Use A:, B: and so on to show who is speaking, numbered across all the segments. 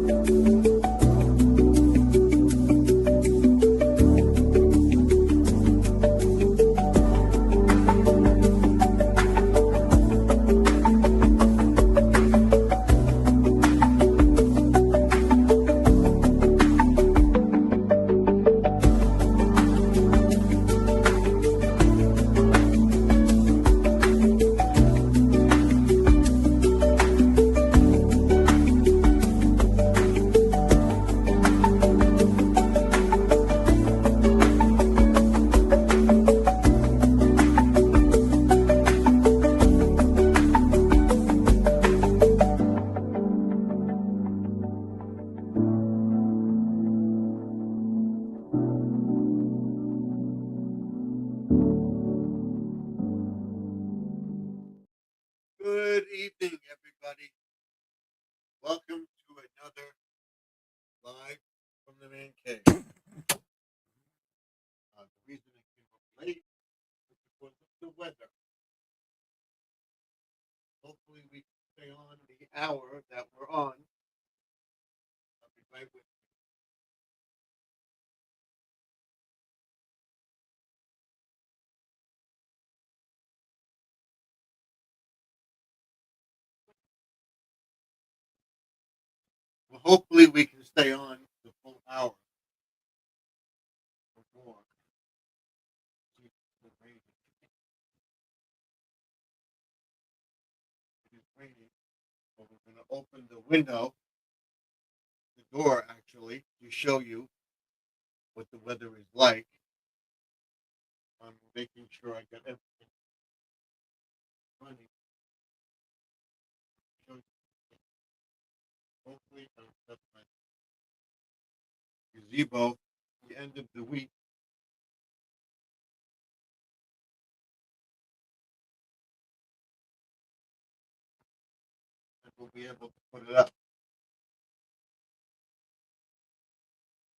A: Good evening, everybody. Welcome to another live from the man cave. The reason I came up late is because of the weather. Hopefully, we can stay on the hour that we're on. I'll be right with you. Well, hopefully, we can stay on the full hour or more. See, it's raining. It is raining, but we're going to open the window, the door actually, to show you what the weather is like. I'm making sure I got everything running. Hopefully, I'll set my gazebo the end of the week. And we'll be able to put it up.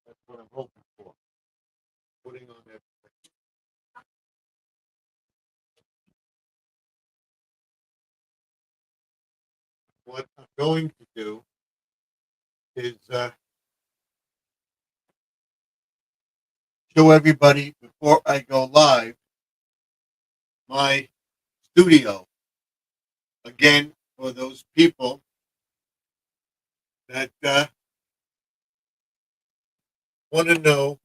A: That's what I'm hoping for. Putting on everything. What I'm going to do is show everybody before I go live my studio. Again, for those people that want to know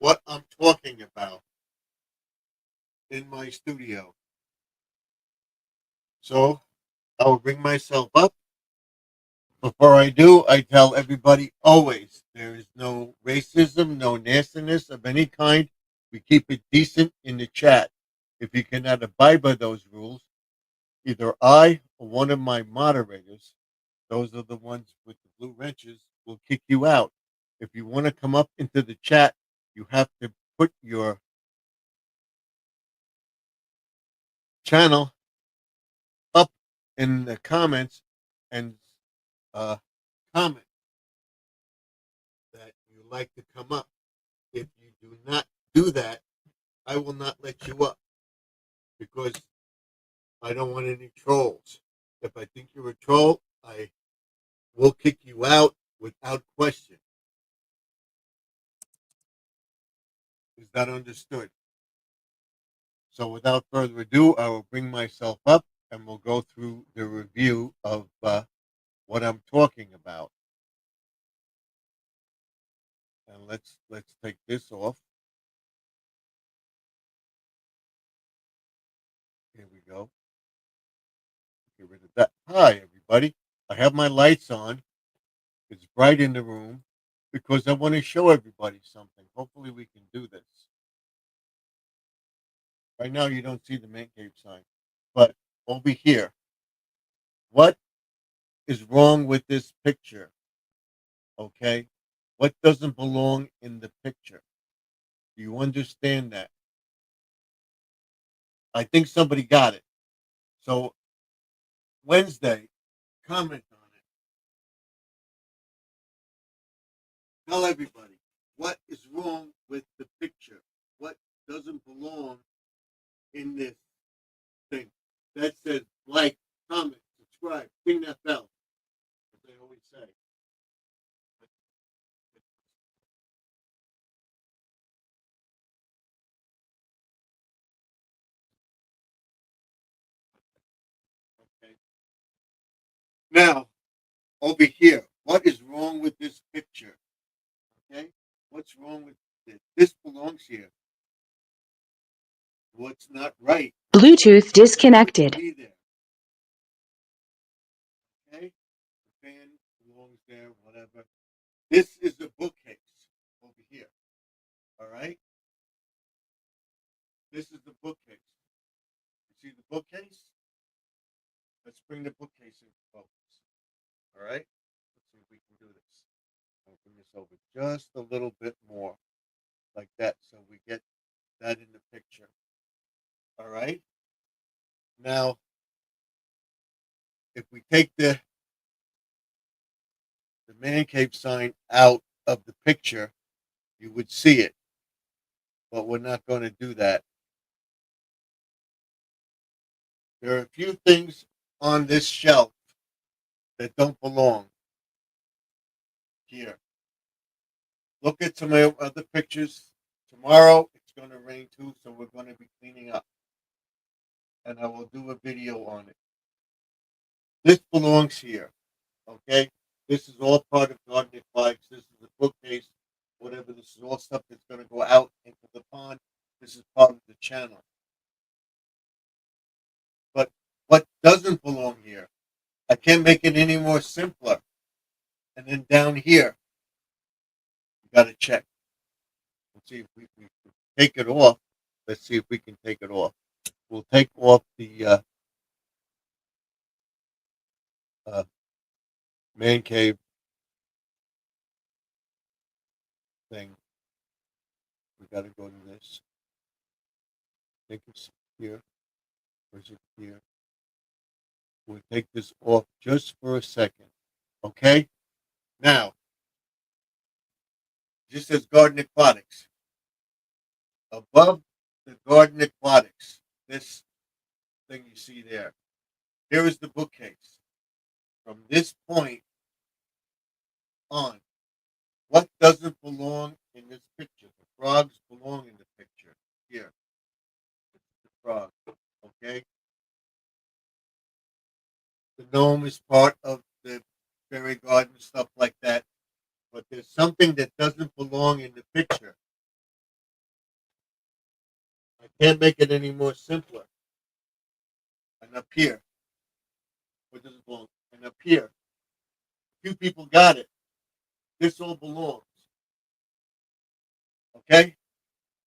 A: what I'm talking about in my studio. So I will bring myself up. Before I do, I tell everybody always there is no racism, no nastiness of any kind. We keep it decent in the chat. If you cannot abide by those rules, either I or one of my moderators, those are the ones with the blue wrenches, will kick you out. If you want to come up into the chat, you have to put your channel up in the comments and comment that you like to come up. If you do not do that, I will not let you up because I don't want any trolls. If I think you're a troll, I will kick you out without question. Is that understood? So without further ado, I will bring myself up and we'll go through the review of what I'm talking about. And let's take this off. Here we go. Get rid of that. Hi, everybody. I have my lights on. It's bright in the room because I want to show everybody something. Hopefully, we can do this. Right now, you don't see the man cave sign, but over here, what is wrong with this picture? Okay, what doesn't belong in the picture? Do you understand that? I think somebody got it. So Wednesday, comment on it. Tell everybody what is wrong with the picture. What doesn't belong in this thing that says like, comment, subscribe, ding that bell, as they always say. Now, over here, what is wrong with this picture? Okay? What's wrong with this? This belongs here. What's not right?
B: Bluetooth disconnected.
A: Be there. Okay? The fan belongs there, whatever. This is the bookcase over here. All right? This is the bookcase. You see the bookcase? Let's bring the bookcase into focus. All right? Let's see if we can do this. I'll bring this over just a little bit more, like that, so we get that in the picture. All right? Now, if we take the man cave sign out of the picture, you would see it. But we're not going to do that. There are a few things on this shelf that don't belong here. Look at some other pictures. Tomorrow it's going to rain too, so we're going to be cleaning up. And I will do a video on it. This belongs here. Okay? This is all part of gardening bikes. This is a bookcase, whatever. This is all stuff that's going to go out into the pond. This is part of the channel. But what doesn't belong here? I can't make it any more simpler. And then down here, you got to check. Let's see if we can take it off. Let's see if we can take it off. We'll take off the man cave thing. We got to go to this. I think it's here. Or is it here? We'll take this off just for a second. Okay? Now, just as garden aquatics. Above the garden aquatics, this thing you see there, here is the bookcase. From this point on, what doesn't belong in this picture? The frogs belong in the picture. Here, the frog. Okay? The gnome is part of the fairy garden, stuff like that. But there's something that doesn't belong in the picture. I can't make it any more simpler. And up here, what does it belong? And up here, few people got it. This all belongs. Okay?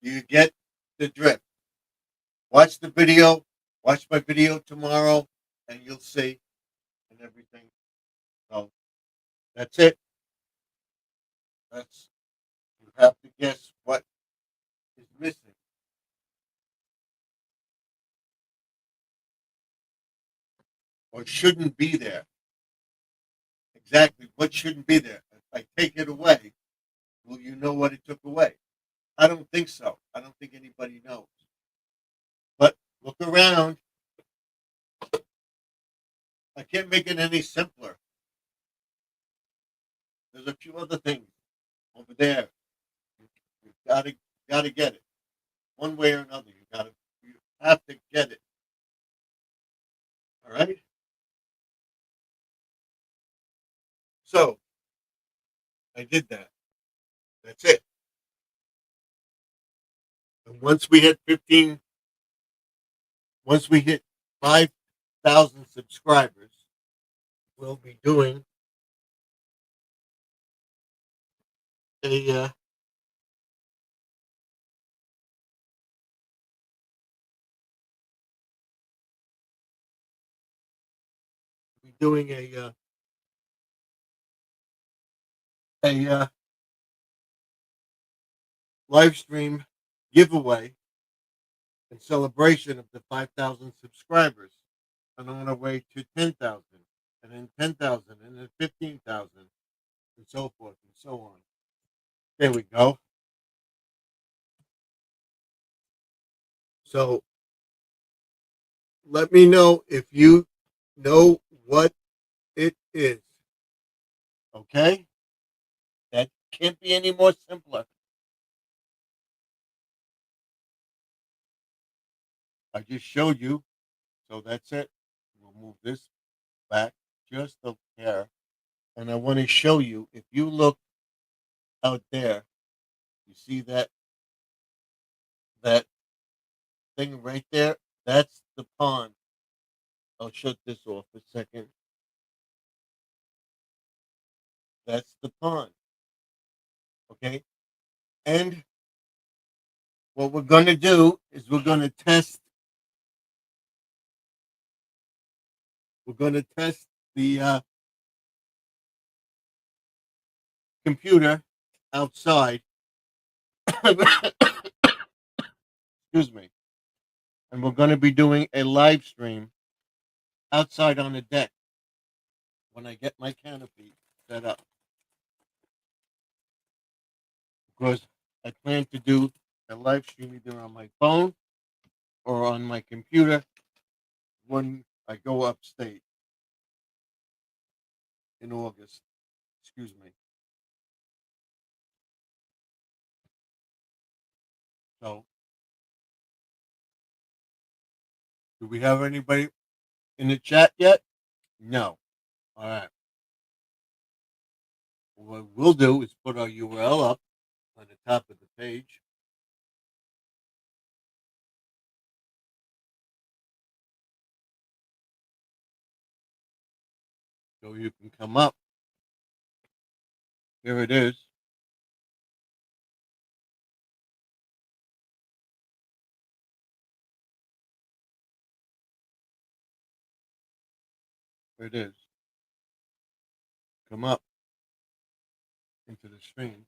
A: You get the drift. Watch the video. Watch my video tomorrow, and you'll see and everything. So that's it. That's you have to guess what is missing or shouldn't be there. Exactly what shouldn't be there. If I take it away, will you know what it took away? I don't think so. I don't think anybody knows. But look around. I can't make it any simpler. There's a few other things over there. You gotta get it. One way or another. You have to get it. All right? So I did that. That's it. And once we hit 15, once we hit 5,000 subscribers, we'll be doing a a live stream giveaway in celebration of the 5,000 subscribers, and on our way to 10,000, and then 10,000, and then 15,000, and so forth and so on. There we go. So let me know if you know what it is. Okay? That can't be any more simpler. I just showed you. So that's it. We'll move this back. just a hair. And I want to show you, if you look out there, you see that thing right there? That's the pond. I'll shut this off a second. That's the pond. Okay. And what we're going to do is we're going to test the computer outside. Excuse me. And we're going to be doing a live stream outside on the deck when I get my canopy set up. Because I plan to do a live stream either on my phone or on my computer when I go upstate in August. Excuse me. So, do we have anybody in the chat yet? No. All right. What we'll do is put our URL up on the top of the page. So you can come up. Here it is. Here it is. Come up into the stream.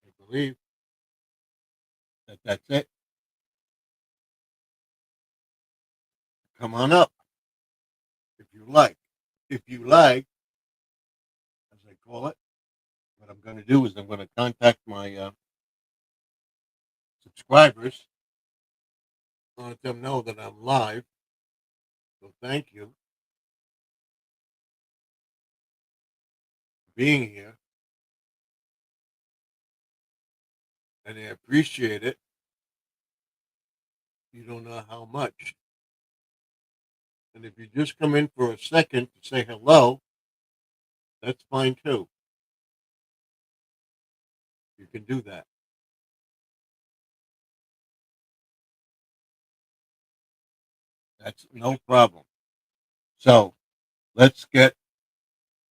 A: I believe that's it. Come on up if you like. If you like, as I call it, what I'm going to do is I'm going to contact my subscribers, let them know that I'm live. So thank you for being here, and I appreciate it. You don't know how much. And if you just come in for a second to say hello, that's fine too. You can do that. That's no problem. So let's get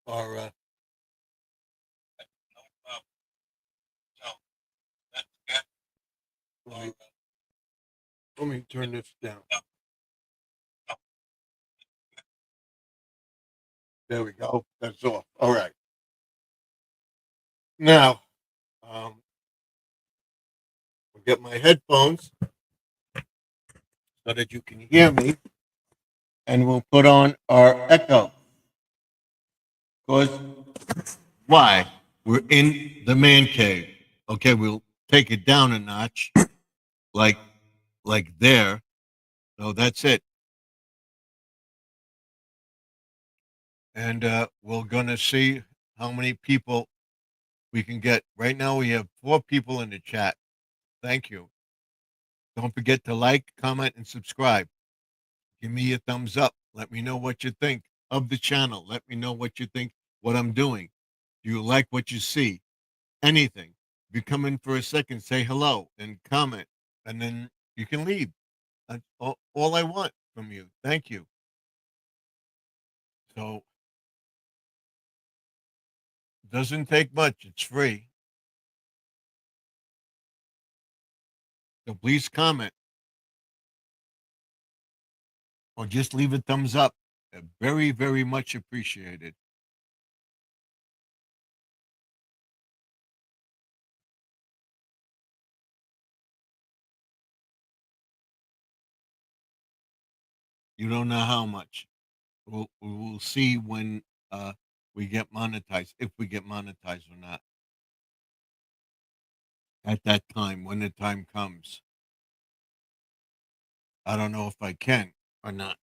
A: our. No problem. So let's get. Let me turn this down. There we go. That's off. All right. Now, I'll get my headphones so that you can hear me, and we'll put on our echo. Because why? We're in the man cave. Okay, we'll take it down a notch, like there. So that's it. And we're gonna see how many people we can get. Right now, we have 4 people in the chat. Thank you. Don't forget to like, comment, and subscribe. Give me a thumbs up. Let me know what you think of the channel. Let me know what you think, what I'm doing. Do you like what you see? Anything. If you come in for a second, say hello and comment, and then you can leave. That's all I want from you. Thank you. So, doesn't take much. It's free. So please comment or just leave a thumbs up. Very, very much appreciated. You don't know how much. We'll see when we get monetized, if we get monetized or not. At that time, when the time comes, I don't know if I can or not.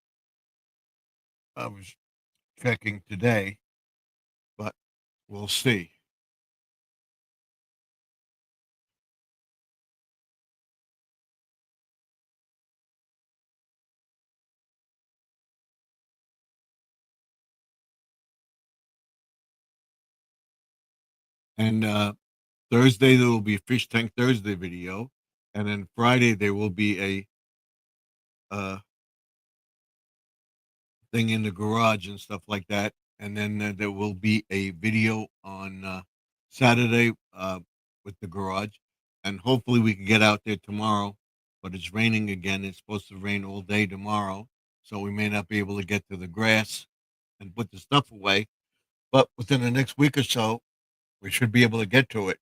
A: I was checking today, but we'll see. And Thursday there will be a Fish Tank Thursday video, and then Friday there will be a thing in the garage and stuff like that. And then there will be a video on Saturday with the garage, and hopefully we can get out there tomorrow. But it's raining again. It's supposed to rain all day tomorrow, so we may not be able to get to the grass and put the stuff away. But within the next week or so, we should be able to get to it.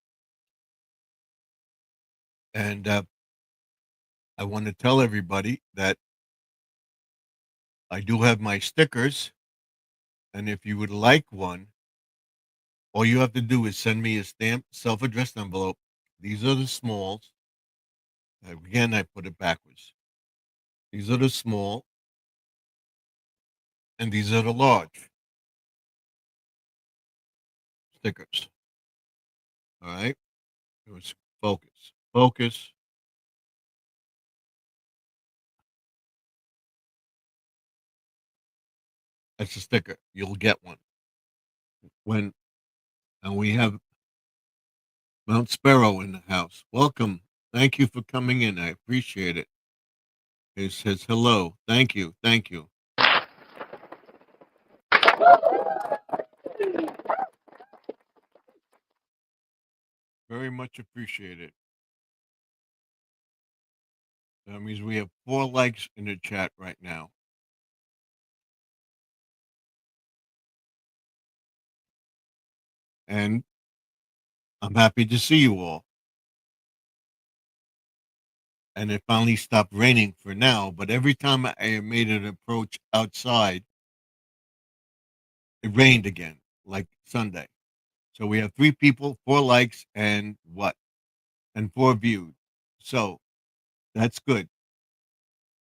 A: And I want to tell everybody that I do have my stickers, and if you would like one, all you have to do is send me a stamped self-addressed envelope. These are the smalls. Again, I put it backwards. These are the small, and these are the large stickers. All right? Let's focus. Focus. That's a sticker. You'll get one. When and we have Mount Sparrow in the house. Welcome. Thank you for coming in. I appreciate it. It says hello. Thank you. Thank you. Very much appreciated. That means we have 4 likes in the chat right now. And I'm happy to see you all. And it finally stopped raining for now, but every time I made an approach outside, it rained again, like Sunday. So we have 3 people, 4 likes, and what? And 4 views. So that's good.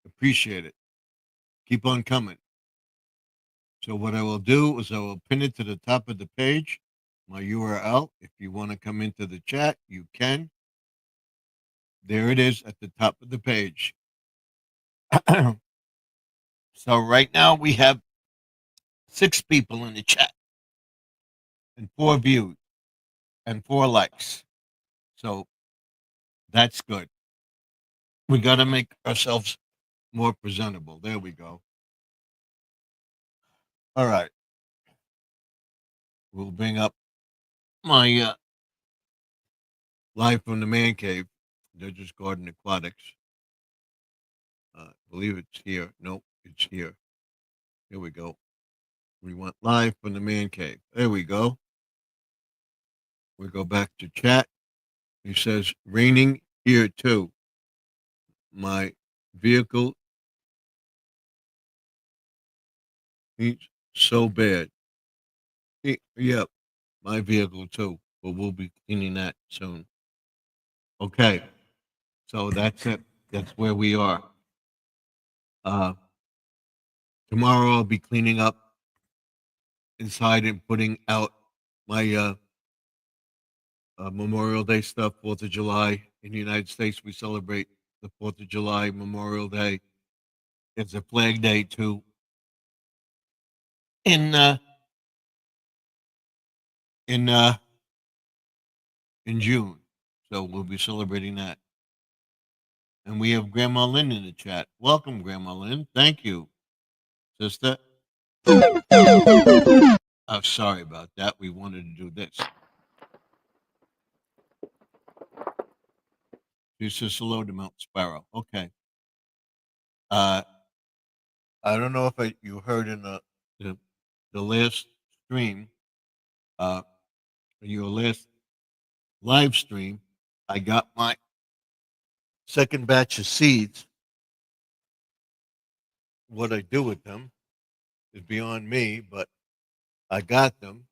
A: Appreciate it. Keep on coming. So what I will do is I will pin it to the top of the page, my URL. If you want to come into the chat, you can. There it is at the top of the page. So right now we have 6 people in the chat and 4 views and 4 likes. So that's good. We got to make ourselves more presentable. There we go. All right. We'll bring up my live from the man cave, Judge's Garden Aquatics. I believe it's here. Nope, it's here. Here we go. We want live from the man cave. There we go. We go back to chat. He says, raining here too. My vehicle heats so bad. Yep, my vehicle too. But we'll be cleaning that soon. Okay. So that's it. That's where we are. Tomorrow I'll be cleaning up inside and putting out my Memorial Day stuff, 4th of July. In the United States, we celebrate the 4th of July, Memorial Day. It's a flag day too. In in uh in June. So we'll be celebrating that. And we have Grandma Lynn in the chat. Welcome, Grandma Lynn. Thank you, sister. Oh, sorry about that. We wanted to do this. She says hello to Mount Sparrow. Okay. I don't know if you heard in the last stream, your last live stream, I got my second batch of seeds. What I do with them is beyond me, but I got them,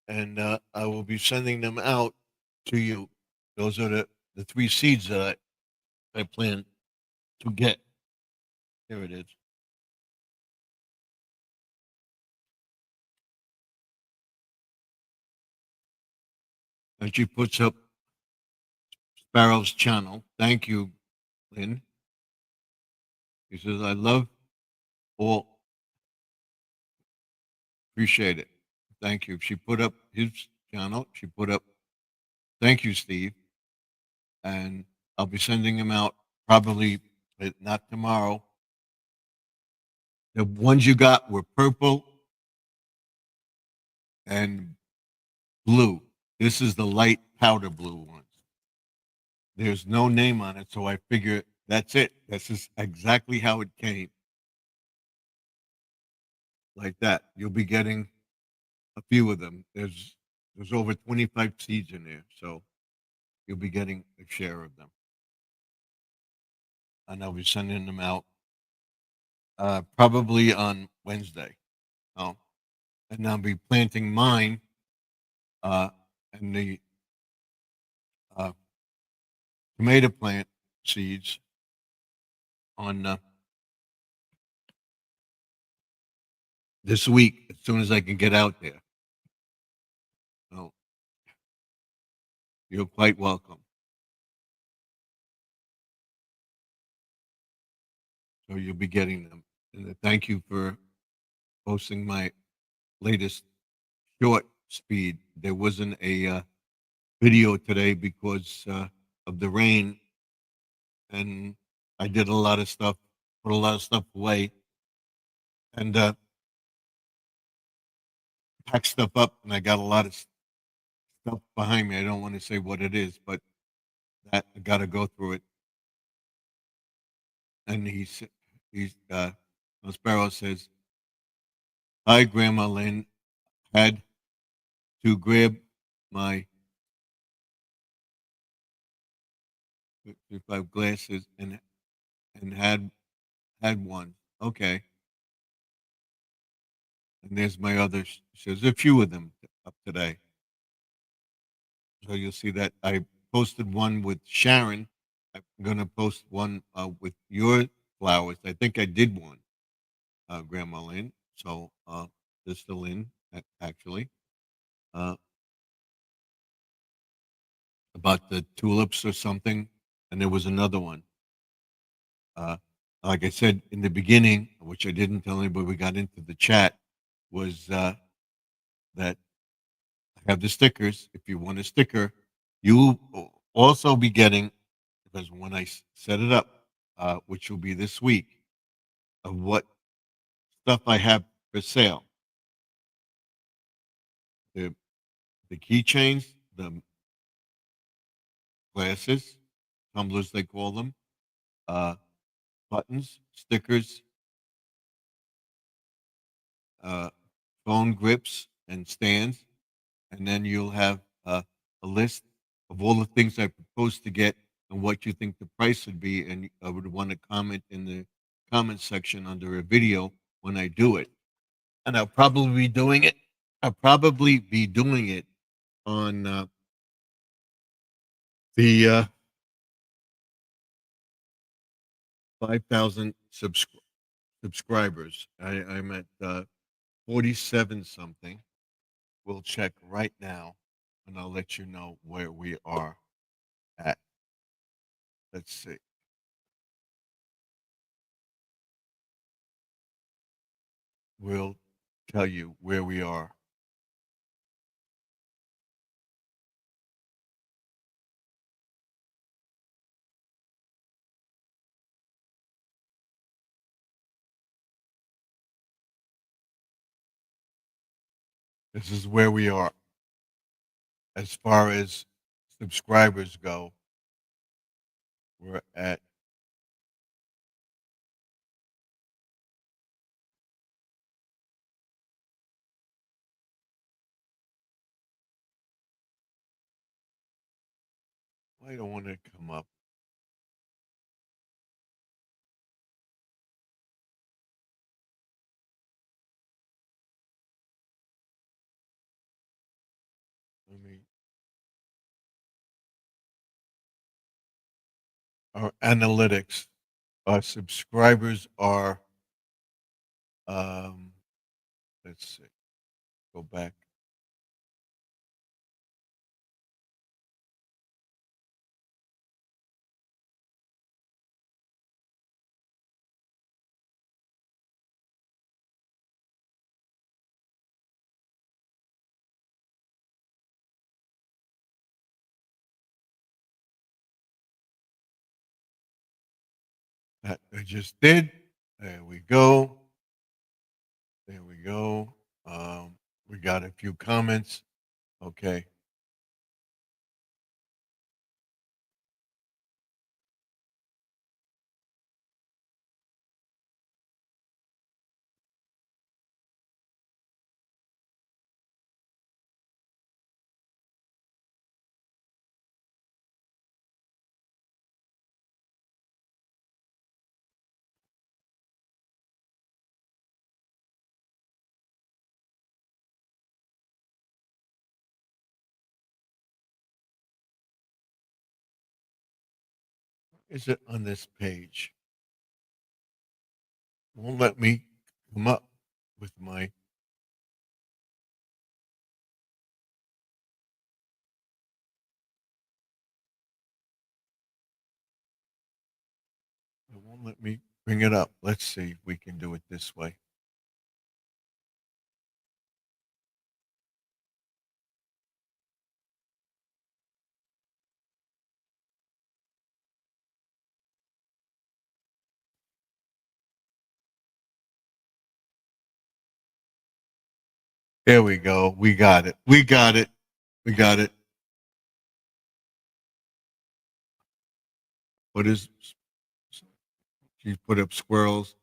A: and I will be sending them out to you. Those are the 3 seeds that I plan to get. Here it is. And she puts up Sparrow's channel. Thank you, Lynn. He says, I love all. Appreciate it. Thank you. She put up his channel. She put up, "Thank you, Steve," and I'll be sending them out probably not tomorrow. The ones you got were purple and blue. This is the light powder blue ones. There's no name on it, so I figure that's it. This is exactly how it came. Like that. You'll be getting a few of them. There's over 25 seeds in there, so you'll be getting a share of them. And I'll be sending them out probably on Wednesday. Oh, and I'll be planting mine uh, and the uh, tomato plant seeds on this week as soon as I can get out there. So you're quite welcome. So you'll be getting them. And thank you for posting my latest short speed. There wasn't a video today because of the rain, and I did a lot of stuff, put a lot of stuff away, and packed stuff up, and I got a lot of stuff behind me. I don't want to say what it is, but that I got to go through it. And he's Sparrow says, "Hi, Grandma Lynn. Had to grab my 55 glasses and had one. Okay." And there's my other. There's a few of them up today. So you'll see that I posted one with Sharon. I'm gonna post one with your flowers. I think I did one, Grandma Lynn. So they're still in actually. Uh, about the tulips or something, and there was another one. Uh, like I said in the beginning, which I didn't tell anybody, we got into the chat, was that I have the stickers. If you want a sticker, you will also be getting, because when I set it up, which will be this week, of what stuff I have for sale. The the keychains, the glasses, tumblers they call them, uh, buttons, stickers, uh, phone grips and stands, and then you'll have a list of all the things I propose to get and what you think the price would be, and I would want to comment in the comment section under a video when I do it. And I'll probably be doing it. I'll probably be doing it on the 5,000 subscribers. I'm at 47 something. We'll check right now, and I'll let you know where we are at. Let's see. We'll tell you where we are. This is where we are as far as subscribers go. We're at I don't want to come up. I mean, our analytics, our subscribers are, um, let's see, go back. I just did. There we go. There we go. We got a few comments. Okay. Is it on this page? Won't let me come up with my. It won't let me bring it up. Let's see if we can do it this way. There we go. We got it. We got it. We got it. What is? She put up squirrels.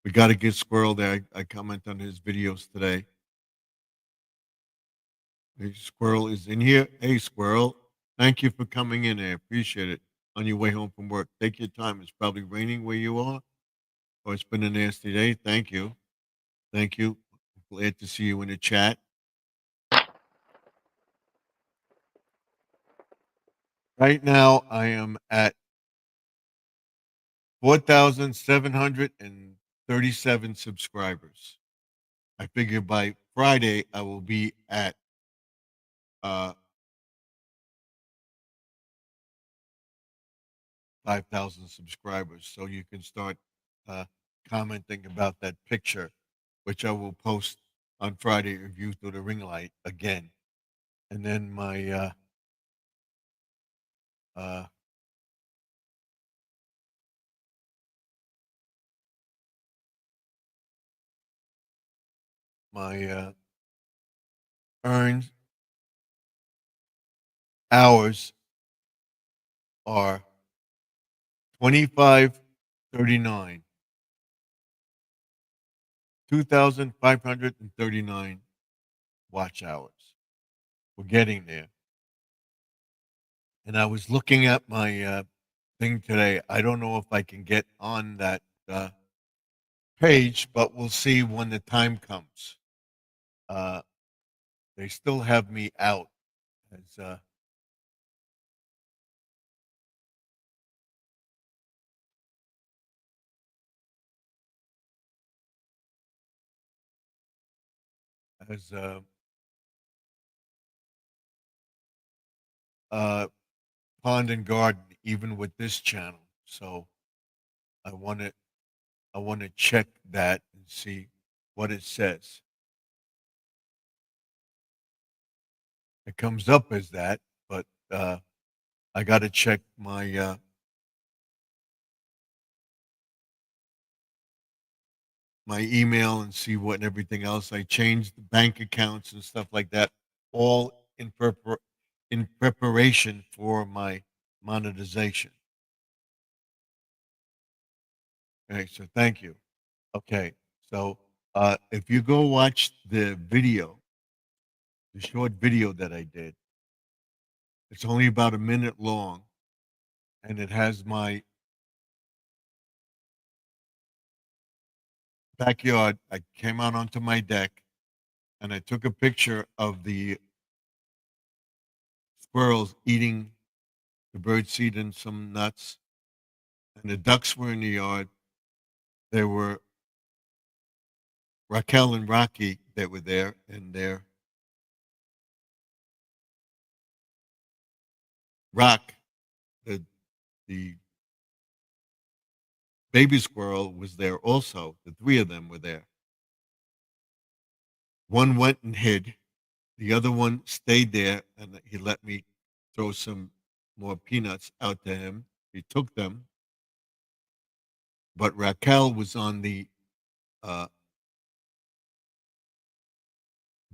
A: We got to get Squirrel there. I comment on his videos today. Hey, Squirrel is in here. Hey, Squirrel. Thank you for coming in. I appreciate it. On your way home from work, take your time. It's probably raining where you are, or it's been a nasty day. Thank you. Thank you. Glad to see you in the chat. Right now, I am at 4,737 subscribers. I figure by Friday, I will be at 5,000 subscribers. So you can start uh, commenting about that picture, which I will post on Friday, Review Through the Ring Light again. And then my my earned hours are 2539, 2,539 watch hours. We're getting there. And I was looking at my thing today. I don't know if I can get on that page, but we'll see when the time comes. They still have me out as as pond and garden, even with this channel. So I want to check that and see what it says. It comes up as that, but I got to check my my email and see what and everything else. I changed the bank accounts and stuff like that, all in preparation for my monetization. Okay, so thank you. Okay, so if you go watch the video, the short video that I did, it's only about a minute long, and it has my backyard. I came out onto my deck, and I took a picture of the squirrels eating the bird seed and some nuts, and the ducks were in the yard. There were Raquel and Rocky that were there, and their Rock, the baby squirrel, was there also. The three of them were there. One went and hid. The other one stayed there, and he let me throw some more peanuts out to him. He took them, but Raquel was on the uh,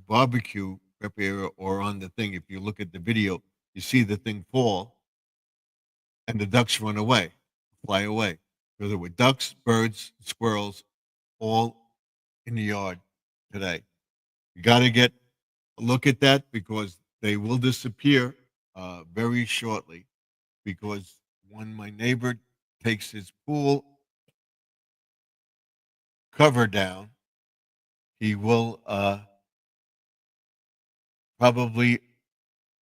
A: barbecue prep area or on the thing. If you look at the video, you see the thing fall and the ducks run away, fly away. So there were ducks, birds, squirrels, all in the yard today. You got to get a look at that because they will disappear very shortly. Because when my neighbor takes his pool cover down, he will probably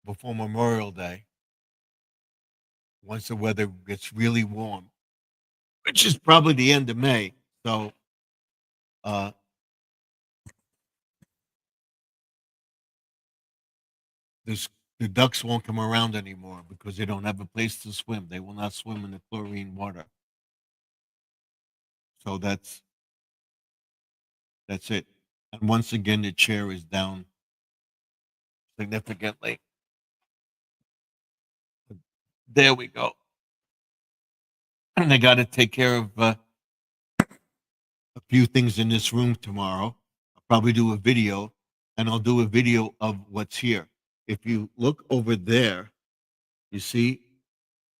A: before Memorial Day, once the weather gets really warm, which is probably the end of May. So uh, this, the ducks won't come around anymore because they don't have a place to swim. They will not swim in the chlorine water. So that's it. And once again, the chair is down significantly. There we go. And I got to take care of a few things in this room tomorrow. I'll probably do a video, and I'll do a video of what's here. If you look over there, you see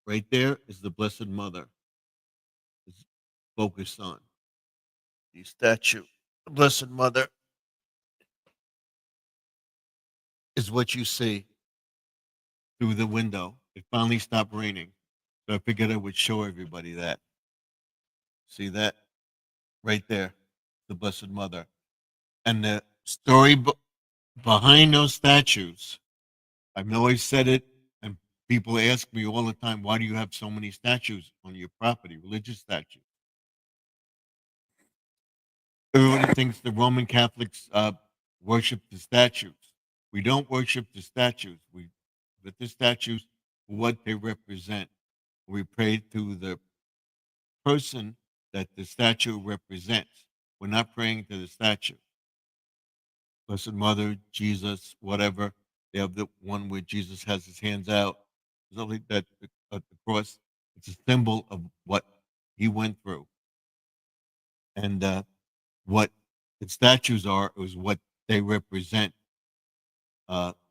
A: right there is the Blessed Mother. It's focused on the statue. The Blessed Mother is what you see through the window. It finally stopped raining, so I figured I would show everybody that. See that right there, the Blessed Mother, and the story behind those statues. I've always said it, and people ask me all the time, why do you have so many statues on your property, religious statues? Everybody thinks the Roman Catholics worship the statues. We don't worship the statues. We, but the statues, what they represent. We pray to the person that the statue represents. We're not praying to the statue. Blessed Mother, Jesus, whatever. They have the one where Jesus has his hands out. Something that the cross, it's a symbol of what he went through. And what the statues are is what they represent,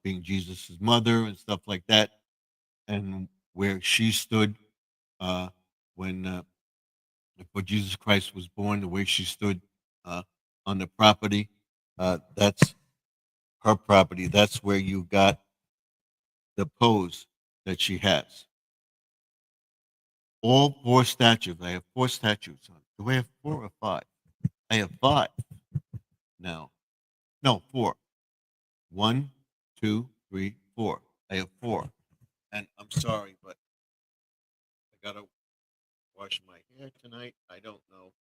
A: being Jesus's mother and stuff like that, and where she stood when before Jesus Christ was born, the way she stood uh, on the property. That's her property. That's where you got the pose that she has. All four statues. I have four statues on. Do I have four or five? I have five now. No, four. One, two, three, four. I have four. And I'm sorry, but I gotta wash my hair tonight. I don't know.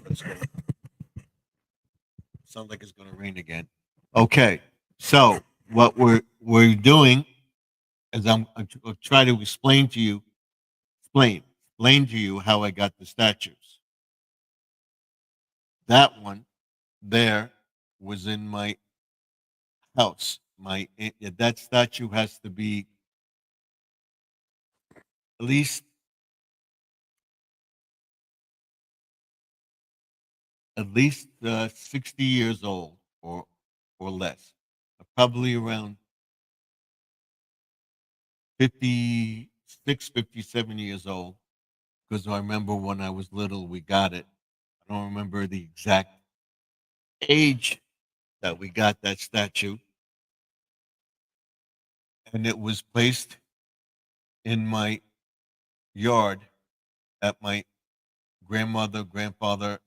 A: Let's go. Sounds like it's gonna rain again. Okay. So what we're doing is I'll try to explain to you how I got the statues. That one there was in my house. That statue has to be at least 60 years old or less. Probably around 56, 57 years old. Because I remember when I was little, we got it. I don't remember the exact age that we got that statue. And it was placed in my yard at my grandfather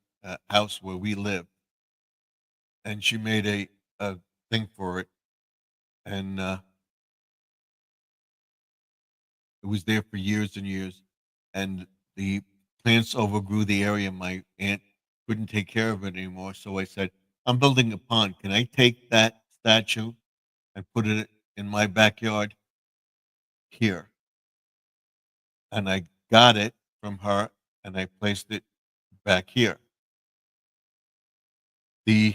A: house where we lived. And she made a thing for it. And it was there for years and years. And the plants overgrew the area. My aunt couldn't take care of it anymore. So I said, I'm building a pond. Can I take that statue and put it in my backyard here? And I got it from her and I placed it back here. The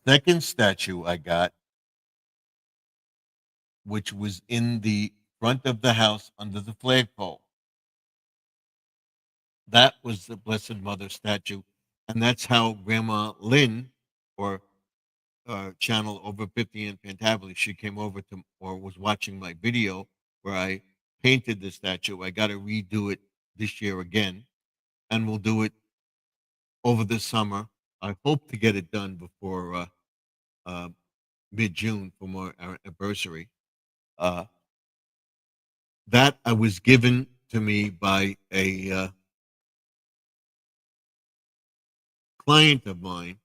A: second statue I got, which was in the front of the house under the flagpole, That was the Blessed Mother statue, and that's how Grandma Lynn, or channel over 50 in Fantabulous, she came over to or was watching my video where I painted the statue. I got to redo it this year again, and we'll do it over the summer. I hope to get it done before uh, mid June for our anniversary. Uh, that I was given to me by a client of mine.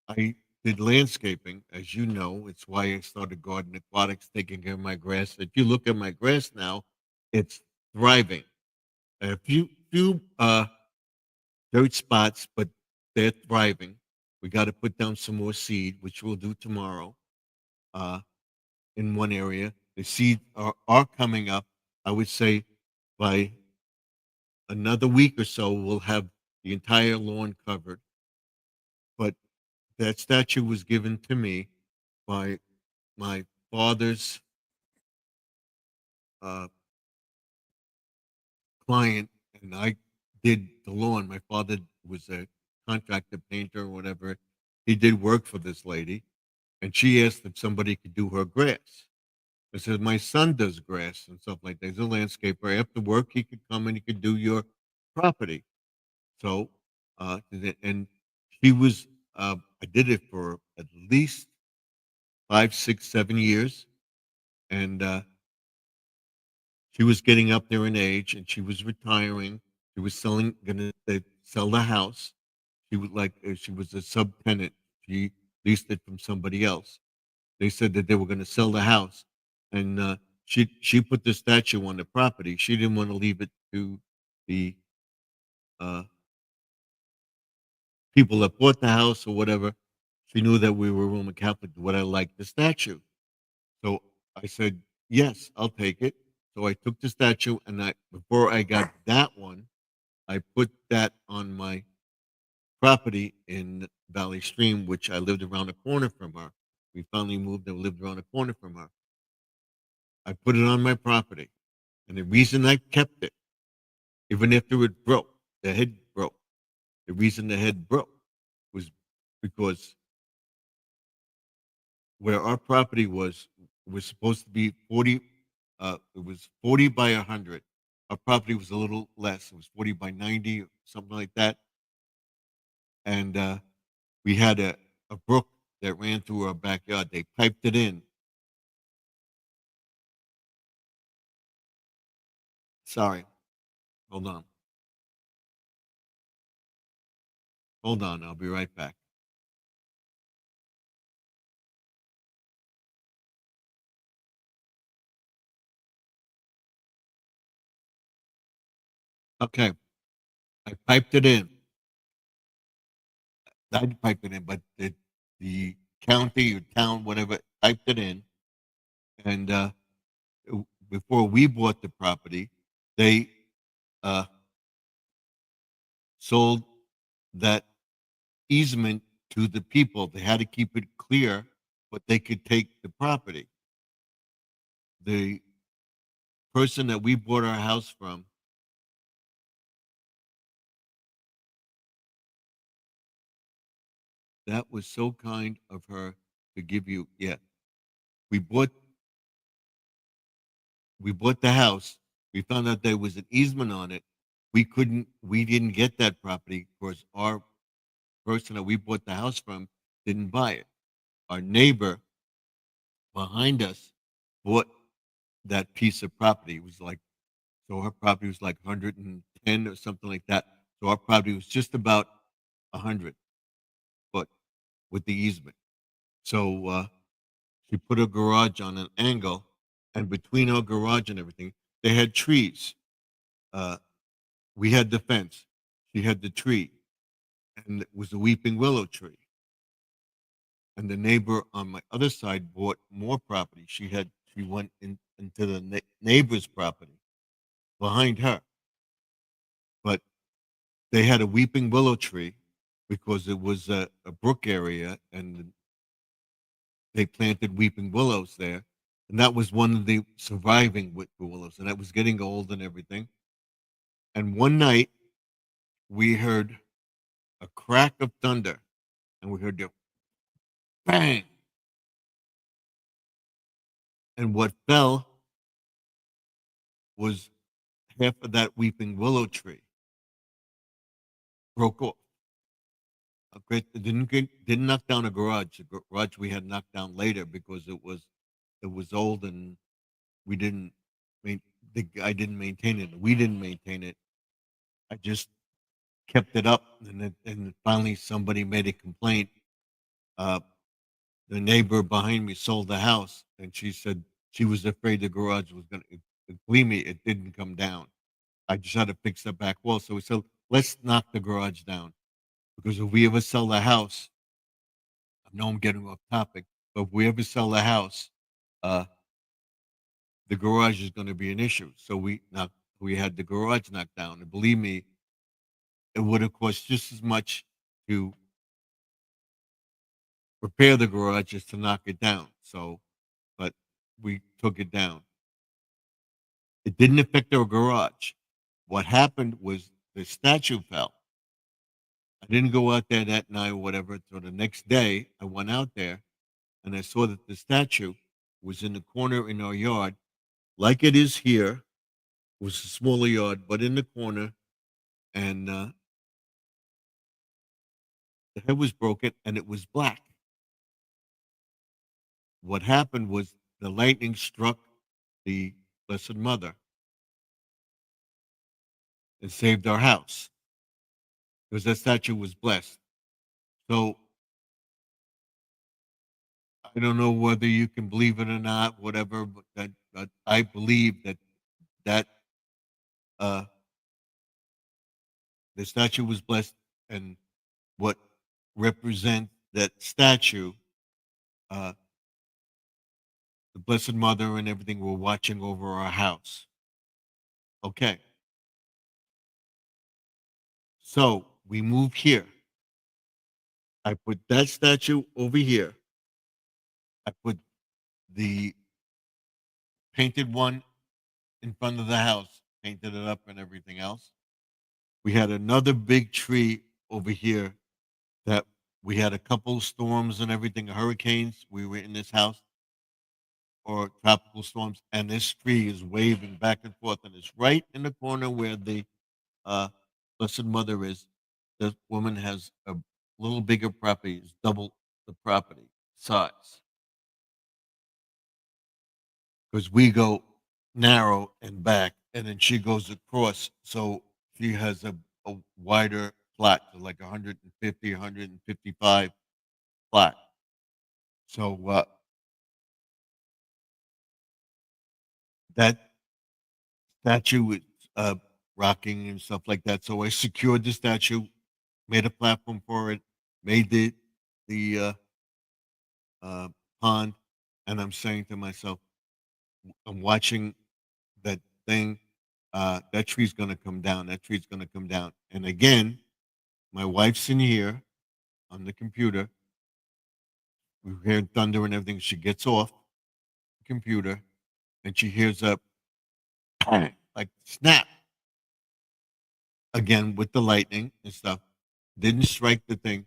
A: I did landscaping, as you know. It's why I started Garden Aquatics, taking care of my grass. If you look at my grass now, it's thriving. A few dirt spots, but they're thriving. We got to put down some more seed, which we'll do tomorrow. In one area, the seeds are coming up. I would say by another week or so, we'll have the entire lawn covered. But that statue was given to me by my father's uh, client, and I did the lawn. My father was a contractor painter or whatever. He did work for this lady, and she asked if somebody could do her grass. I said, my son does grass and stuff like that. He's a landscaper. After work, he could come and he could do your property. So, and she was, I did it for at least 5, 6, 7 years. And she was getting up there in age and she was retiring. She was gonna sell the house. She was a subtenant. She leased it from somebody else. They said that they were going to sell the house, and she put the statue on the property. She didn't want to leave it to the uh, people that bought the house or whatever. She knew that we were Roman Catholic. Would I like the statue? So I said, yes, I'll take it. So I took the statue, and before I got that one, I put that on my property in Valley Stream, which I lived around the corner from her. We finally moved and lived around the corner from her. I put it on my property. And the reason I kept it, even after it broke, the head broke, the reason the head broke was because where our property was supposed to be 40, it was 40 by 100. Our property was a little less. It was 40 by 90, something like that. And we had a brook that ran through our backyard. They piped it in. Sorry. Hold on. Hold on. I'll be right back. Okay. I piped it in. I piped it in, but the county or town, whatever, piped it in. And before we bought the property, they uh, sold that easement to the people. They had to keep it clear, but they could take the property. The person that we bought our house from, that was so kind of her to give you. Yeah, we bought we bought the house. We found out there was an easement on it. We didn't get that property because our person that we bought the house from didn't buy it. Our neighbor behind us bought that piece of property. It was like, so her property was like 110 or something like that. So our property was just about 100, but with the easement. So she put a garage on an angle, and between our garage and everything, they had trees. Uh, we had the fence. She had the tree, and it was a weeping willow tree. And the neighbor on my other side bought more property. She went into the neighbor's property behind her, but they had a weeping willow tree because it was a brook area, and they planted weeping willows there, and that was one of the surviving weeping willows, and that was getting old and everything. And one night we heard a crack of thunder, and we heard the bang, and what fell was half of that weeping willow tree broke off. It didn't knock down a garage. The garage we had knocked down later because it was old and we didn't main, I didn't maintain it. We didn't maintain it. I just kept it up, and finally somebody made a complaint. Uh, the neighbor behind me sold the house, and she said she was afraid the garage was going to. Believe me, it didn't come down. I just had to fix the back wall. So we said, let's knock the garage down because if we ever sell the house, I know I'm getting off topic, but if we ever sell the house, uh, the garage is going to be an issue. So we had the garage knocked down, and believe me, it would have cost just as much to repair the garage as to knock it down. So, but we took it down. It didn't affect our garage. What happened was the statue fell. I didn't go out there that night or whatever. So the next day, I went out there and I saw that the statue was in the corner in our yard, like it is here. It was a smaller yard, but in the corner, and the head was broken and it was black. What happened was the lightning struck the Blessed Mother and saved our house because that statue was blessed. So I don't know whether you can believe it or not, whatever, but that I believe that uh, the statue was blessed, and what represents that statue, uh, the Blessed Mother and everything were watching over our house. Okay, so we move here. I put that statue over here. I put the painted one in front of the house, painted it up and everything else. We had another big tree over here that we had a couple storms and everything, hurricanes. We were in this house or tropical storms, and this tree is waving back and forth, and it's right in the corner where the uh, Blessed Mother is. The woman has a little bigger property, it's double the property size, because we go narrow and back, and then she goes across, so she has a wider plot, so like 150, 155 plot. So that statue was rocking and stuff like that. So I secured the statue, made a platform for it, made the uh, pond, and I'm saying to myself, I'm watching that thing. That tree's gonna come down. That tree's gonna come down. And again, my wife's in here on the computer. We hear thunder and everything. She gets off the computer and she hears a like snap again with the lightning and stuff. Didn't strike the thing,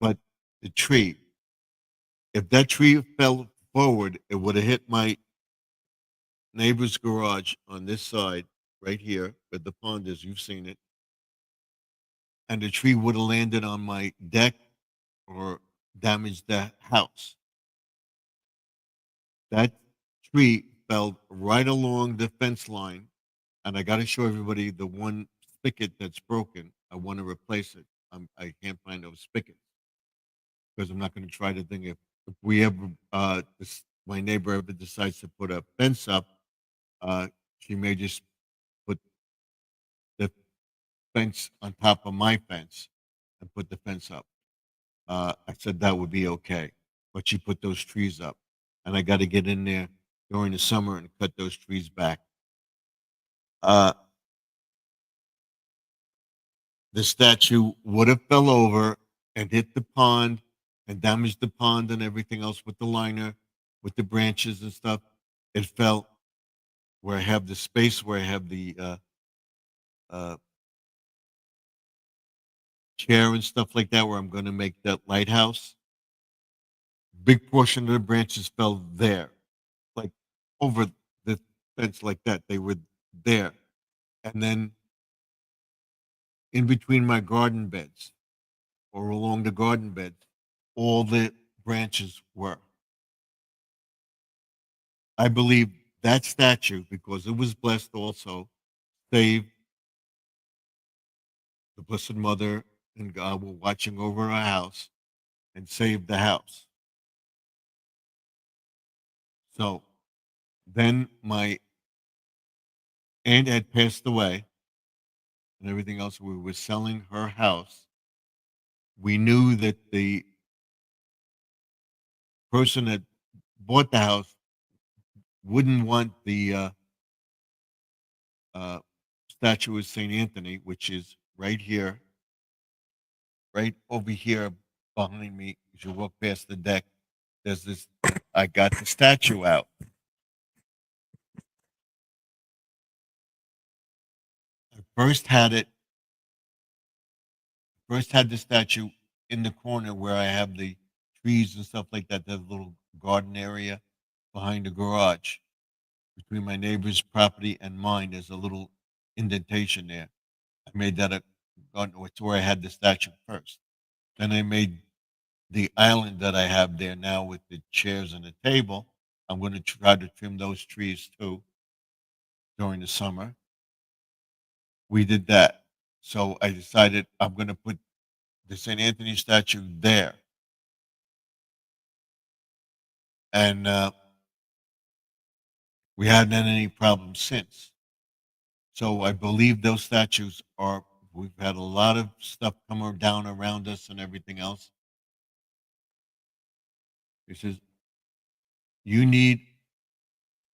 A: but the tree. If that tree fell forward, it would have hit my neighbor's garage on this side, right here, where the pond is. You've seen it. And the tree would have landed on my deck or damaged the house. That tree fell right along the fence line. And I got to show everybody the one spigot that's broken. I want to replace it. I can't find those spigots because I'm not going to try to think if we ever, my neighbor ever decides to put a fence up, uh, she may just put the fence on top of my fence and put the fence up. I said that would be okay, but she put those trees up, and I got to get in there during the summer and cut those trees back. Uh, the statue would have fell over and hit the pond and damaged the pond and everything else with the liner, with the branches and stuff. It fell where I have the space, where I have the uh, chair and stuff like that where I'm going to make that lighthouse. Big portion of the branches fell there, like over the fence like that. They were there. And then in between my garden beds or along the garden beds, all the branches were. I believe that statue, because it was blessed also, saved the Blessed Mother and God were watching over our house and saved the house. So then my aunt had passed away and everything else. We were selling her house. We knew that the person that bought the house wouldn't want the uh, statue of St. Anthony, which is right here, right over here behind me. As you walk past the deck, there's this. I got the statue out. I first had the statue in the corner where I have the trees and stuff like that. That little garden area behind the garage between my neighbor's property and mine. There's a little indentation there. I made that a garden. It's where I had the statue first. Then I made the island that I have there now with the chairs and the table. I'm going to try to trim those trees too during the summer. We did that. So I decided I'm going to put the St. Anthony statue there. And we haven't had any problems since. So I believe those statues are, we've had a lot of stuff come down around us and everything else. He says, you need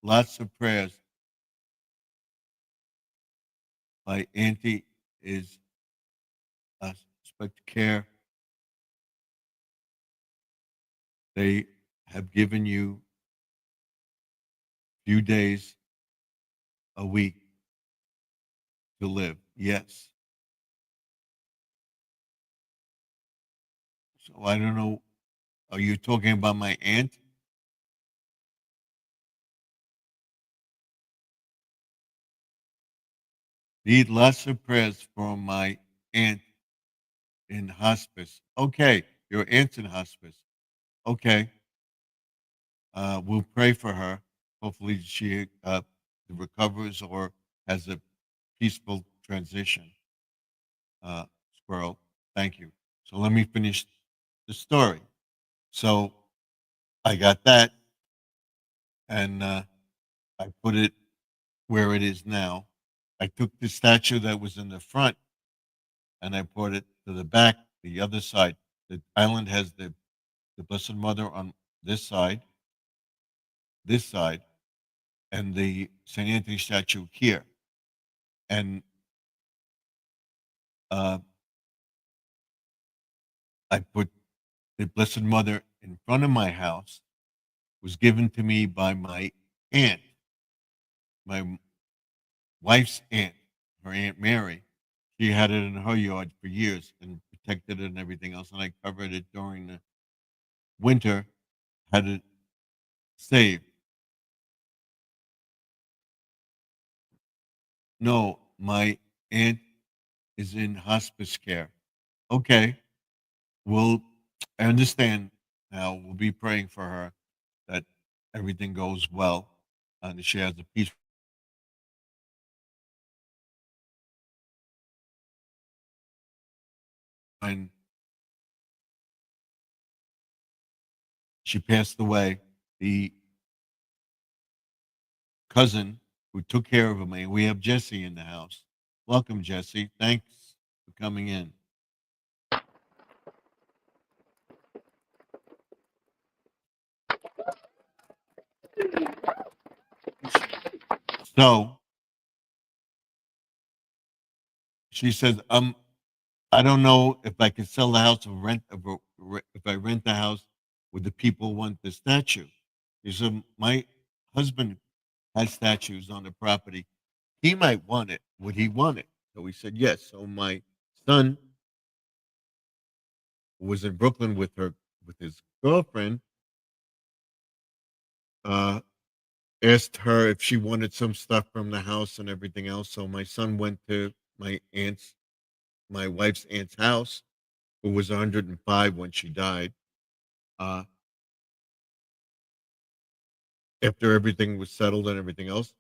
A: lots of prayers. My auntie is expect care. They have given you a few days a week to live. Yes. So I don't know. Are you talking about my aunt? Need lots of prayers for my aunt in hospice. Okay, your aunt's in hospice. Okay, we'll pray for her. Hopefully, she recovers or has a peaceful transition. Squirrel, thank you. So let me finish the story. So I got that, and I put it where it is now. I took the statue that was in the front, and I put it to the back, the other side. The island has the Blessed Mother on this side, and the St. Anthony statue here. And uh, I put the Blessed Mother in front of my house. Was given to me by my aunt, my wife's aunt, her Aunt Mary. She had it in her yard for years and protected it and everything else. And I covered it during the winter, had it saved. No, my aunt is in hospice care. Okay, well, I understand now. We'll be praying for her that everything goes well and that she has a peace. And she passed away. The cousin who took care of me, we have Jesse in the house. Welcome, Jesse. Thanks for coming in. So she says, I don't know if I can sell the house or rent. If I rent the house, would the people want the statue? He said, my husband has statues on the property. He might want it. Would he want it? So we said yes. So my son who was in Brooklyn with his girlfriend, uh, asked her if she wanted some stuff from the house and everything else. So my son went to my wife's aunt's house, who was 105 when she died. Uh, After everything was settled and everything else,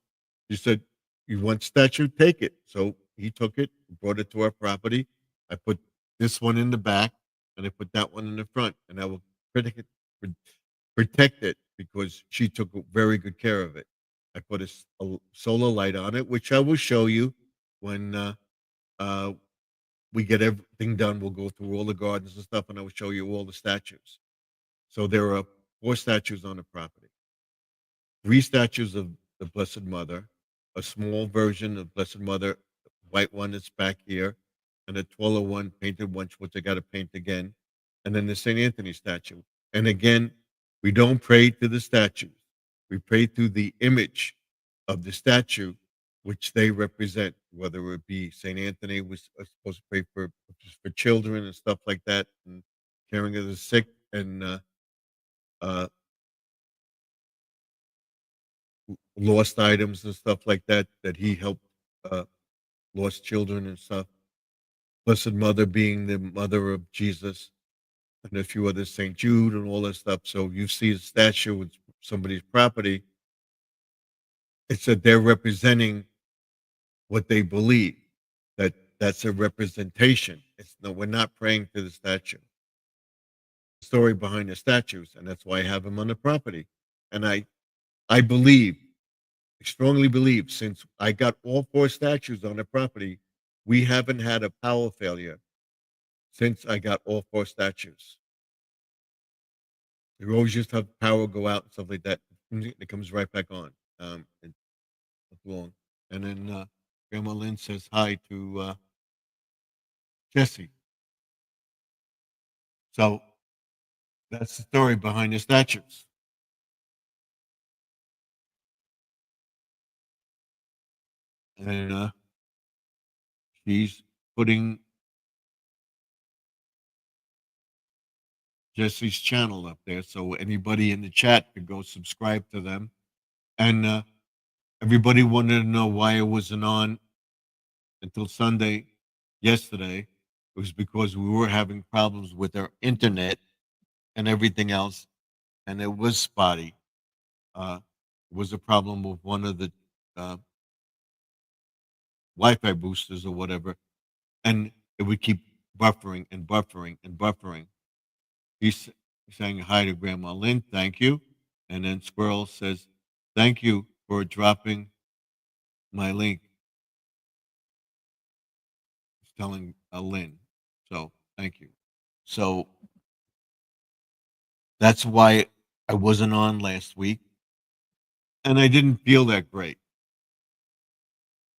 A: she said, "You want statue? Take it." So he took it, brought it to our property. I put this one in the back, and I put that one in the front, and I will protect it, protect it because she took very good care of it. I put a solar light on it, which I will show you when uh, we get everything done. We'll go through all the gardens and stuff, and I will show you all the statues. So there are 4 statues on the property. 3 statues of the Blessed Mother, a small version of Blessed Mother, white one that's back here, and a taller one, painted one, which I got to paint again, and then the St. Anthony statue. And again, we don't pray to the statues. We pray to the image of the statue, which they represent, whether it be St. Anthony was supposed to pray for children and stuff like that, and caring of the sick, and uh, lost items and stuff like that, that he helped uh, lost children and stuff. Blessed Mother being the mother of Jesus, and a few others, St. Jude and all that stuff. So you see a statue with somebody's property, it's that they're representing what they believe. That that's a representation. It's no, we're not praying to the statue. Story behind the statues, and that's why I have them on the property. And I believe, strongly believe, since I got all 4 statues on the property, we haven't had a power failure since I got all 4 statues. You always just have power go out and stuff like that. It comes right back on. And long. And then Grandma Lynn says hi to Jesse. So that's the story behind the statues. And she's putting Jesse's channel up there, so anybody in the chat could go subscribe to them. And everybody wanted to know why I wasn't on until Sunday, yesterday. It was because we were having problems with our internet and everything else, and it was spotty. It was a problem with one of the uh, Wi-Fi boosters or whatever, and it would keep buffering and buffering and buffering. He's saying hi to Grandma Lynn, thank you. And then Squirrel says, thank you for dropping my link. He's telling Lynn. So thank you. So that's why I wasn't on last week. And I didn't feel that great.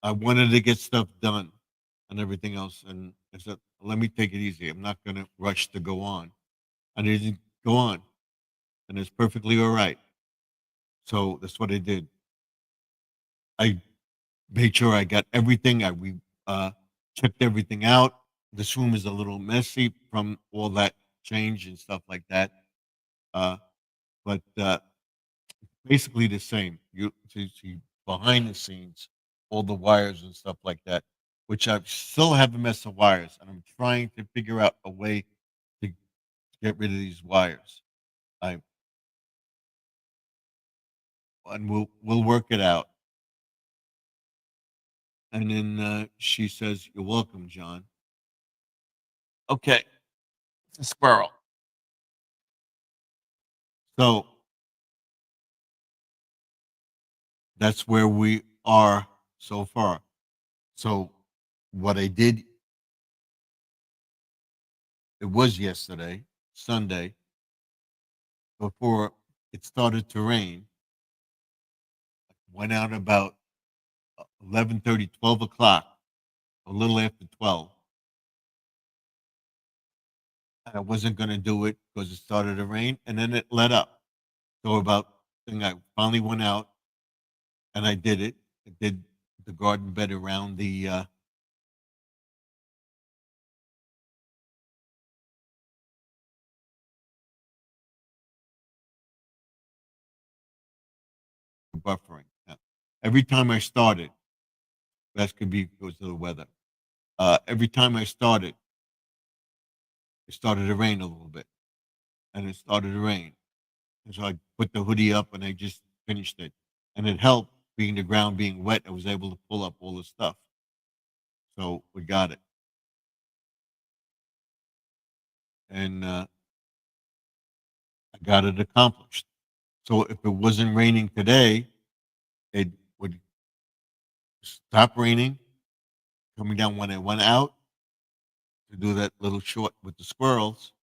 A: I wanted to get stuff done and everything else. And I said, let me take it easy. I'm not going to rush to go on. I didn't go on. And it's perfectly all right. So that's what I did. I made sure I got everything. We checked everything out. This room is a little messy from all that change and stuff like that. But basically the same. You see behind the scenes, all the wires and stuff like that, which I still have a mess of wires, and I'm trying to figure out a way to get rid of these wires. I and we'll work it out. And then she says, "You're welcome, John." Okay, it's a squirrel. So that's where we are so far. So what I did, it was yesterday, Sunday, before it started to rain. Went out about 11:30, 12 o'clock, a little after 12. I wasn't going to do it because it started to rain, and then it let up. So about, and I finally went out and I did it. I did the garden bed around the buffering. Now, every time I started, that could be because of the weather. Every time I started, it started to rain a little bit, and it started to rain. And so I put the hoodie up and I just finished it. And it helped being the ground being wet. I was able to pull up all the stuff. So we got it. And I got it accomplished. So if it wasn't raining today, it would stop raining, coming down when I went out to do that little short with the squirrels.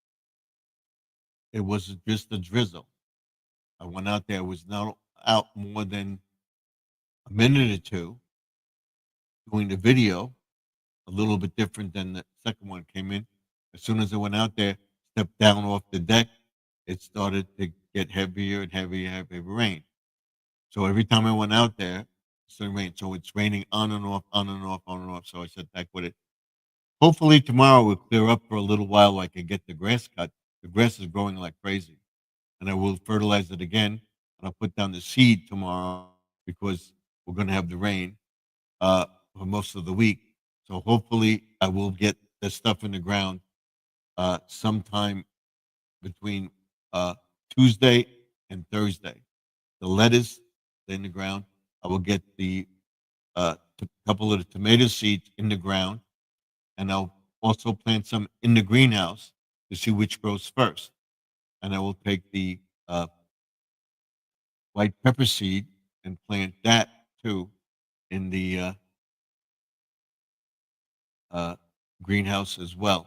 A: It was just a drizzle. I went out there, was not out more than a minute or two doing the video, a little bit different than the second one came in. As soon as I went out there, stepped down off the deck, it started to get heavier and heavier, heavier rain. So every time I went out there, it started raining. So it's raining on and off, on and off, on and off. So I said, back with it. Hopefully tomorrow will clear up for a little while so I can get the grass cut. The grass is growing like crazy. And I will fertilize it again. And I'll put down the seed tomorrow because we're going to have the rain for most of the week. So hopefully I will get the stuff in the ground sometime between Tuesday and Thursday. The lettuce in the ground. I will get the couple of the tomato seeds in the ground, and I'll also plant some in the greenhouse to see which grows first. And I will take the white pepper seed and plant that too in the uh, greenhouse as well.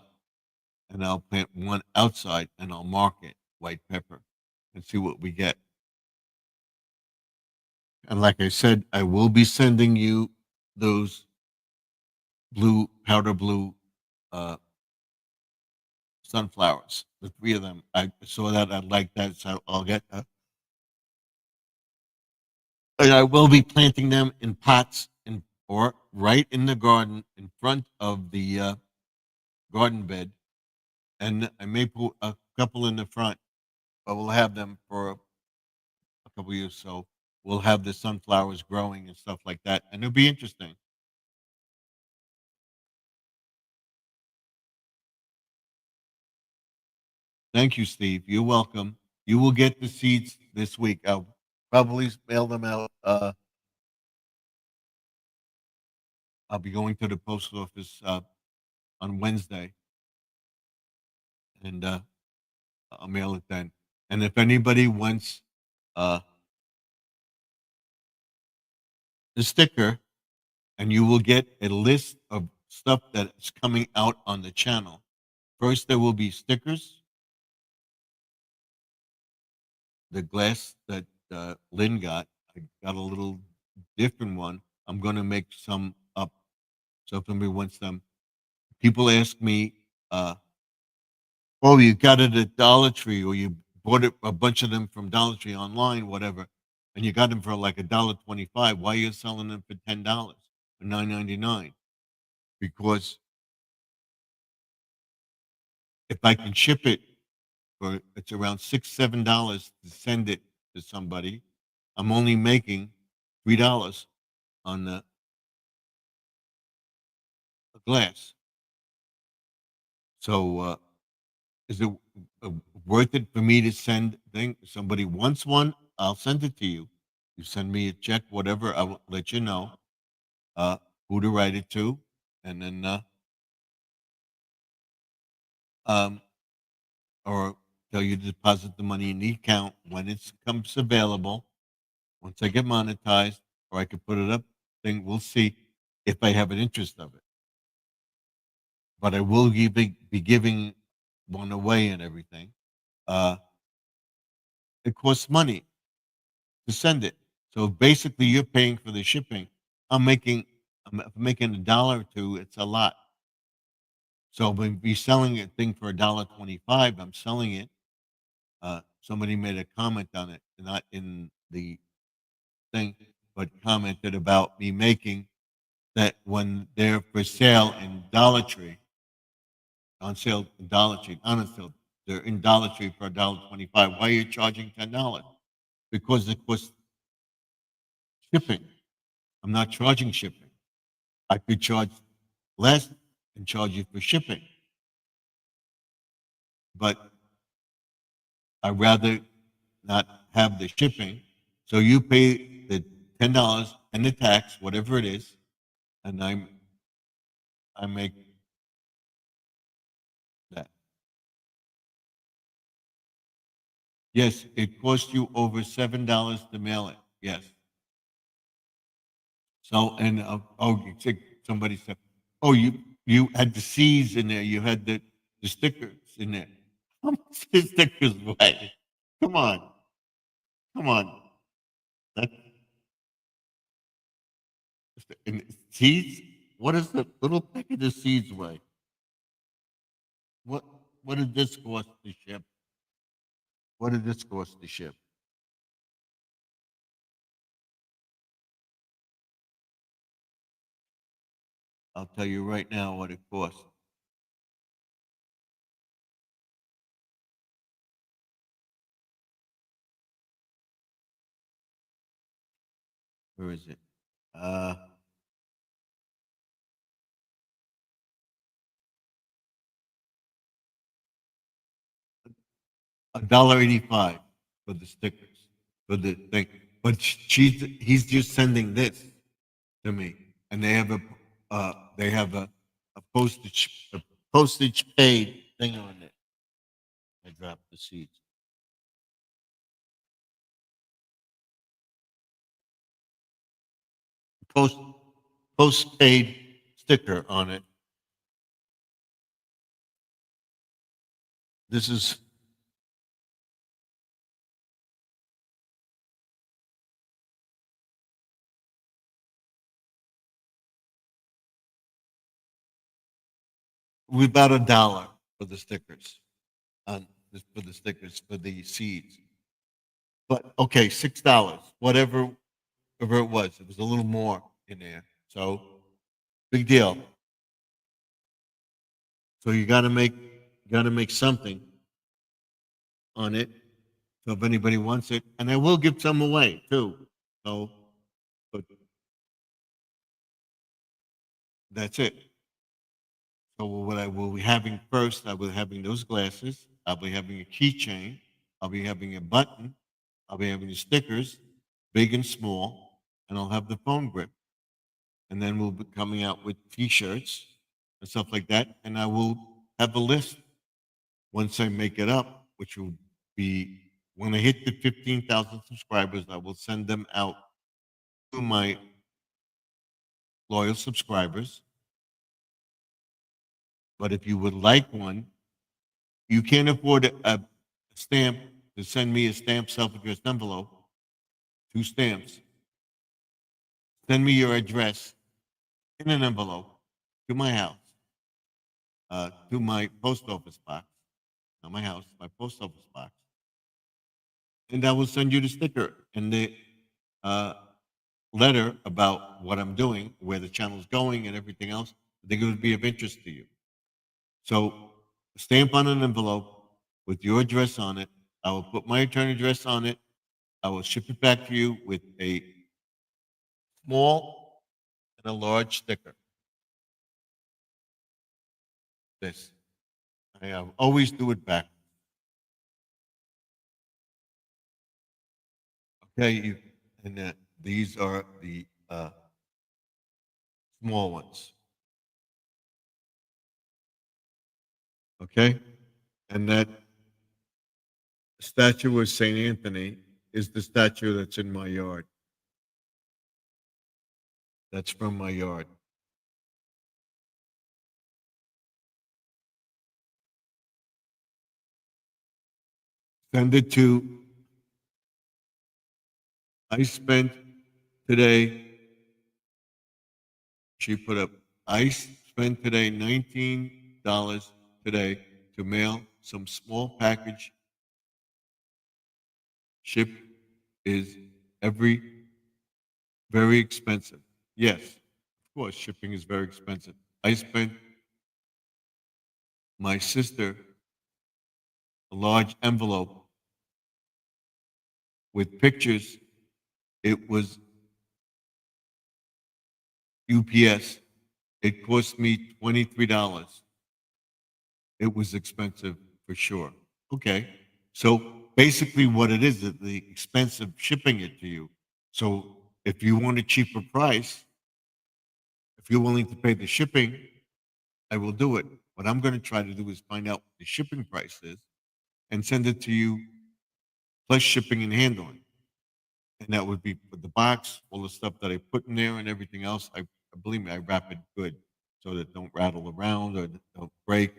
A: And I'll plant one outside and I'll mark it white pepper and see what we get. And like I said, I will be sending you those blue, powder blue sunflowers, the three of them. I saw that. I like that. So I'll get and I will be planting them in pots or right in the garden in front of the garden bed. And I may put a couple in the front, but we'll have them for a couple years. So we'll have the sunflowers growing and stuff like that. And it'll be interesting. Thank you, Steve. You're welcome. You will get the seeds this week. I'll probably mail them out. I'll be going to the post office on Wednesday, and I'll mail it then. And if anybody wants uh, the sticker, and you will get a list of stuff that's coming out on the channel. First, there will be stickers, the glass that Lynn got. I got a little different one. I'm going to make some up. So if anybody wants them, people ask me, oh, you got it at Dollar Tree, or you bought it, a bunch of them from Dollar Tree online, whatever, and you got them for like $1.25. Why are you selling them for $10 or $9.99? Because if I can ship it for it's around $6, $7 to send it to somebody, I'm only making $3 on the glass. So is it worth it for me to send thing? Somebody wants one, I'll send it to you. You send me a check, whatever, I will let you know uh, who to write it to, and then um, or tell you to deposit the money in the account when it comes available. Once I get monetized, or I could put it up, thing we'll see if I have an interest of it. But I will be giving one away and everything. Uh, it costs money to send it. So basically, you're paying for the shipping. I'm making $1 or $2. It's a lot. So when be selling a thing for $1.25, I'm selling it. Somebody made a comment on it, not in the thing, but commented about me making that when they're for sale in Dollar Tree, on sale in Dollar Tree, on sale, they're in Dollar Tree for $1.25. Why are you charging $10? Because it costs shipping. I'm not charging shipping. I could charge less and charge you for shipping, but I'd rather not have the shipping. So you pay the $10 and the tax, whatever it is, and I make that. Yes, it costs you over $7 to mail it. Yes. So and somebody said, oh, you had the C's in there, you had the stickers in there. How much the stickers weigh? Come on, come on. That and seeds. What is the little packet of seeds weigh? What what did this cost to ship? What did this cost to ship? I'll tell you right now what it cost. Where is it? Uh, $1.85 for the stickers for the thing. But he's just sending this to me, and they have a postage paid thing on it. I dropped the seeds. Post postpaid sticker on it. This is about $1 for the stickers for the stickers for the seeds. But okay, $6, whatever it was. It was a little more in there. So big deal. So you gotta make something on it. So if anybody wants it, and I will give some away too. So, but that's it. So what I will be having first, I will be having those glasses. I'll be having a keychain. I'll be having a button. I'll be having the stickers, big and small, and I'll have the phone grip. And then we'll be coming out with T-shirts and stuff like that. And I will have a list once I make it up, which will be when I hit the 15,000 subscribers. I will send them out to my loyal subscribers. But if you would like one, you can't afford a stamp to send me a stamped self-addressed envelope, 2 stamps. Send me your address in an envelope to my house, to my post office box, not my house, my post office box, and I will send you the sticker and the uh, letter about what I'm doing, where the channel's going, and everything else. I think it would be of interest to you. So, stamp on an envelope with your address on it. I will put my return address on it. I will ship it back to you with a small and a large sticker. This. I always do it back. Okay, and these are the small ones. Okay, and that statue of Saint Anthony is the statue that's in my yard. That's from my yard. Send it to. I spent today. She put up. I spent today $19 today to mail some small package. Ship is very expensive. Yes, of course, shipping is very expensive. I spent my sister a large envelope with pictures. It was UPS. It cost me $23. It was expensive for sure. Okay. So basically what it is the expense of shipping it to you. So if you want a cheaper price, if you're willing to pay the shipping, I will do it. What I'm going to try to do is find out what the shipping price is and send it to you plus shipping and handling. And that would be for the box, all the stuff that I put in there and everything else. I believe me, I wrap it good so that it don't rattle around or don't break.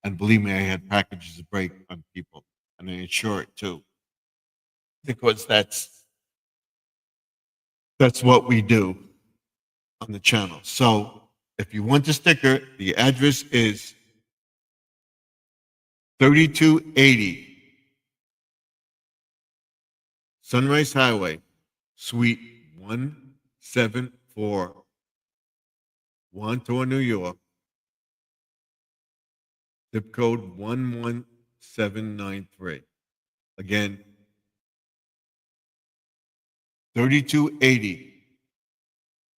A: And believe me, I had packages that break on people, and I insure it too, because that's what we do on the channel. So if you want the sticker, the address is 3280 Sunrise Highway, Suite 174, Wantor, New York. Zip code 11793. Again, 3280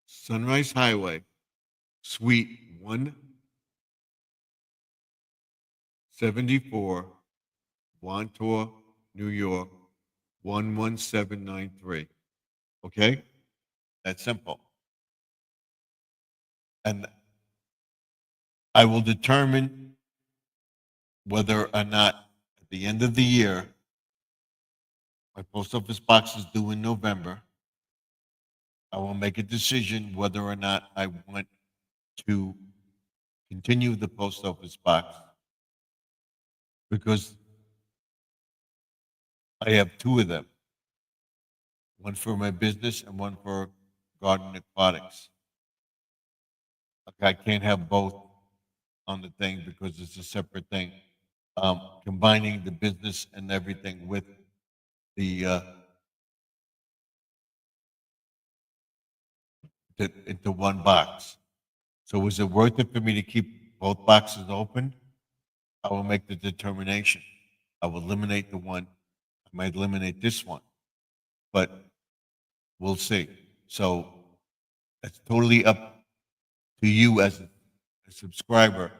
A: Sunrise Highway, Suite 174, Wantor, New York, 11793. Okay? That's simple. And I will determine whether or not at the end of the year, my post office box is due in November. I will make a decision whether or not I want to continue the post office box because I have two of them, one for my business and one for garden aquatics. Okay, I can't have both on the thing because it's a separate thing. Combining the business and everything with the into one box. So is it worth it for me to keep both boxes open? I will make the determination. I will eliminate the one. I might eliminate this one, but we'll see. So it's totally up to you as a subscriber.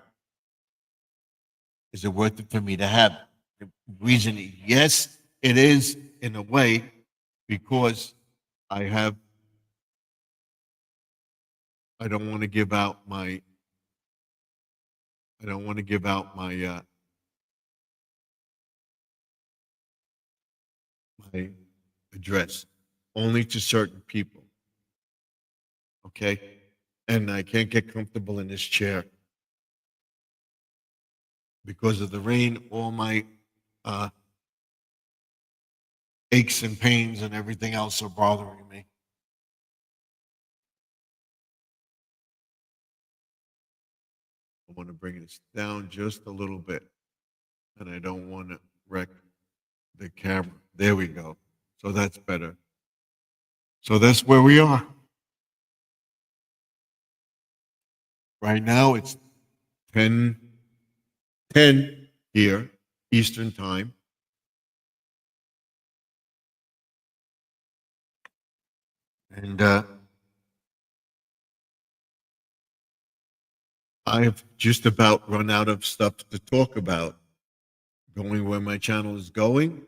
A: Is it worth it for me to have? The reason, yes, it is in a way, because I have. I don't want to give out my. I don't want to give out my address only to certain people. Okay, and I can't get comfortable in this chair because of the rain. All my uh, aches and pains and everything else are bothering me. I want to bring this down just a little bit, and I don't want to wreck the camera. There we go. So that's better. So that's where we are. Right now it's 10:10 here, Eastern Time. And I've just about run out of stuff to talk about. Going where my channel is going.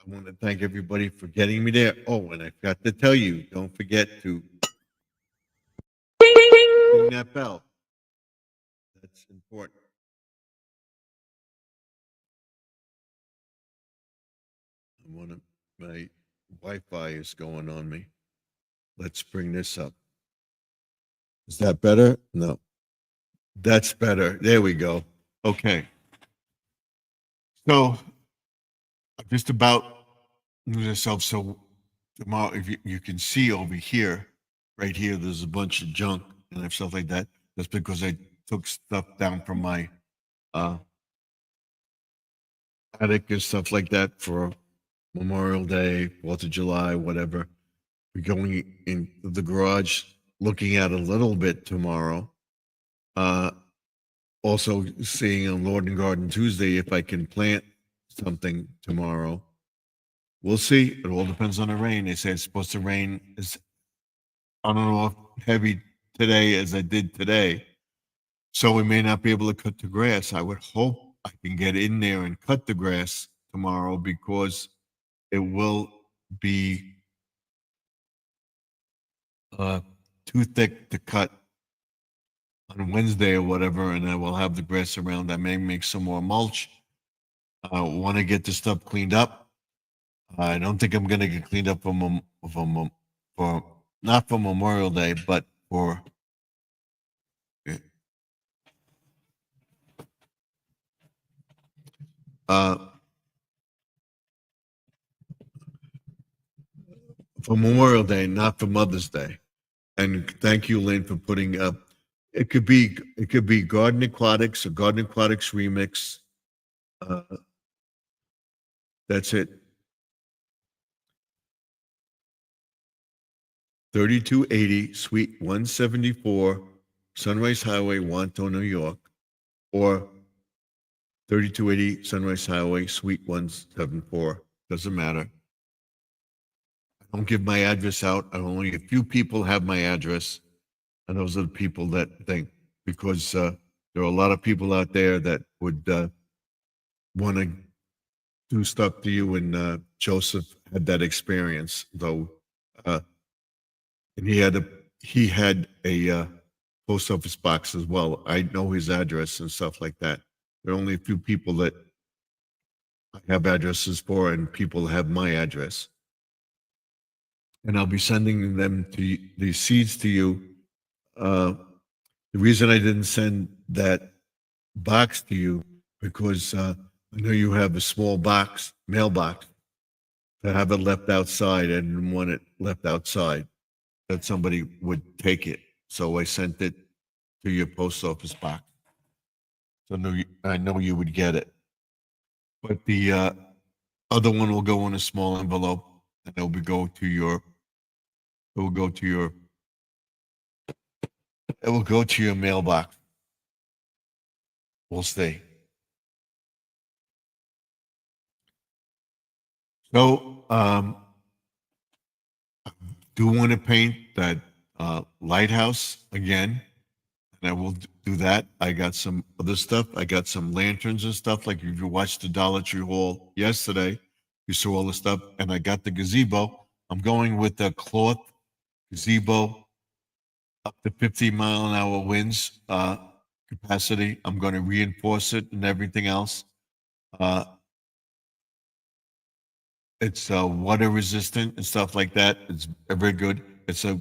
A: I want to thank everybody for getting me there. Oh, and I forgot to tell you, don't forget to ring that bell. That's important. My Wi-Fi is going on me. Let's bring this up. Is that better? No. That's better. There we go. Okay. So just about lose yourself. So tomorrow, if you can see over here, right here, there's a bunch of junk and stuff like that. That's because I took stuff down from my attic and stuff like that for Memorial Day, 4th of July, whatever. We're going into the garage, looking at a little bit tomorrow. Also seeing on Lord and Garden Tuesday if I can plant something tomorrow. We'll see. It all depends on the rain. They say it's supposed to rain is on and off heavy today as I did today. So we may not be able to cut the grass. I would hope I can get in there and cut the grass tomorrow because it will be too thick to cut on Wednesday or whatever, and I will have the grass around. I may make some more mulch. I want to get the stuff cleaned up. I don't think I'm going to get cleaned up for not for Memorial Day, but uh, for Memorial Day, not for Mother's Day. And thank you, Lynn, for putting up. It could be Garden Aquatics or Garden Aquatics Remix. That's it. 3280 Suite 174, Sunrise Highway, Wanto, New York, or 3280 Sunrise Highway, Suite 174. Doesn't matter. I don't give my address out. Only a few people have my address, and those are the people that think, because there are a lot of people out there that would want to do stuff to you, and Joseph had that experience, though, and he had a post office box as well. I know his address and stuff like that. There are only a few people that I have addresses for, and people have my address. And I'll be sending them to the seeds to you. The reason I didn't send that box to you because I know you have a small mailbox. To have it left outside, I didn't want it left outside, that somebody would take it. So I sent it to your post office box. So I know you would get it. But the other one will go in a small envelope, and it will go to your mailbox. We'll see. So do want to paint that lighthouse again, and I will do that. I got some other stuff. I got some lanterns and stuff. Like if you watched the Dollar Tree haul yesterday, you saw all the stuff, and I got the gazebo. I'm going with the cloth gazebo up to 50-mile-an-hour winds capacity. I'm going to reinforce it and everything else. It's water resistant and stuff like that. It's very good. It's a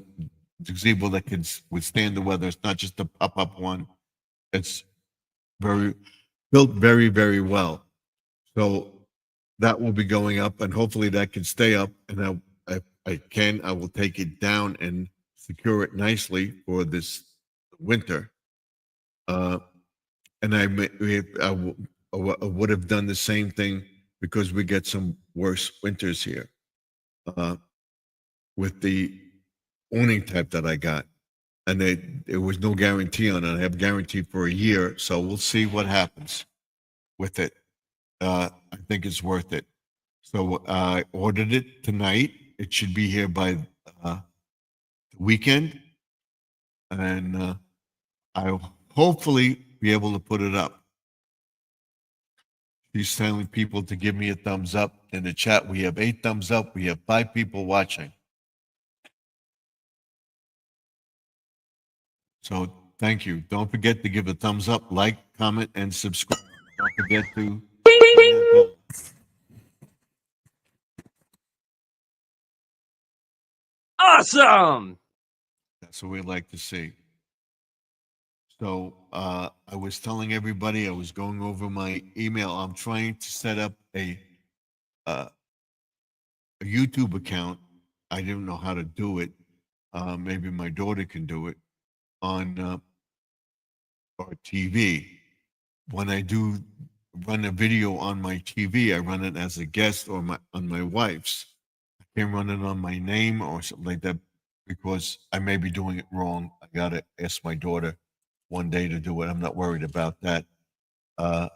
A: gazebo that can withstand the weather. It's not just a pop-up one. It's built very, very well. So that will be going up, and hopefully that can stay up. And I will take it down and secure it nicely for this winter. And I would have done the same thing because we get some worse winters here with the awning type that I got. And there was no guarantee on it. I have guarantee for a year. So we'll see what happens with it. I think it's worth it. So I ordered it tonight. It should be here by the weekend. And I'll hopefully be able to put it up. She's telling people to give me a thumbs up in the chat. We have 8 thumbs up. We have 5 people watching. So thank you. Don't forget to give a thumbs up, like, comment, and subscribe. Don't forget to.
C: Awesome.
A: That's what we like to see. So I was telling everybody, I was going over my email. I'm trying to set up a YouTube account. I didn't know how to do it. Maybe my daughter can do it on our TV. When I do run a video on my TV, I run it as a guest or on my wife's. I can't run it on my name or something like that because I may be doing it wrong. I gotta ask my daughter one day to do it. I'm not worried about that. I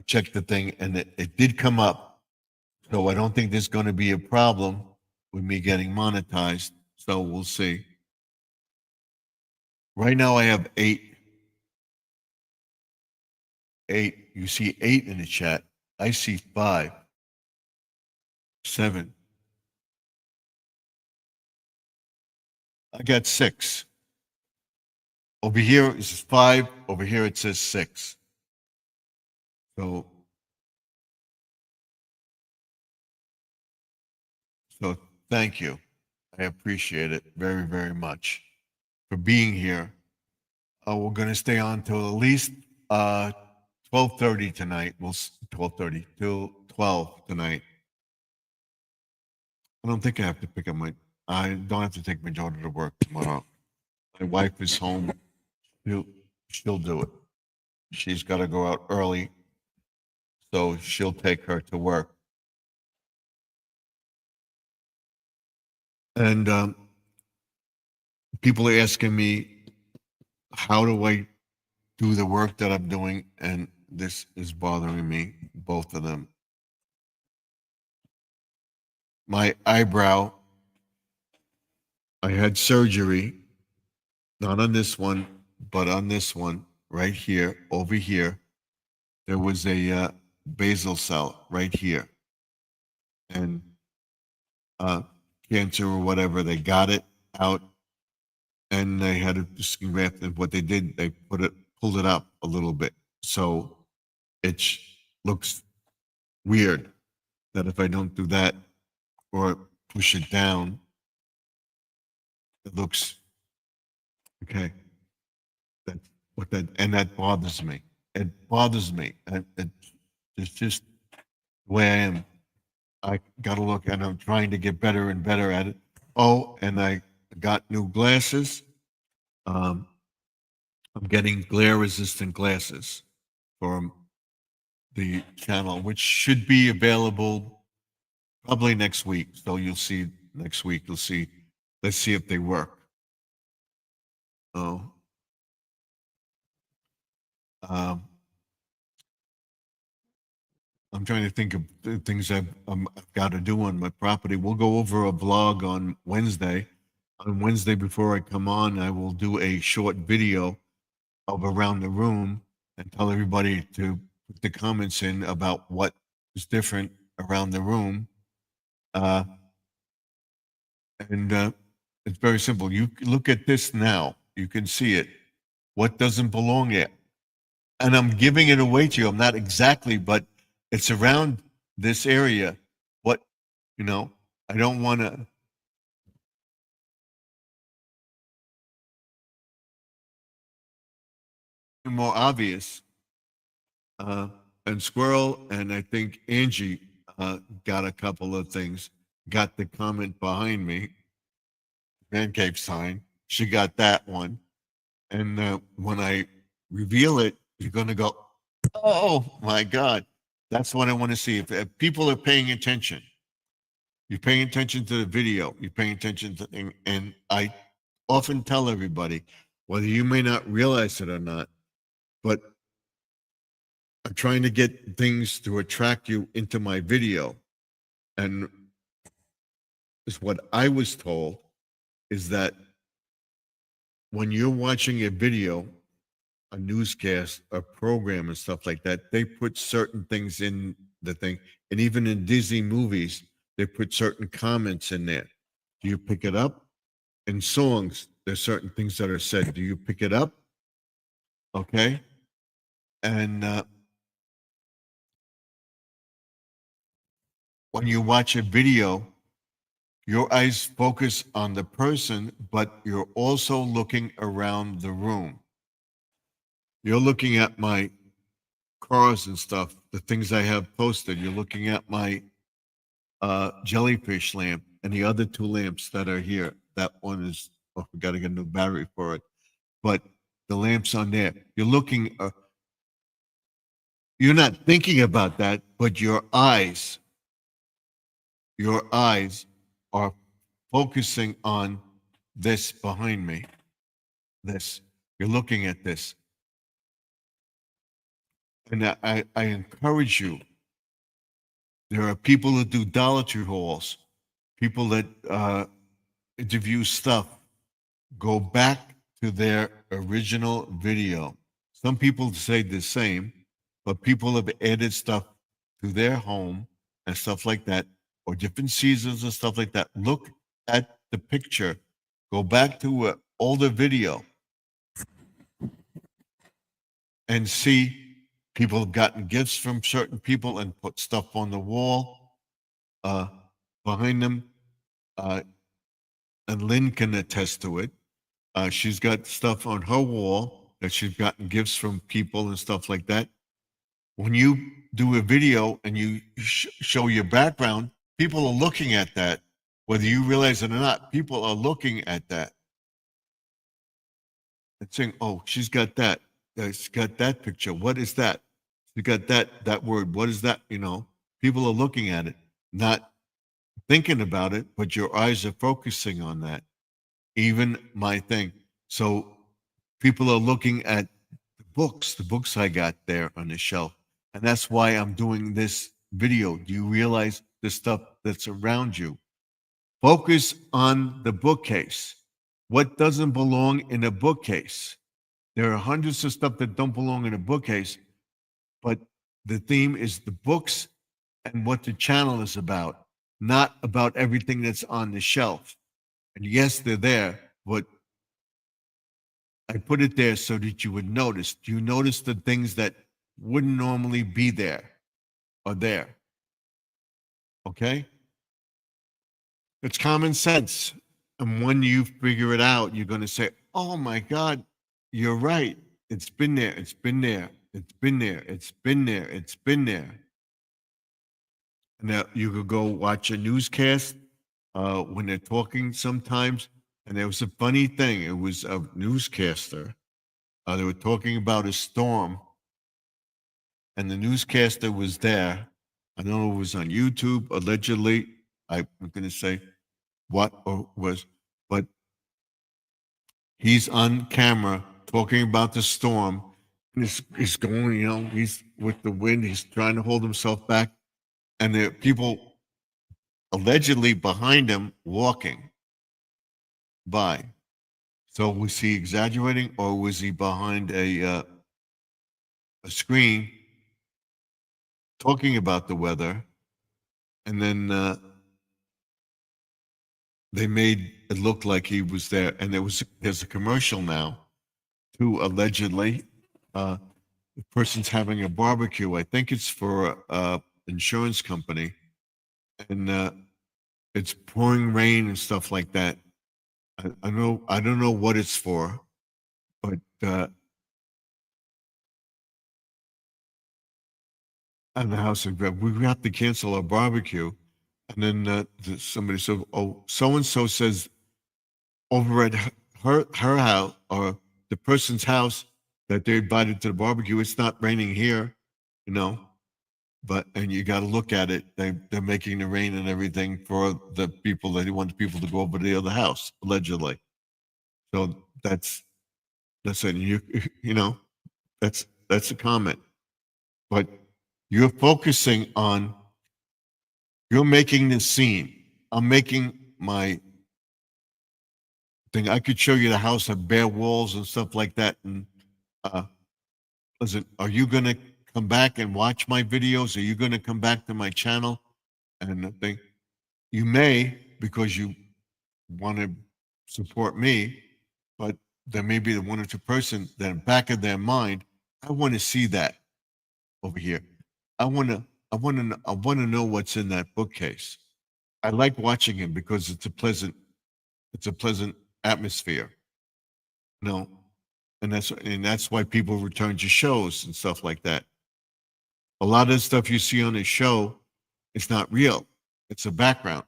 A: checked the thing and it did come up. So I don't think there's going to be a problem with me getting monetized. So we'll see. Right now I have 8. 8. You see 8 in the chat. I see 5, 7. I got 6. Over here it says 5. Over here it says 6. So thank you. I appreciate it very, very much for being here. We're going to stay on till at least 12:30 tonight. 12:30 till 12 tonight. I don't think I have to pick up I don't have to take my daughter to work tomorrow. My wife is home. She'll do it. She's got to go out early, so she'll take her to work. And people are asking me, how do I do the work that I'm doing? And this is bothering me, both of them. My eyebrow, I had surgery, not on this one, but on this one, right here, over here. There was a basal cell right here. And cancer or whatever, they got it out and they had it skin graft. And what they did, they pulled it up a little bit. So it looks weird that if I don't do that or push it down, it looks okay. That's what and that bothers me. It bothers me. It's just the way I am. I got to look and I'm trying to get better and better at it. Oh, and I got new glasses. I'm getting glare resistant glasses from the channel, which should be available probably next week. So you'll see next week, you'll see, let's see if they work. Oh, I'm trying to think of the things I've got to do on my property. We'll go over a vlog on Wednesday. On Wednesday, before I come on, I will do a short video of around the room and tell everybody to put the comments in about what is different around the room. And it's very simple. You look at this now. You can see it. What doesn't belong yet? And I'm giving it away to you. I'm not exactly, but it's around this area. What, I don't want to. More obvious. And Squirrel and I think Angie got a couple of things. Got the comment behind me, man cave sign. She got that one. And when I reveal it, you're going to go, oh my God. That's what I want to see. If people are paying attention, you're paying attention to the video, you're paying attention to, and I often tell everybody, whether you may not realize it or not, but I'm trying to get things to attract you into my video. And is what I was told is that when you're watching a video, a newscast, a program, and stuff like that, they put certain things in the thing. And even in Disney movies, they put certain comments in there. Do you pick it up? In songs, there's certain things that are said. Do you pick it up? Okay. And when you watch a video, your eyes focus on the person, but you're also looking around the room. You're looking at my cars and stuff, the things I have posted. You're looking at my jellyfish lamp and the other 2 lamps that are here. That one is, we got to get a new battery for it. But the lamps on there, you're looking, you're not thinking about that, but your eyes are focusing on this behind me. This, you're looking at this. And I encourage you. There are people that do Dollar Tree hauls, people that interview stuff. Go back to their original video. Some people say the same, but people have added stuff to their home and stuff like that, or different seasons and stuff like that. Look at the picture. Go back to an older video and see people have gotten gifts from certain people and put stuff on the wall behind them. And Lynn can attest to it. She's got stuff on her wall that she's gotten gifts from people and stuff like that. When you do a video and you show your background, people are looking at that, whether you realize it or not. People are looking at that and saying, "Oh, she's got that. She's got that picture. What is that? She got that word. What is that?" You know, people are looking at it, not thinking about it, but your eyes are focusing on that. Even my thing. So people are looking at the books I got there on the shelf. And that's why I'm doing this video. Do you realize the stuff that's around you? Focus on the bookcase. What doesn't belong in a bookcase? There are hundreds of stuff that don't belong in a bookcase, but the theme is the books and what the channel is about, not about everything that's on the shelf. And yes, they're there, but I put it there so that you would notice. Do you notice the things that wouldn't normally be there are there? Okay? It's common sense. And when you figure it out, you're going to say, oh my God, you're right. It's been there. It's been there. It's been there. It's been there. It's been there. Now you could go watch a newscast when they're talking sometimes. And there was a funny thing. It was a newscaster. They were talking about a storm, and the newscaster was there. I don't know if it was on YouTube, allegedly. I'm going to say what or was, but he's on camera talking about the storm. And he's going, you know, he's with the wind. He's trying to hold himself back. And there are people allegedly behind him walking by. So was he exaggerating, or was he behind a screen talking about the weather? And then they made it look like he was there. And there's a commercial now, too, allegedly. The person's having a barbecue. I think it's for a insurance company, and it's pouring rain and stuff like that. I don't know what it's for, but on the house of bread, we have to cancel our barbecue. And then somebody said, "Oh, so and so says over at her house or the person's house that they invited to the barbecue. It's not raining here, you know." But and you got to look at it. They're making the rain and everything for the people that they want people to go over to the other house, allegedly. So that's it. You know that's a comment, but you're focusing on you're making the scene. I'm making my thing. I could show you the house of bare walls and stuff like that. And listen, are you going to come back and watch my videos? Are you going to come back to my channel? And I think you may, because you want to support me, but there may be the one or two person that in the back of their mind, I want to see that over here. I want to know what's in that bookcase. I like watching him because it's a pleasant atmosphere. No, and that's why people return to shows and stuff like that. A lot of the stuff you see on a show, it's not real. It's a background,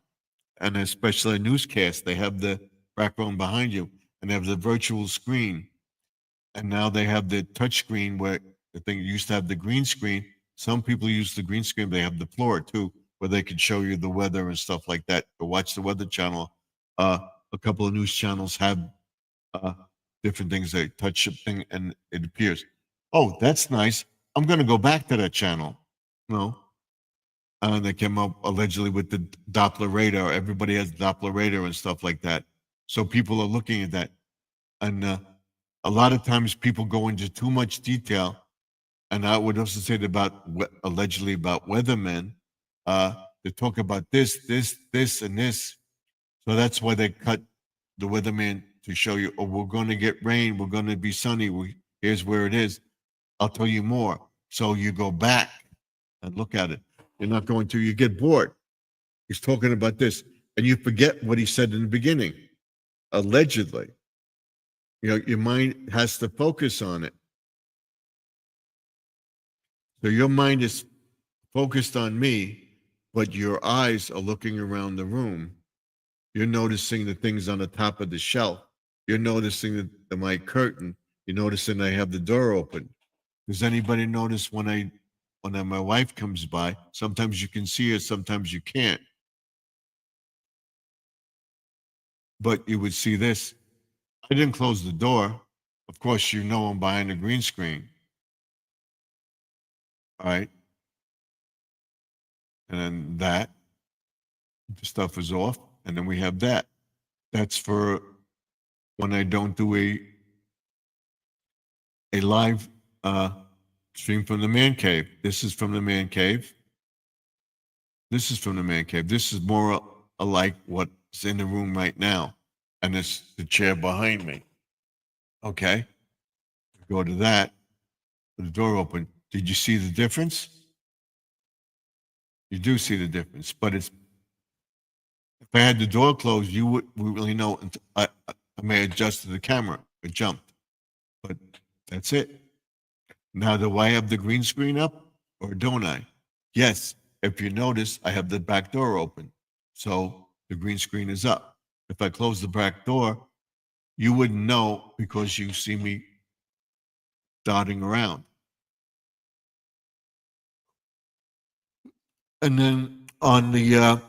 A: and especially a newscast, they have the background behind you, and they have the virtual screen, and now they have the touch screen where the thing used to have the green screen. Some people use the green screen. They have the floor too, where they can show you the weather and stuff like that. Or watch the Weather Channel. A couple of news channels have different things. They touch a thing and it appears. Oh, that's nice. I'm going to go back to that channel. No. And they came up allegedly with the Doppler radar. Everybody has Doppler radar and stuff like that. So people are looking at that. And
C: a lot of times people go into too much detail, and I would also say that about allegedly about weathermen. They talk about this, and this. So that's why they cut the weatherman to show you, oh, we're going to get rain, we're going to be sunny. Here's where it is. I'll tell you more. So you go back and look at it. You're not going to. You get bored. He's talking about this, and you forget what he said in the beginning. Allegedly, your mind has to focus on it. So your mind is focused on me, but your eyes are looking around the room. You're noticing the things on the top of the shelf. You're noticing my curtain. You're noticing I have the door open. Does anybody notice when my wife comes by? Sometimes you can see her, sometimes you can't. But you would see this. I didn't close the door. Of course, you know I'm behind a green screen. All right. And then the stuff is off. And then we have that. That's for when I don't do a live stream from the man cave. This is from the man cave. This is from the man cave. This is more alike what's in the room right now. And it's the chair behind me. Okay. Go to that. The door open. Did you see the difference? You do see the difference, but if I had the door closed, you would really know. I may adjust the camera. It jumped, but that's it. Now, do I have the green screen up or don't I? Yes. If you notice, I have the back door open, so the green screen is up. If I close the back door, you wouldn't know because you see me darting around. And then on the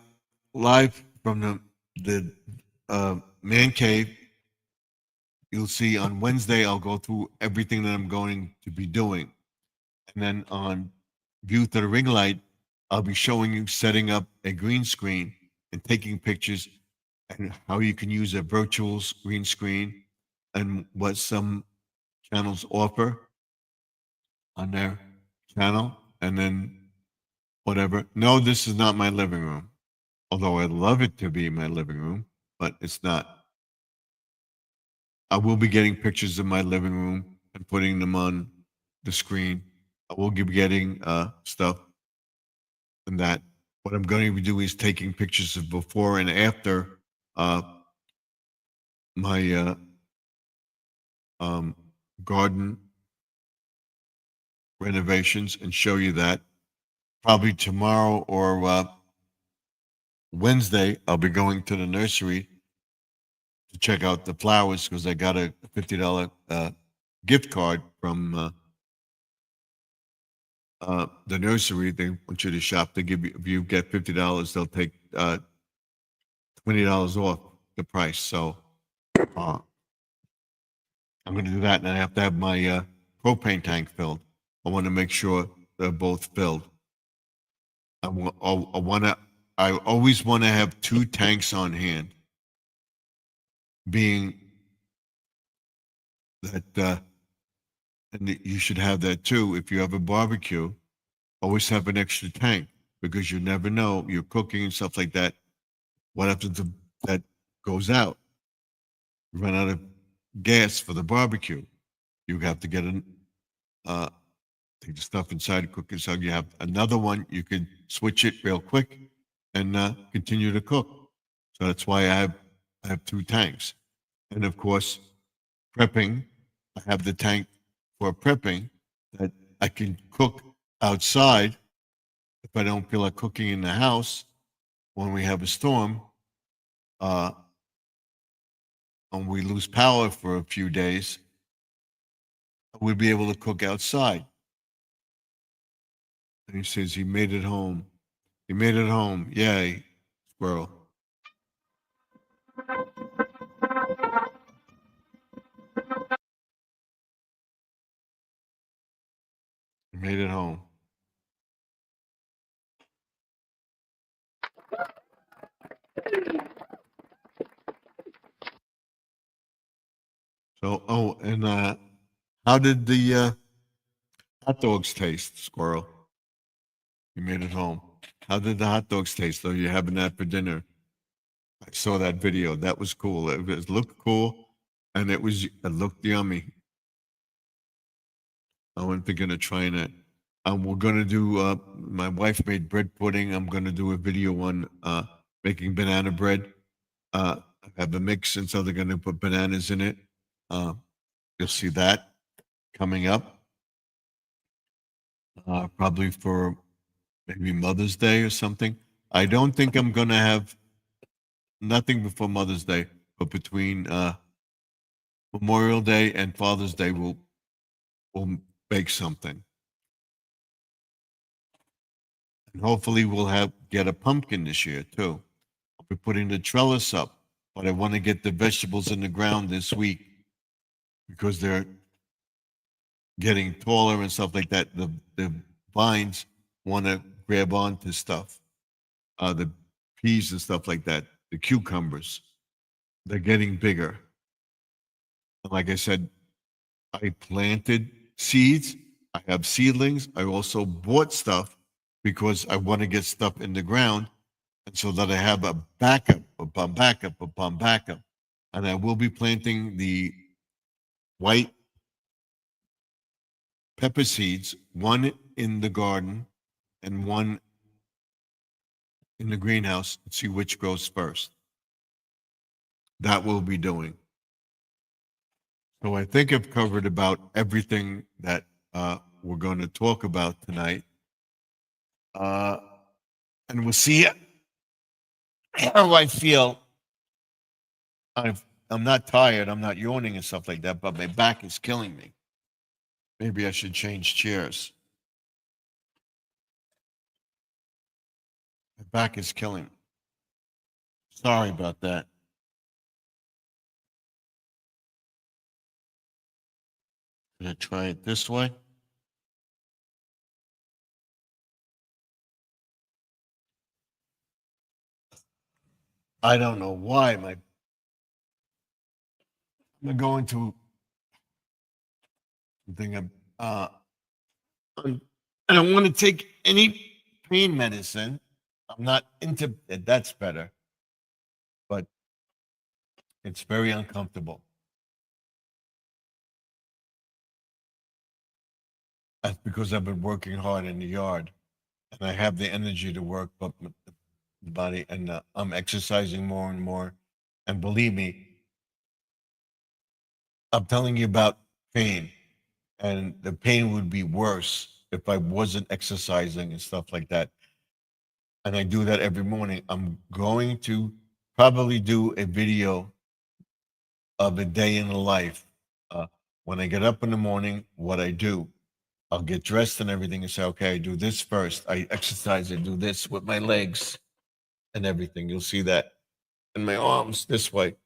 C: live from the man cave, you'll see on Wednesday, I'll go through everything that I'm going to be doing. And then on View to the Ring Light, I'll be showing you setting up a green screen and taking pictures and how you can use a virtual green screen and what some channels offer on their channel. And then whatever. No, this is not my living room, although I'd love it to be my living room, but it's not. I will be getting pictures of my living room and putting them on the screen. I will be getting stuff and that. What I'm going to do is taking pictures of before and after my garden renovations and show you that. Probably tomorrow or Wednesday, I'll be going to the nursery to check out the flowers because I got a $50 gift card from the nursery. They want you to shop. They give you, if you get $50, they'll take $20 off the price. So I'm going to do that, and I have to have my propane tank filled. I want to make sure they're both filled. I always want to have 2 tanks on hand, being that, and you should have that too. If you have a barbecue, always have an extra tank because you never know. You're cooking and stuff like that. What happens if that goes out? You run out of gas for the barbecue. You have to get take the stuff inside, cook it. So you have another one. You can switch it real quick and continue to cook. So that's why I have 2 tanks, and of course, prepping. I have the tank for prepping that I can cook outside if I don't feel like cooking in the house when we have a storm. And we lose power for a few days, we'll be able to cook outside. And he says, he made it home. He made it home. Yay, squirrel. He made it home. So, and how did the hot dogs taste, Squirrel? You made it home. How did the hot dogs taste? Though you're having that for dinner. I saw that video. That was cool. It looked cool, and it looked yummy. I'm thinking of trying it. We're gonna do. My wife made bread pudding. I'm gonna do a video on making banana bread. I have a mix, and so they're gonna put bananas in it. You'll see that coming up, probably for maybe Mother's Day or something. I don't think I'm gonna have nothing before Mother's Day, but between Memorial Day and Father's Day, we'll bake something. And hopefully we'll get a pumpkin this year too. I'll be putting the trellis up, but I want to get the vegetables in the ground this week because they're getting taller and stuff like that. The vines want to grab onto stuff. The peas and stuff like that, the cucumbers, they're getting bigger. And like I said, I planted seeds. I have seedlings. I also bought stuff because I want to get stuff in the ground, and so that I have a backup, upon backup, upon backup. And I will be planting the white pepper seeds, one in the garden and one in the greenhouse, and see which grows first. That we'll be doing. So I think I've covered about everything that we're going to talk about tonight. And we'll see how I feel. I'm not tired. I'm not yawning and stuff like that, but my back is killing me. Maybe I should change chairs. My back is killing me. Sorry about that. I'm going to try it this way. I don't know why I'm going to think I don't want to take any pain medicine. I'm not into it. That's better. But it's very uncomfortable. That's because I've been working hard in the yard and I have the energy to work, but the body, and I'm exercising more and more. And believe me, I'm telling you about pain, and the pain would be worse if I wasn't exercising and stuff like that. And I do that every morning. I'm going to probably do a video of a day in the life. When I get up in the morning, what I do, I'll get dressed and everything and say, okay, I do this first. I exercise, I do this with my legs and everything. You'll see that. And my arms this way,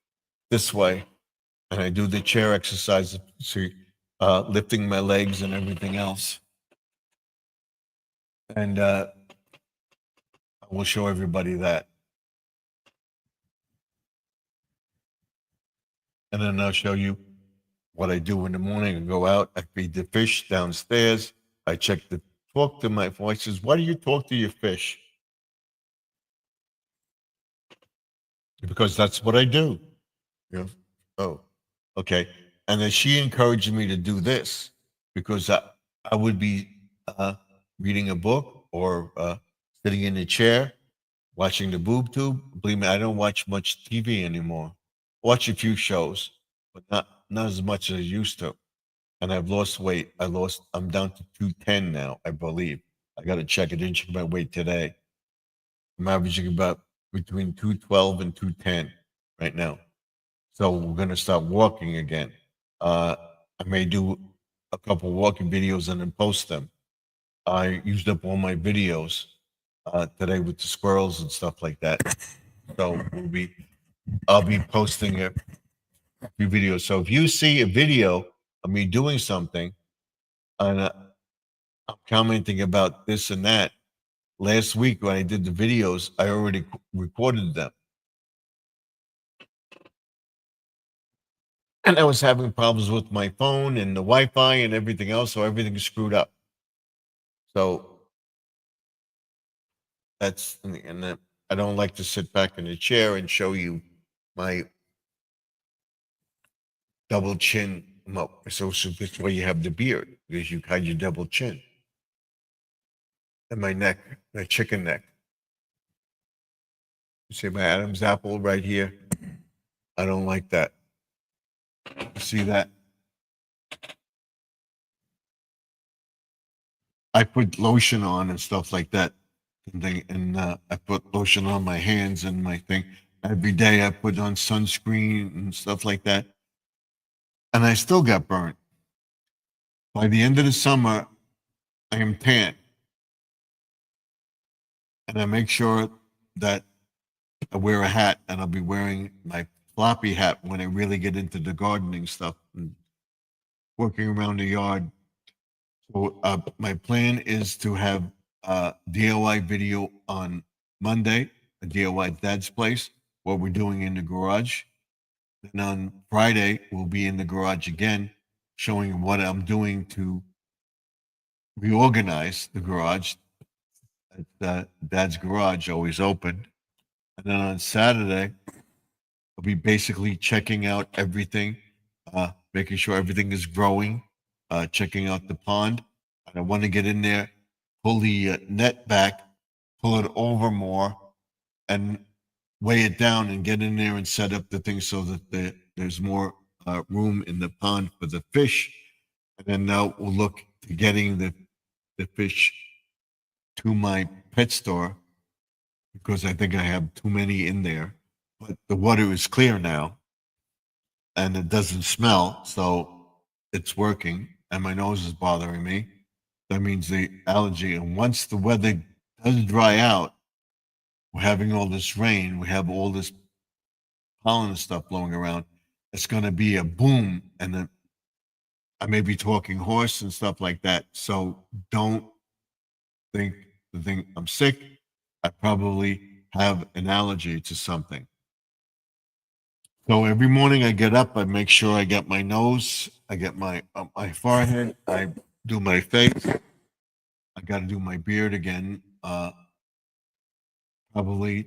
C: and I do the chair exercise, see, lifting my legs and everything else. And I will show everybody that. And then I'll show you what I do in the morning. I go out, I feed the fish downstairs. I talk to my wife. Says, why do you talk to your fish? Because that's what I do. You know? Oh, okay. And then she encouraged me to do this because I would be reading a book or sitting in a chair watching the boob tube. Believe me, I don't watch much TV anymore. Watch a few shows, but not as much as I used to. And I've lost weight. I'm down to 210 now, I believe. I got to check. I didn't check my weight today. I'm averaging about between 212 and 210 right now. So we're going to start walking again. I may do a couple walking videos and then post them. I used up all my videos today with the squirrels and stuff like that. So I'll be posting a few videos. So if you see a video of me doing something and I'm commenting about this and that, last week when I did the videos, I already recorded them. And I was having problems with my phone and the Wi-Fi and everything else, so everything is screwed up. So that's and then I don't like to sit back in the chair and show you my double chin. Well, so this way you have the beard because you hide your double chin and my neck, my chicken neck. You see my Adam's apple right here? I don't like that. You see that? I put lotion on and stuff like that. And I put lotion on my hands and my thing. Every day I put on sunscreen and stuff like that. And I still got burnt. By the end of the summer, I am tan. And I make sure that I wear a hat, and I'll be wearing my floppy hat when I really get into the gardening stuff and working around the yard. So my plan is to have a DIY video on Monday, a DIY Dad's Place, what we're doing in the garage. And on Friday, we'll be in the garage again, showing what I'm doing to reorganize the garage. Dad's garage always open. And then on Saturday, I'll be basically checking out everything, making sure everything is growing, checking out the pond. And I want to get in there, pull the net back, pull it over more, and weigh it down and get in there and set up the thing so that there's more room in the pond for the fish. And then now we'll look to getting the fish to my pet store because I think I have too many in there. But the water is clear now and it doesn't smell, so it's working. And my nose is bothering me. That means the allergy. And once the weather does dry out, we're having all this rain, we have all this pollen and stuff blowing around. It's going to be a boom, and then I may be talking hoarse and stuff like that. So don't think I'm sick. I probably have an allergy to something. So every morning I get up, I make sure I get my nose, I get my forehead, I do my face. I got to do my beard again. Probably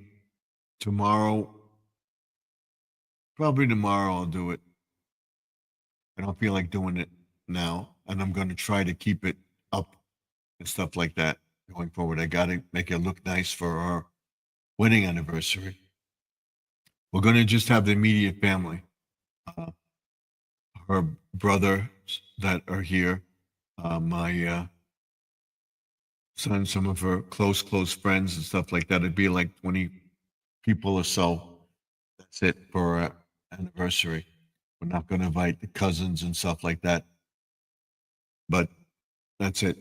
C: tomorrow. Probably tomorrow I'll do it. I don't feel like doing it now, and I'm going to try to keep it up and stuff like that going forward. I got to make it look nice for our wedding anniversary. We're going to just have the immediate family, her brothers that are here, my son, some of her close friends and stuff like that. It'd be like 20 people or so. That's it for our anniversary. We're not going to invite the cousins and stuff like that. But that's it.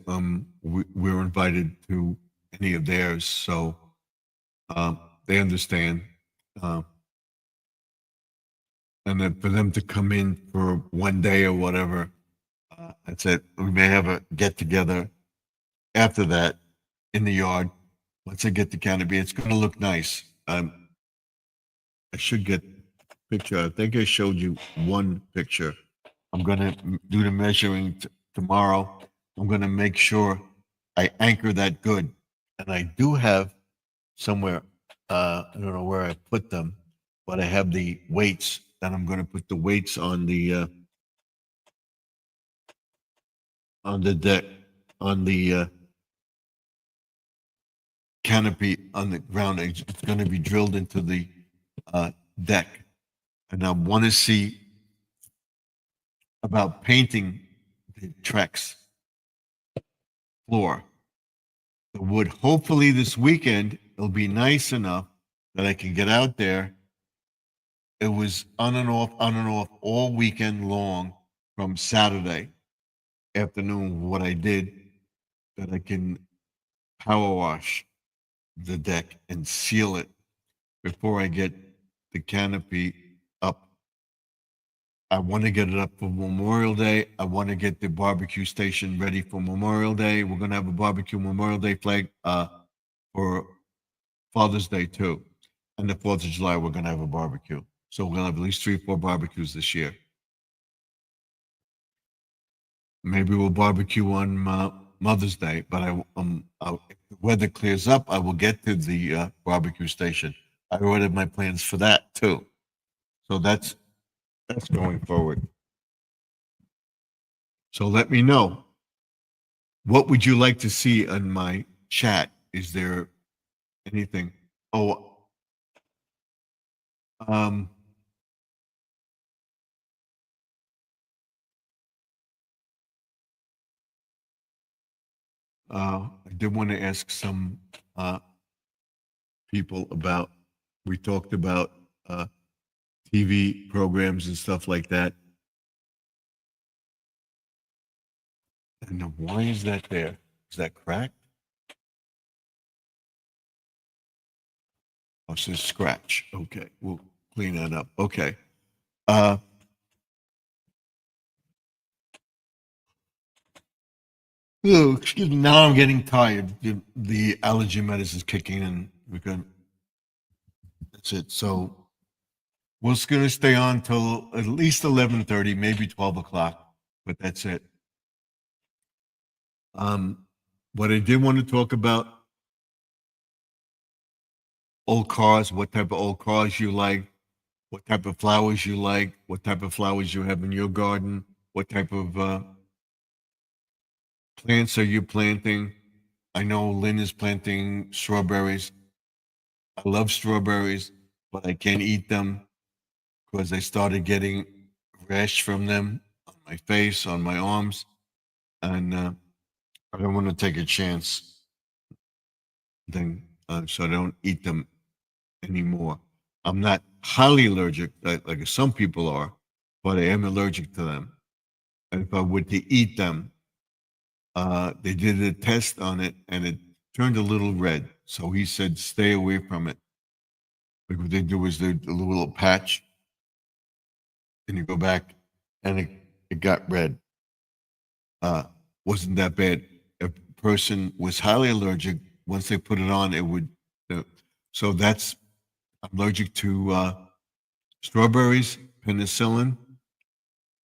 C: We're invited to any of theirs, so they understand. And then for them to come in for one day or whatever, that's it. We may have a get together after that in the yard. Once I get the canopy, it's going to look nice. I should get a picture. I think I showed you one picture. I'm going to do the measuring tomorrow. I'm going to make sure I anchor that good. And I do have somewhere, I don't know where I put them, but I have the weights, and I'm going to put the weights on the deck, on the canopy on the ground. It's going to be drilled into the deck. And I want to see about painting the Trex floor. The wood, hopefully this weekend, it'll be nice enough that I can get out there. It was on and off all weekend long from Saturday afternoon. What I did, that I can power wash the deck and seal it before I get the canopy up. I want to get it up for Memorial Day. I want to get the barbecue station ready for Memorial Day. We're going to have a barbecue Memorial Day flag for Father's Day too. And the 4th of July, we're going to have a barbecue. So we're going to have at least 3 or 4 barbecues this year. maybe we'll barbecue on Mother's Day. But if the weather clears up, I will get to the barbecue station. I ordered my plans for that too. So that's going forward. So let me know. What would you like to see on my chat? Is there anything? Oh, um, I did want to ask some people about. We talked about TV programs and stuff like that. And why is that there? Is that cracked? Oh, it says scratch. Okay, we'll clean that up. Okay. Uh, oh, excuse me. Now I'm getting tired. The allergy medicine's kicking in. That's it. So we're just going to stay on till at least 11:30, maybe 12 o'clock, but that's it. What I did want to talk about, old cars, what type of old cars you like, what type of flowers you like, what type of flowers you have in your garden, what type of plants are you planting. I know Lynn is planting strawberries. I love strawberries, but I can't eat them because I started getting rash from them on my face, on my arms, and I don't want to take a chance. Then, so I don't eat them anymore. I'm not highly allergic like some people are, but I am allergic to them. And if I were to eat them, they did a test on it and it turned a little red. So he said, stay away from it. Like what they do is they do a little patch and you go back and it got red. Wasn't that bad. If a person was highly allergic, once they put it on, it would. So that's, I'm allergic to strawberries, penicillin,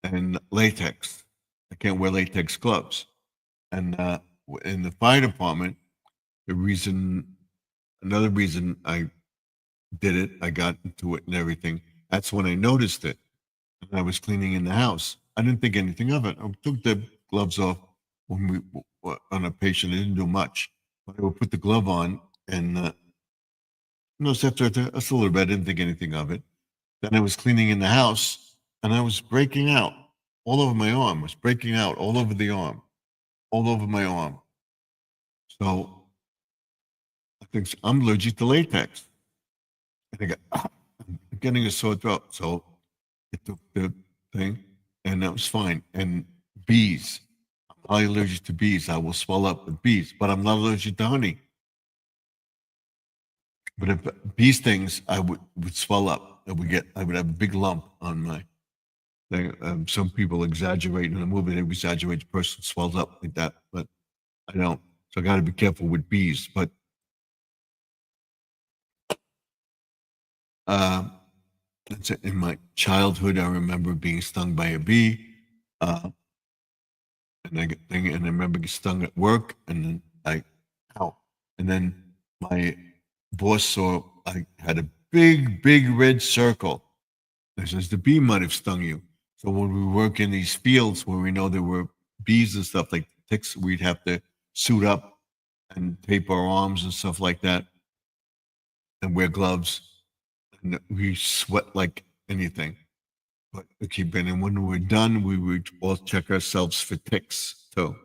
C: and latex. I can't wear latex gloves. And in the fire department, another reason I did it, I got into it and everything. That's when I noticed it. And I was cleaning in the house. I didn't think anything of it. I took the gloves off when we on a patient. I didn't do much. But I would put the glove on and after just a little bit, I didn't think anything of it. Then I was cleaning in the house and I was breaking out all over my arm. I was breaking out all over the arm, all over my arm. So I think I'm allergic to latex. And I got, I'm getting a sore throat. So I took the thing and that was fine. And bees, I'm highly allergic to bees. I will swell up with bees, but I'm not allergic to honey. But if bee stings, I would swell up. I would have a big lump on my thing. Some people exaggerate in the movie. They exaggerate the person swells up like that, but I don't. So I got to be careful with bees. But that's it. In my childhood, I remember being stung by a bee, and I remember getting stung at work, and then ow, and then my boss saw I had a big red circle. It says the bee might have stung you. So when we work in these fields where we know there were bees and stuff like ticks, we'd have to suit up and tape our arms and stuff like that, and wear gloves. And we sweat like anything. But and when we were done, we would all check ourselves for ticks too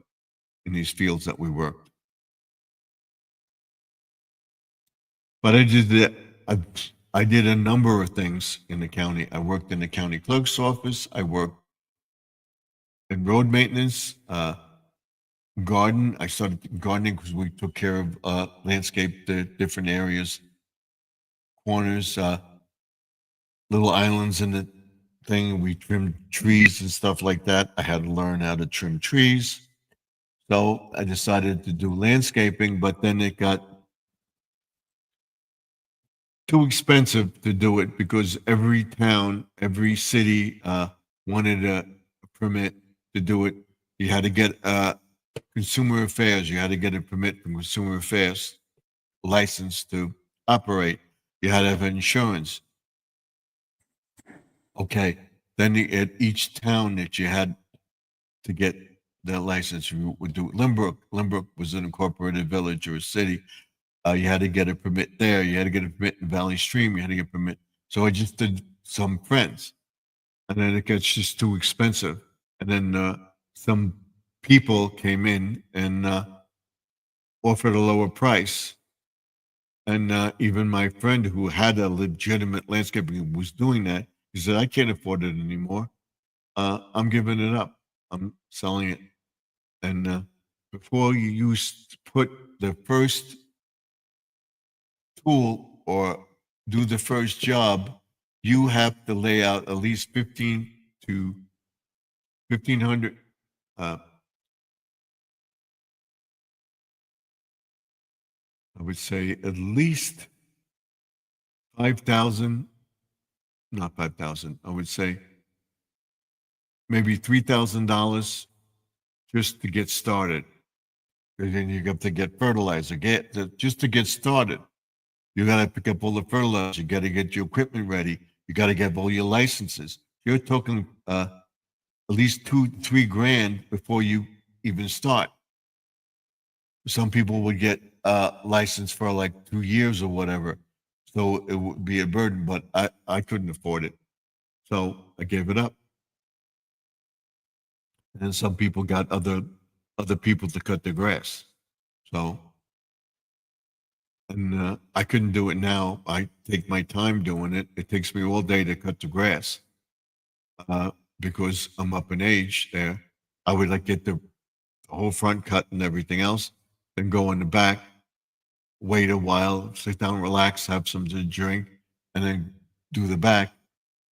C: in these fields that we worked. But I did that. I did a number of things in the county. I worked in the county clerk's office. I worked in road maintenance, garden. I started gardening because we took care of landscape, the different areas, corners, little islands in the thing. We trimmed trees and stuff like that. I had to learn how to trim trees. So I decided to do landscaping, but then it got too expensive to do it because every town, every city wanted a permit to do it. You had to get Consumer Affairs. You had to get a permit from Consumer Affairs license to operate. You had to have insurance. Okay. Then at each town that you had to get that license, you would do Limbrook. Limbrook was an incorporated village or a city. You had to get a permit there. You had to get a permit in Valley Stream. You had to get a permit. So I just did some friends, and then it gets just too expensive. And then some people came in and offered a lower price. And even my friend who had a legitimate landscaping was doing that. He said, I can't afford it anymore. I'm giving it up. I'm selling it. And before you put the first tool or do the first job, you have to lay out at least 15 to 1,500. I would say at least 5,000, not 5,000. I would say maybe $3,000 just to get started. And then you have to get fertilizer, just to get started. You got to pick up all the fertilizer. You got to get your equipment ready. You got to get all your licenses. You're talking at least $2-3 grand before you even start. Some people would get license for like 2 years or whatever, so it would be a burden. But I couldn't afford it, so I gave it up. And then some people got other people to cut their grass. So, and I couldn't do it now. I take my time doing it. It takes me all day to cut the grass because I'm up in age there. I would like get the whole front cut and everything else, then go in the back, wait a while, sit down, relax, have something to drink, and then do the back,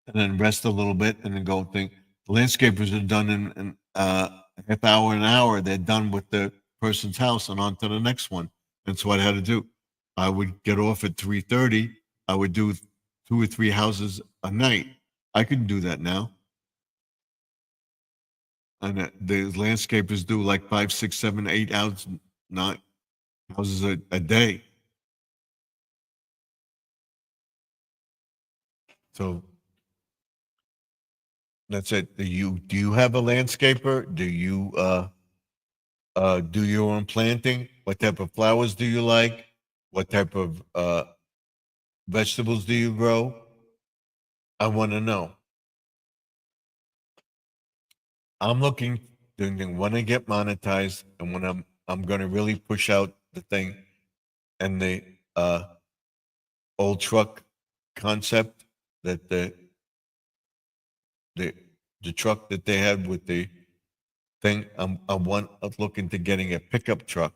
C: and then rest a little bit, and then go think. The landscapers are done in a half hour, an hour. They're done with the person's house and on to the next one. That's what I had to do. I would get off at 3:30. I would do 2 or 3 houses a night. I couldn't do that now. And the landscapers do like 5, 6, 7, 8 houses, 9 houses a day. So that's it. Do you have a landscaper? Do you do your own planting? What type of flowers do you like? What type of vegetables do you grow? I want to know. I'm looking when I get monetized and when I'm going to really push out the thing and the old truck concept that the truck that they had with the thing. I'm looking to getting a pickup truck,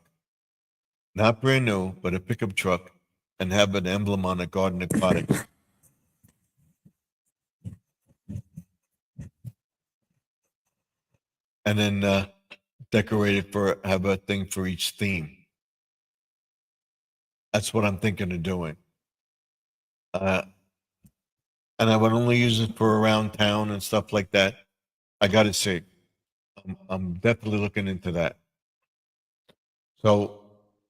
C: not brand new, but a pickup truck, and have an emblem on it, Garden Aquatics. And then decorate it have a thing for each theme. That's what I'm thinking of doing. And I would only use it for around town and stuff like that. I got to see. I'm definitely looking into that. So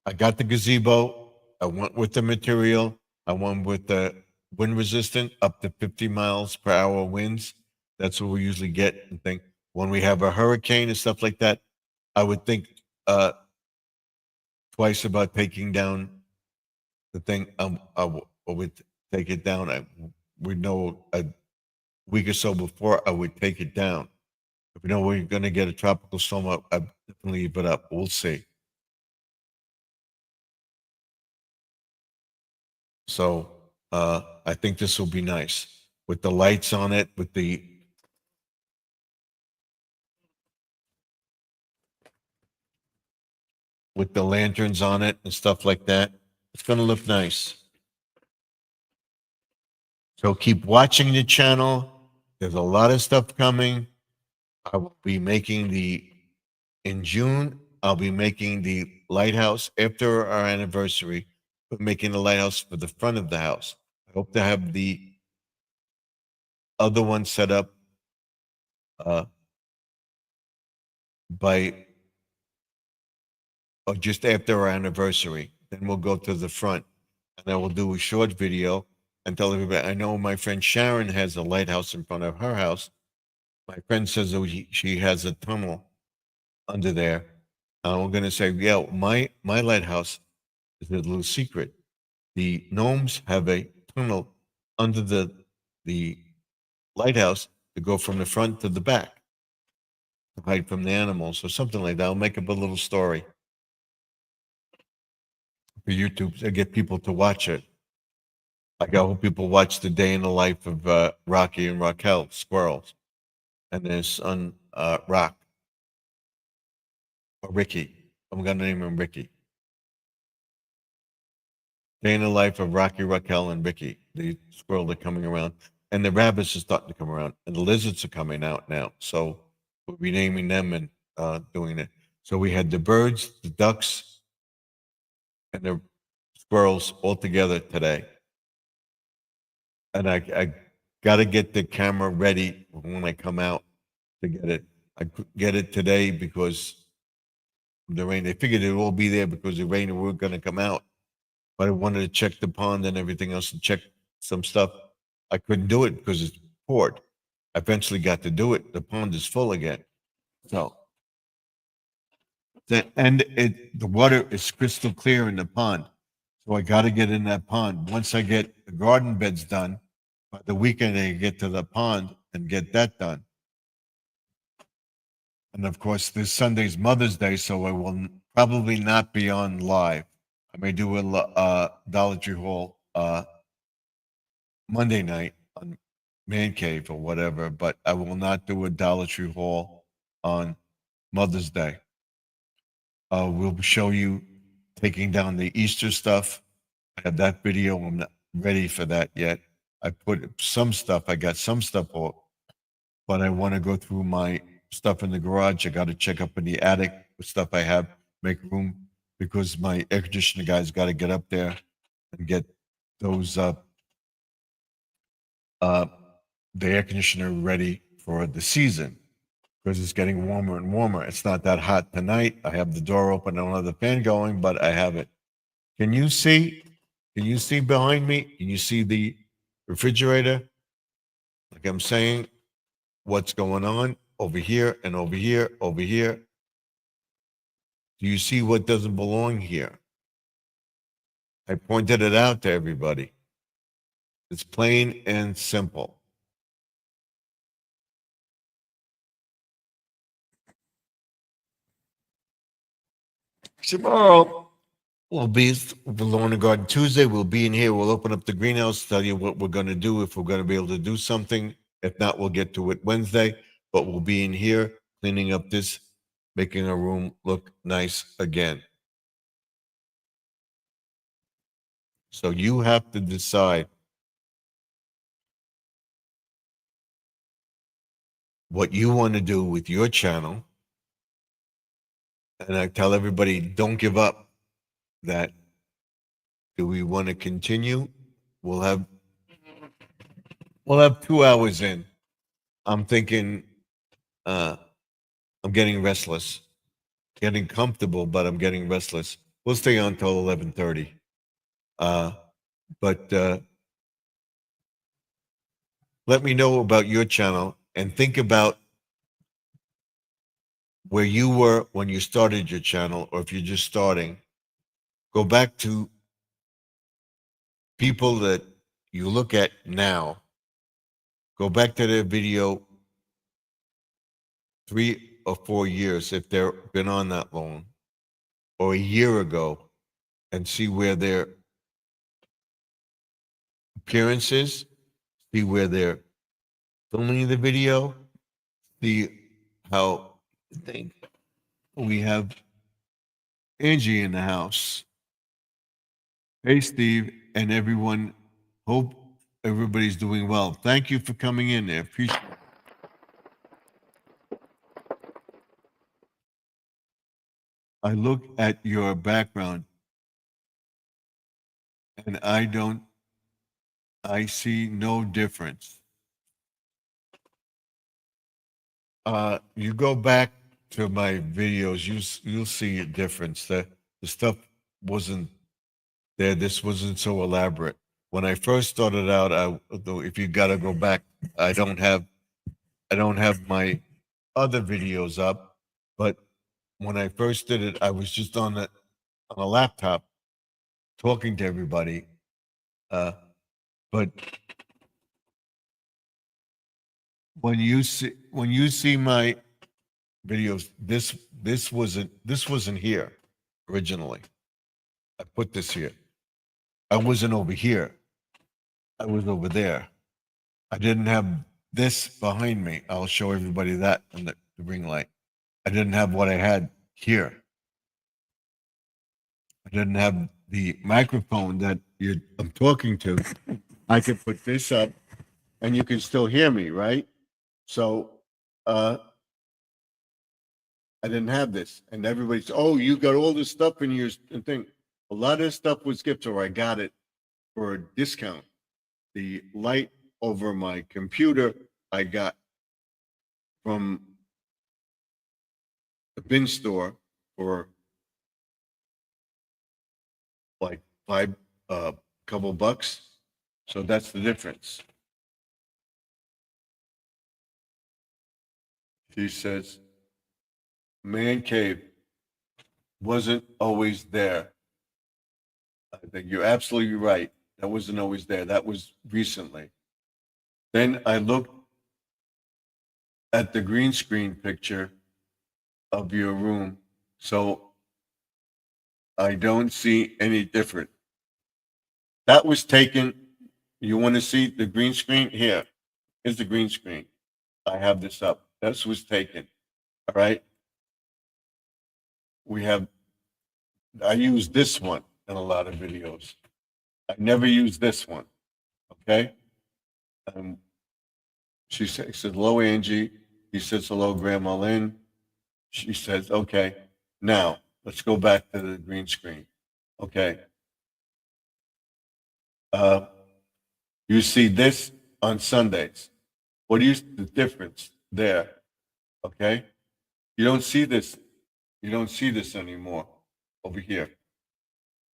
C: I got the gazebo. I went with the material. I went with the wind resistant up to 50 miles per hour winds. That's what we usually get and think. When we have a hurricane and stuff like that, I would think twice about taking down the thing. I would take it down. I would know a week or so before I would take it down. If we know we're going to get a tropical storm, I definitely leave it up. We'll see. So I think this will be nice with the lights on it, with the lanterns on it and stuff like that. It's going to look nice. So keep watching the channel. There's a lot of stuff coming. I will be making in June, I'll be making the lighthouse after our anniversary, but making the lighthouse for the front of the house. I hope to have the other one set up by or just after our anniversary. Then we'll go to the front, and I will do a short video and tell everybody. I know my friend Sharon has a lighthouse in front of her house. My friend says that she has a tunnel under there. We're going to say, yeah, my lighthouse is a little secret. The gnomes have a tunnel under the lighthouse to go from the front to the back to hide from the animals or something like that. I'll make up a little story for YouTube to get people to watch it. Like I hope people watch the day in the life of Rocky and Raquel, squirrels, and their son Rock or Ricky. I'm gonna name him Ricky. Day in the life of Rocky, Raquel, and Ricky. The squirrel are coming around, and the rabbits are starting to come around, and the lizards are coming out now. So we'll be naming them and doing it. So we had the birds, the ducks, and the squirrels all together today. And I got to get the camera ready when I come out to get it. I get it today because of the rain. They figured it would all be there because the rain, we were going to come out. But I wanted to check the pond and everything else and check some stuff. I couldn't do it because it's poured. I eventually got to do it. The pond is full again. So, the water is crystal clear in the pond. So I got to get in that pond. Once I get the garden beds done, by the weekend I get to the pond and get that done. And of course, this Sunday's Mother's Day, so I will probably not be on live. I may do a Dollar Tree haul Monday night on Man Cave or whatever, but I will not do a Dollar Tree haul on Mother's Day. We'll show you taking down the Easter stuff. I have that video. I'm not ready for that yet. I put some stuff. I got some stuff off, but I want to go through my stuff in the garage. I got to check up in the attic with stuff I have, make room because my air conditioner guys got to get up there and get those the air conditioner ready for the season because it's getting warmer and warmer. It's not that hot tonight. I have the door open. I don't have the fan going, but I have it. Can you see? Can you see behind me? Can you see the refrigerator? Like I'm saying, what's going on over here and over here, over here? Do you see what doesn't belong here? I pointed it out to everybody. It's plain and simple. Tomorrow we'll be the Lawn and Garden Tuesday. We'll be in here. We'll open up the greenhouse, tell you what we're going to do, if we're going to be able to do something. If not, we'll get to it Wednesday. But we'll be in here cleaning up this, making our room look nice again. So you have to decide what you want to do with your channel. And I tell everybody, don't give up. That do we want to continue? We'll have 2 hours in. I'm thinking I'm getting restless, getting comfortable, but I'm getting restless. We'll stay on till 11:30. But let me know about your channel and think about where you were when you started your channel, or if you're just starting. Go back to people that you look at now. Go back to their video 3 or 4 years, if they've been on that long, or a year ago, and see where their appearance is, see where they're filming the video, see how I think we have Angie in the house. Hey, Steve, and everyone. Hope everybody's doing well. Thank you for coming in. I appreciate it. I look at your background and I see no difference. You go back to my videos, you'll see a difference. The stuff wasn't there. This wasn't so elaborate. When I first started out, though, if you got to go back, I don't have my other videos up, but when I first did it, I was just on a laptop talking to everybody. But when you see my videos, this wasn't here originally. I put this here. I wasn't over here. I was over there. I didn't have this behind me. I'll show everybody that in the ring light. I didn't have what I had here. I didn't have the microphone that I'm talking to. I could put this up and you can still hear me, right? So I didn't have this. And everybody's, oh, you got all this stuff in your thing. A lot of this stuff was gifts, or I got it for a discount. The light over my computer I got from the bin store for like five couple bucks. So that's the difference. She says, man cave wasn't always there. I think you're absolutely right. That wasn't always there. That was recently. Then I looked at the green screen picture of your room. So I don't see any different. That was taken. You want to see the green screen? Here. Here's the green screen. I have this up. This was taken. All right. I use this one in a lot of videos. I never use this one. Okay. She says, hello, Angie. He says, hello, Grandma Lynn. She says, okay, now let's go back to the green screen. Okay. You see this on Sundays. What is the difference there? Okay. You don't see this. You don't see this anymore over here.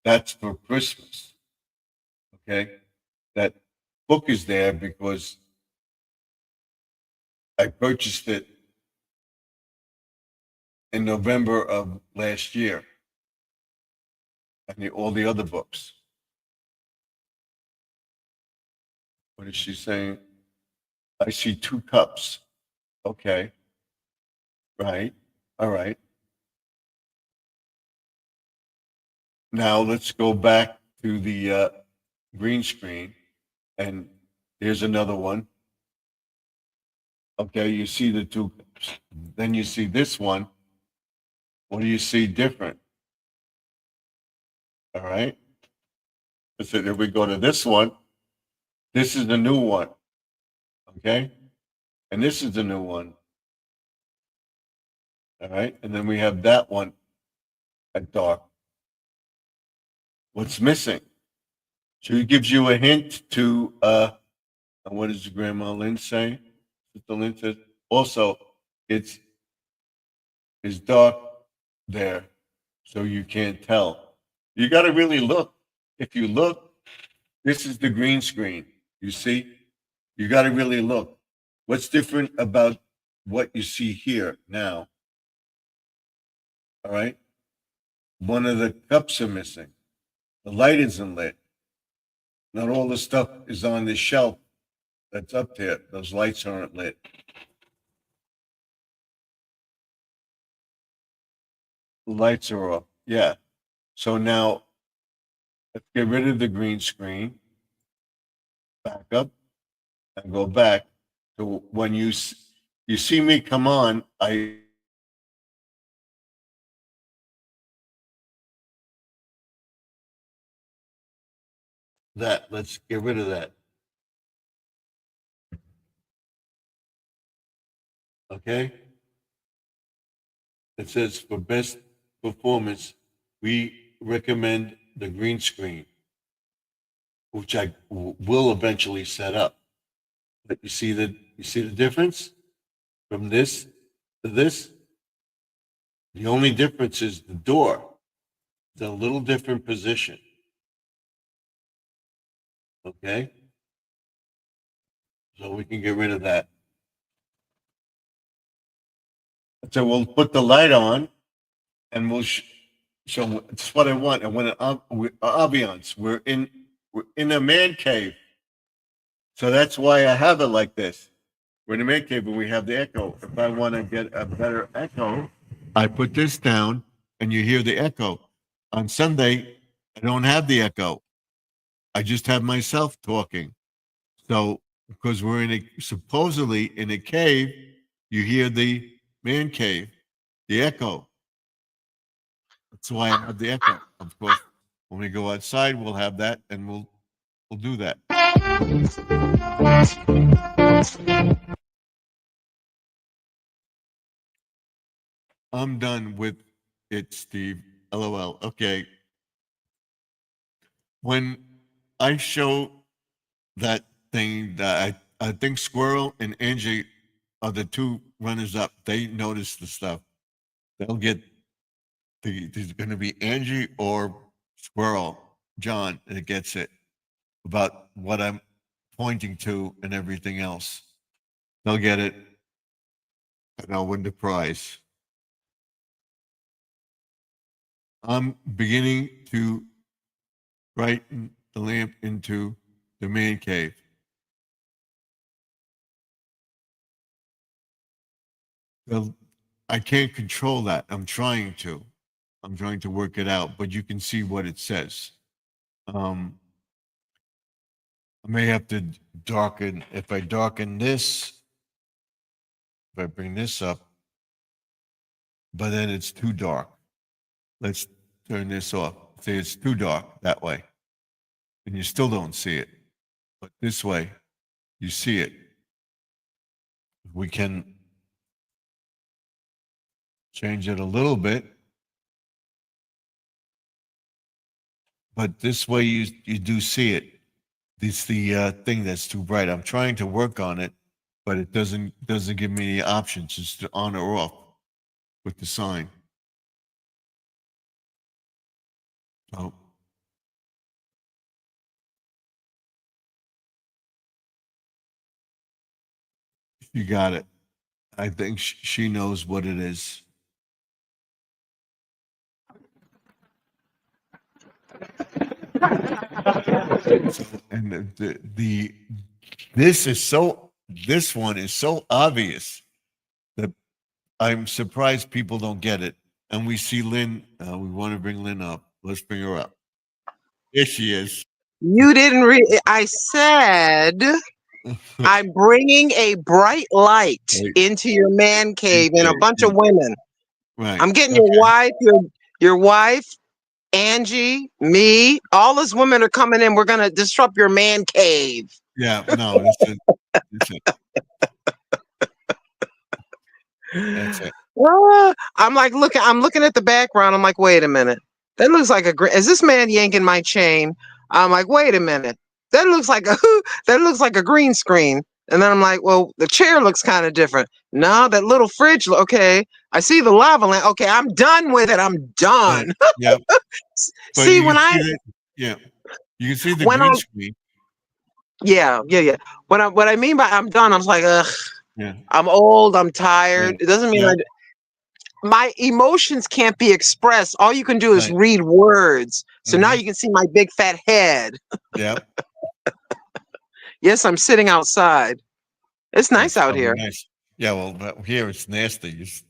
C: That's for Christmas. Okay. That book is there because I purchased it in November of last year. And all the other books. What is she saying? I see 2 cups. Okay. Right. All right. Now let's go back to the green screen. And here's another one. Okay. You see the 2 cups. Then you see this one. What do you see different? All right. So if we go to this one, this is the new one. Okay. And this is the new one. All right. And then we have that one at dark. What's missing? She gives you a hint to what does Grandma Lynn say? Sister Lynn says also it's dark there, so you can't tell. You got to really look. If you look, this is the green screen. You see, you got to really look. What's different about what you see here now? All right, one of the cups are missing. The light isn't lit. Not all the stuff is on this shelf that's up there. Those lights aren't lit. The lights are off. Yeah. So now let's get rid of the green screen. Back up and go back to when you see me come on. Let's get rid of that. Okay. It says for best performance, we recommend the green screen, which I will eventually set up. But you see the difference from this to this?
A: The only difference is the door. It's a little different position. Okay? So we can get rid of that. So we'll put the light on and we'll so it's what I want. I want an ambiance. We're in a man cave. So that's why I have it like this. We're in a man cave and we have the echo. If I want to get a better echo, I put this down and you hear the echo. On Sunday, I don't have the echo. I just have myself talking. So because we're supposedly in a cave, you hear the man cave, the echo. That's why I have the echo. Of course, when we go outside, we'll have that and we'll do that. I'm done with it, Steve. LOL. Okay. When I show that thing, that I think Squirrel and Angie are the two runners up. They notice the stuff. They'll get there's going to be Angie or Squirrel, John, that gets it about what I'm pointing to and everything else. They'll get it, and I'll win the prize. I'm beginning to brighten the lamp into the man cave. I can't control that. I'm trying to work it out, but you can see what it says. I may have to darken, if I darken this, if I bring this up, but then it's too dark. Let's turn this off. Say it's too dark that way. And you still don't see it. But this way, you see it. We can change it a little bit. But this way you do see it. It's the thing that's too bright. I'm trying to work on it, but it doesn't give me the options. It's to on or off with the sign. Oh. You got it. I think she knows what it is. And this one is so obvious that I'm surprised people don't get it. And we see Lynn. We want to bring Lynn up. Let's bring her up. Here she is.
D: You didn't read. I said I'm bringing a bright light into your man cave and a bunch of women.
C: Right.
D: I'm getting your wife, Angie, me. All those women are coming in. We're gonna disrupt your man cave.
C: Yeah. No. That's it.
D: I'm looking at the background. I'm like, wait a minute. That looks like is this man yanking my chain? I'm like, wait a minute. That looks like a green screen. And then I'm like, well, the chair looks kind of different. No, that little fridge. Okay. I see the lava lamp. Okay. I'm done with it. I'm done.
C: Yep.
D: See, you can
C: see the green screen.
D: Yeah. What I mean by I'm done, I was like, ugh.
C: Yeah.
D: I'm old. I'm tired.
C: Yeah.
D: It doesn't mean my emotions can't be expressed. All you can do is read words. So now you can see my big fat head.
C: Yeah.
D: Yes, I'm sitting outside. It's nice out here.
C: Nice. Yeah, well, here it's nasty. Just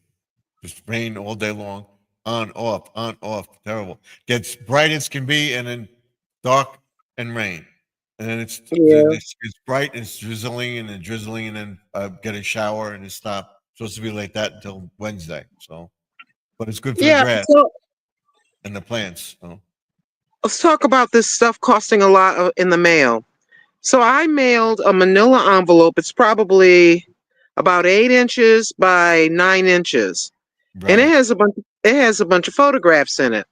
C: rain all day long. On, off. Terrible. Gets bright as can be, and then dark and rain. And then it's bright, and it's drizzling, and then get a shower, and it stopped. Supposed to be like that until Wednesday. So, but it's good for the grass and the plants. So.
D: Let's talk about this stuff costing a lot in the mail. So I mailed a manila envelope. It's probably about 8 inches by 9 inches, and it has a bunch of photographs in it.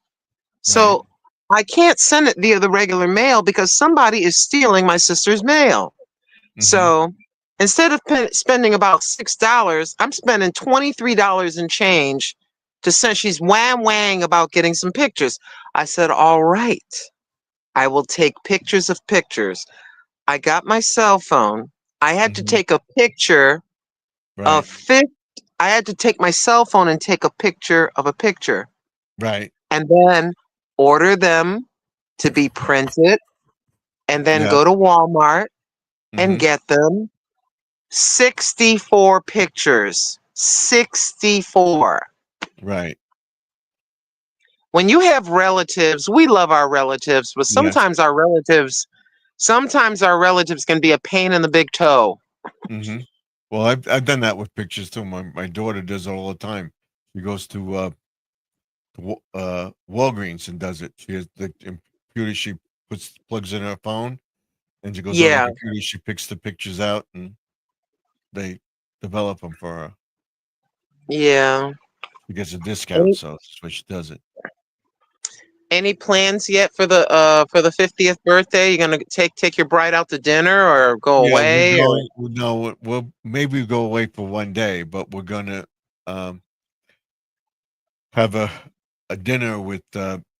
D: So I can't send it via the regular mail because somebody is stealing my sister's mail. Mm-hmm. So instead of spending about $6, I'm spending $23 and change to send. She's whang about getting some pictures. I said, all right, I will take pictures of pictures. I got my cell phone. I had to
C: Mhm.
D: take a picture
C: Right.
D: of I had to take my cell phone and take a picture of a picture
C: Right.
D: and then order them to be printed and then
C: Yeah.
D: go to Walmart and
C: Hmm.
D: get them. 64 pictures. 64.
C: Right.
D: When you have relatives, we love our relatives, but
C: Yes.
D: sometimes our relatives can be a pain in the big toe.
C: Hmm. Well, I've done that with pictures too. My daughter does it all the time. She goes to Walgreens and does it. She has the computer. She plugs in her phone, and she goes on the
D: Yeah,
C: computer. She picks the pictures out, and they develop them for her.
D: yeah.
C: She gets a discount,
D: Any,
C: so that's why she does it.
D: any plans yet for the 50th birthday? You gonna take your bride out to dinner or go
C: Yeah, we're
D: away or
C: going. No, we'll maybe go away for one day, but we're gonna um, have a dinner with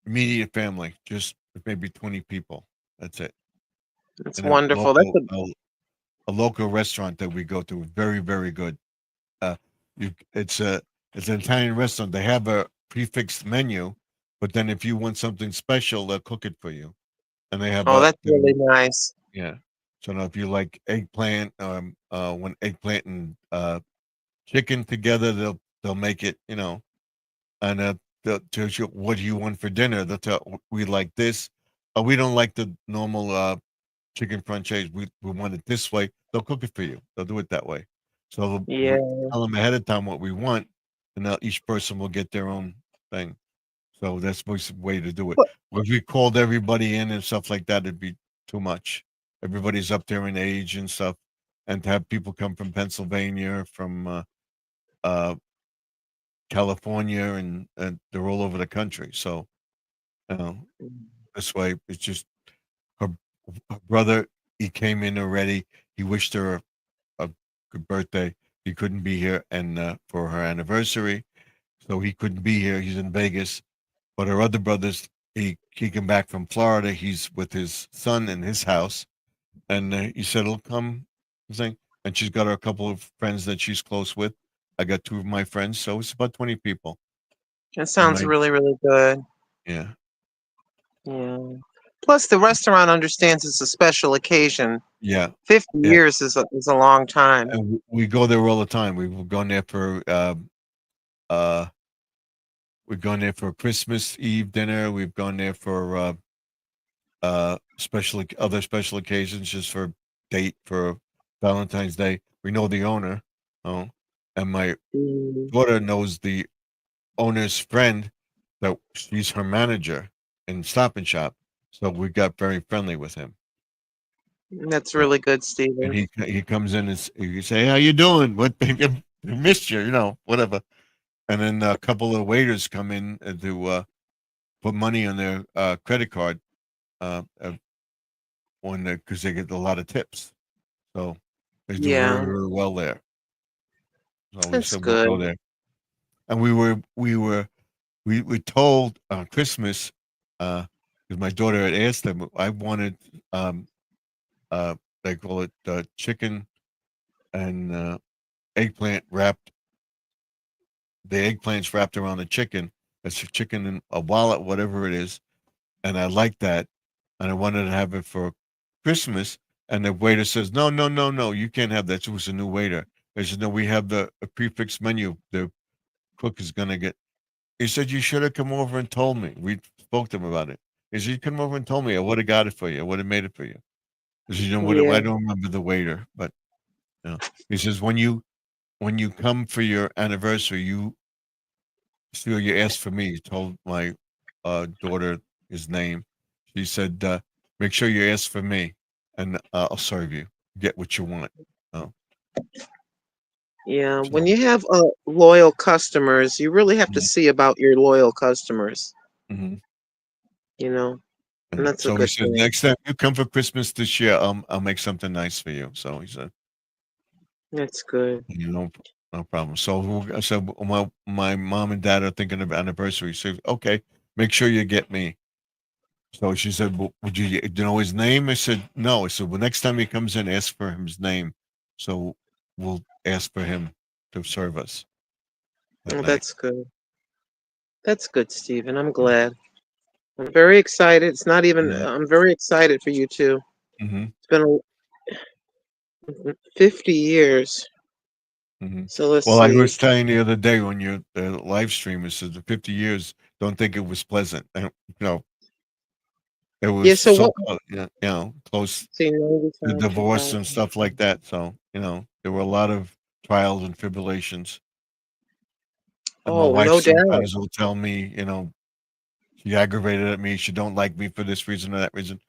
C: immediate family, just maybe 20 people. That's it.
D: it's
C: In a
D: wonderful.
C: local restaurant that we go to, very very good. Uh, you, it's an Italian restaurant. They have a prefixed menu, but then if you want something special, they'll cook it for you. And they have
D: Oh, that's really nice.
C: yeah. So now if you like eggplant, when eggplant and chicken together, they'll make it, and they'll tell you what do you want for dinner. They'll tell we like this. We don't like the normal chicken franchise. We want it this way. They'll cook it for you. They'll do it that way. So we
D: Yeah.
C: tell them ahead of time what we want, and now each person will get their own thing. So that's the way to do it.
D: But
C: If we called everybody in and stuff like that, it'd be too much. Everybody's up there in age and stuff, and to have people come from Pennsylvania, from uh, California, and they're all over the country. So you know, this way, it's just her, her brother. He came in already. He wished her a good birthday. He couldn't be here, and for her anniversary, so he couldn't be here. He's in Vegas. But her other brothers, he came back from Florida. He's with his son in his house, and he said he'll come. Thing, and she's got a couple of friends that she's close with. I got two of my friends, so it's about 20 people.
D: that
C: And
D: sounds really, really good.
C: yeah,
D: Yeah. Plus, the restaurant understands it's a special occasion.
C: yeah,
D: 50
C: yeah.
D: years is a long time.
C: And we go there all the time. We've gone there for uh, we've gone there for Christmas Eve dinner. We've gone there for other special occasions, just for date for Valentine's Day. We know the owner, oh, and my
D: Mm,
C: daughter knows the owner's friend, that she's her manager in Stop and Shop. So we got very friendly with him.
D: that's
C: So,
D: really good,
C: and
D: Stephen.
C: he comes in and you say, "How you doing? What I missed you? Whatever." And then a couple of waiters come in to put money on their credit card because they get a lot of tips. So they do very,
D: Yeah,
C: very well there. So we
D: that's
C: said we'll go
D: good.
C: there. And we told Christmas, because my daughter had asked them, I wanted uh they call it chicken and eggplant wrapped, the eggplant's wrapped around the chicken. It's a chicken in a wallet, whatever it is. And I like that. And I wanted to have it for Christmas. And the waiter says, no, no, no, no, you can't have that. It was a new waiter. They said, no, we have the a prefix menu. The cook is gonna get. He said, you should have come over and told me. We spoke to him about it. He said, you come over and told me. I would have got it for you. I would have made it for you. He said,
D: Yeah,
C: I don't remember the waiter, but he says, when you come for your anniversary, you asked for me. He told my daughter his name. She said, make sure you ask for me, and I'll serve you. Get what you want. Oh,
D: yeah. When
C: so
D: you have loyal customers, you really have to
C: yeah.
D: see about your loyal customers,
C: Hmm.
D: you know, and
C: Yeah.
D: that's a
C: So he
D: good
C: said,
D: thing.
C: next time you come for Christmas this year, I'll make something nice for you. So he said,
D: That's good.
C: you know, No problem. So my mom and dad are thinking of anniversary. So okay, make sure you get me. So she said, well, "Would you know his name?" I said, "No." I said, "Well, next time he comes in, ask for his name, so we'll ask for him to serve us that
D: Oh,
C: night."
D: that's good. That's good, Stephen. I'm glad. I'm very excited. It's not even.
C: Yeah.
D: I'm very excited for you too.
C: Mm-hmm.
D: It's been 50 years.
C: Mm-hmm.
D: So let's
C: Well, I
D: see.
C: was telling the other day when you're the live stream, it says the 50 years. Don't think it was pleasant. It was
D: Yeah. So
C: so
D: what?
C: close
D: See,
C: to
D: 95,
C: divorce
D: 2000.
C: and stuff like that. So there were a lot of trials and tribulations. And my
D: Oh,
C: wife
D: no doubt.
C: sometimes will tell me, she aggravated at me. She don't like me for this reason or that reason.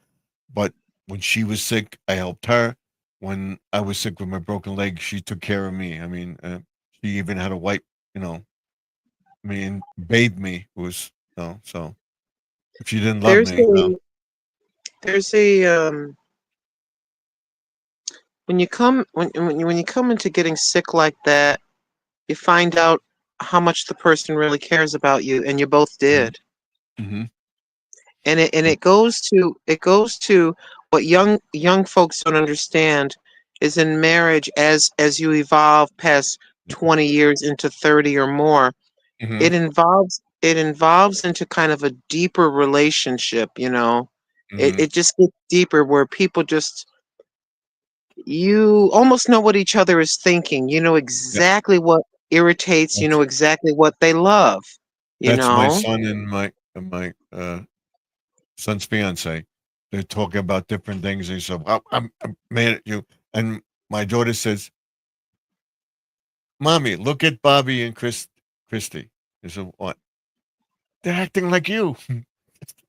C: But when she was sick, I helped her. When I was sick with my broken leg, she took care of me. I mean, she even had a wipe, bathed me. It was, so if she didn't love
D: There's
C: me,
D: a there's a when you come into getting sick like that, you find out how much the person really cares about you, and you both
C: mm-hmm,
D: did.
C: mm-hmm,
D: And it goes to what young folks don't understand is in marriage, as you evolve past 20 years into 30 or more,
C: mm-hmm,
D: it involves into kind of a deeper relationship, it,
C: mm-hmm.
D: it just gets deeper where people just, you almost know what each other is thinking, you know
C: Yep.
D: exactly what irritates, you
C: That's
D: know exactly what they love, you
C: that's my
D: know
C: son and my son's fiance. They're talking about different things. And so I'm mad at you. And my daughter says, "Mommy, look at Bobby and Christy." I said, "What? They're acting like you.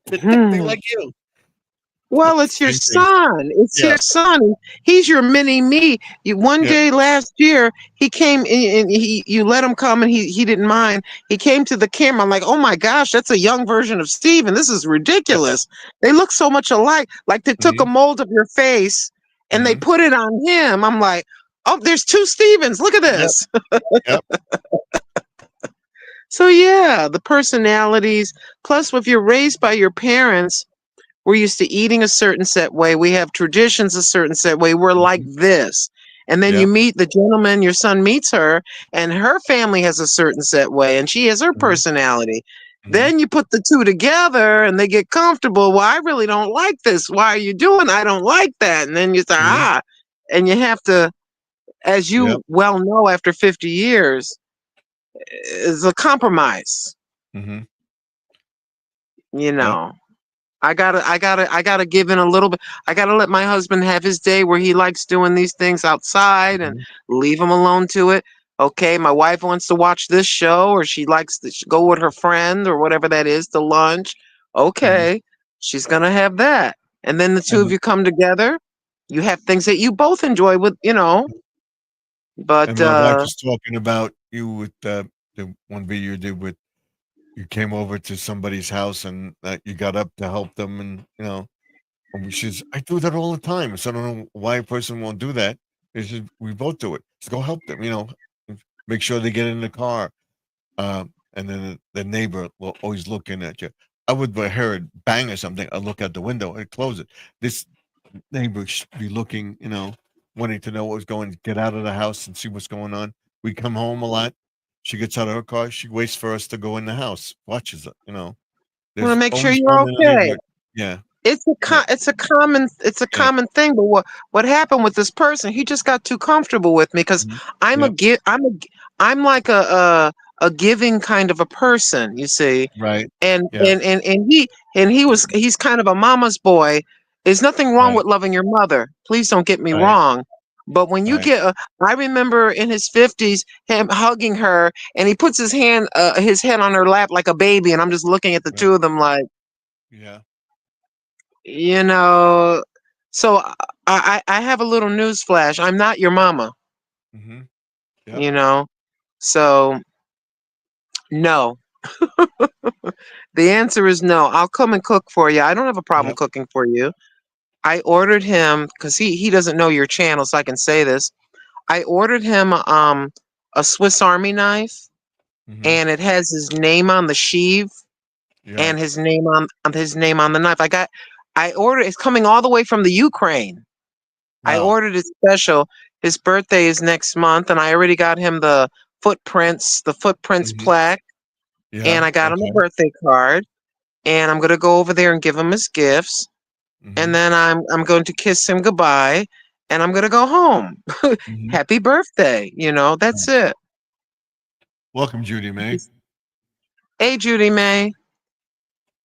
C: They're acting
D: Hmm.
C: like you."
D: Well, it's your
C: Same thing.
D: son. It's
C: Yeah.
D: your son. He's your mini me. One
C: Yeah.
D: day last year, he came and you let him come, and he didn't mind. He came to the camera. I'm like, oh my gosh, that's a young version of Steven. This is
C: Yeah.
D: ridiculous. They look so much alike. Like they took a
C: Mhm.
D: mold of your face and they
C: Mhm.
D: put it on him. I'm like, oh, there's two Stevens. Look at
C: Yep.
D: this.
C: Yep.
D: So yeah, the personalities. Plus, if you're raised by your parents, we're used to eating a certain set way. We have traditions a certain set way. We're like
C: Mhm.
D: this. And then you
C: Yep.
D: meet the gentleman, your son meets her, and her family has a certain set way, and she has her
C: Mhm.
D: personality.
C: Mhm.
D: Then you put the two together and they get comfortable. Well, I really don't like this. Why are you doing? I don't like that. And then you say,
C: Mhm.
D: and you have to, as
C: Yep.
D: you well know after 50 years, is a compromise,
C: Mhm.
D: you
C: Yep.
D: know. I gotta give in a little bit. I gotta let my husband have his day where he likes doing these things outside and
C: Mhm.
D: leave him alone to it. Okay, my wife wants to watch this show or she likes to go with her friend or whatever that is to lunch.
C: Mhm.
D: Okay, she's gonna have that. And then the two of
C: And
D: you come together. You have things that you both enjoy with. But
C: and my wife is talking about you with the one video you did with you came over to somebody's house and you got up to help them and and she's I do that all the time. So I don't know why a person won't do that. It's just, we both do it. Just go help them, make sure they get in the car. And then the neighbor will always looking at you. I would hear it bang or something. I look out the window and close it. This neighbor should be looking, wanting to know what was going, get out of the house and see what's going on. We come home a lot. She gets out of her car. She waits for us to go in the house, watches it.
D: want to
C: There's
D: make sure
C: always
D: you're
C: one in the
D: okay.
C: neighborhood. Yeah,
D: It's a
C: yeah, yeah.
D: common thing. But what happened with this person? He just got too comfortable with me because
C: Mhm.
D: I'm a
C: Yep.
D: give. I'm like a giving kind of a person. You see,
C: Right.
D: and
C: Yeah.
D: and and and he's kind of a mama's boy. There's nothing wrong
C: Right.
D: with loving your mother. Please don't get me
C: Right.
D: wrong. But when you
C: Right.
D: get, I remember in his 50s him hugging her, and he puts his head on her lap like a baby, and I'm just looking at the
C: Right.
D: two of them like,
C: Yeah.
D: you know. So I have a little news flash. I'm not your mama,
C: Mm-hmm. Yep.
D: you know. So no. The answer is no. I'll come and cook for you. I don't have a problem
C: Yep.
D: cooking for you. I ordered him because he doesn't know your channel, so I can say this. I ordered him a Swiss Army knife,
C: Mhm.
D: and it has his name on the sheath
C: Yeah.
D: and his name on the knife. I ordered. It's coming all the way from the Ukraine. I
C: Wow.
D: ordered it special. His birthday is next month, and I already got him the footprints
C: Mhm.
D: plaque, and
C: Yeah.
D: I got him a
C: Okay.
D: birthday card. And I'm gonna go over there and give him his gifts, and
C: Mhm.
D: then I'm going to kiss him goodbye, and I'm gonna go home.
C: Mhm.
D: Happy birthday! That's
C: Right.
D: it.
C: Welcome, Judy May.
D: Hey, Judy May.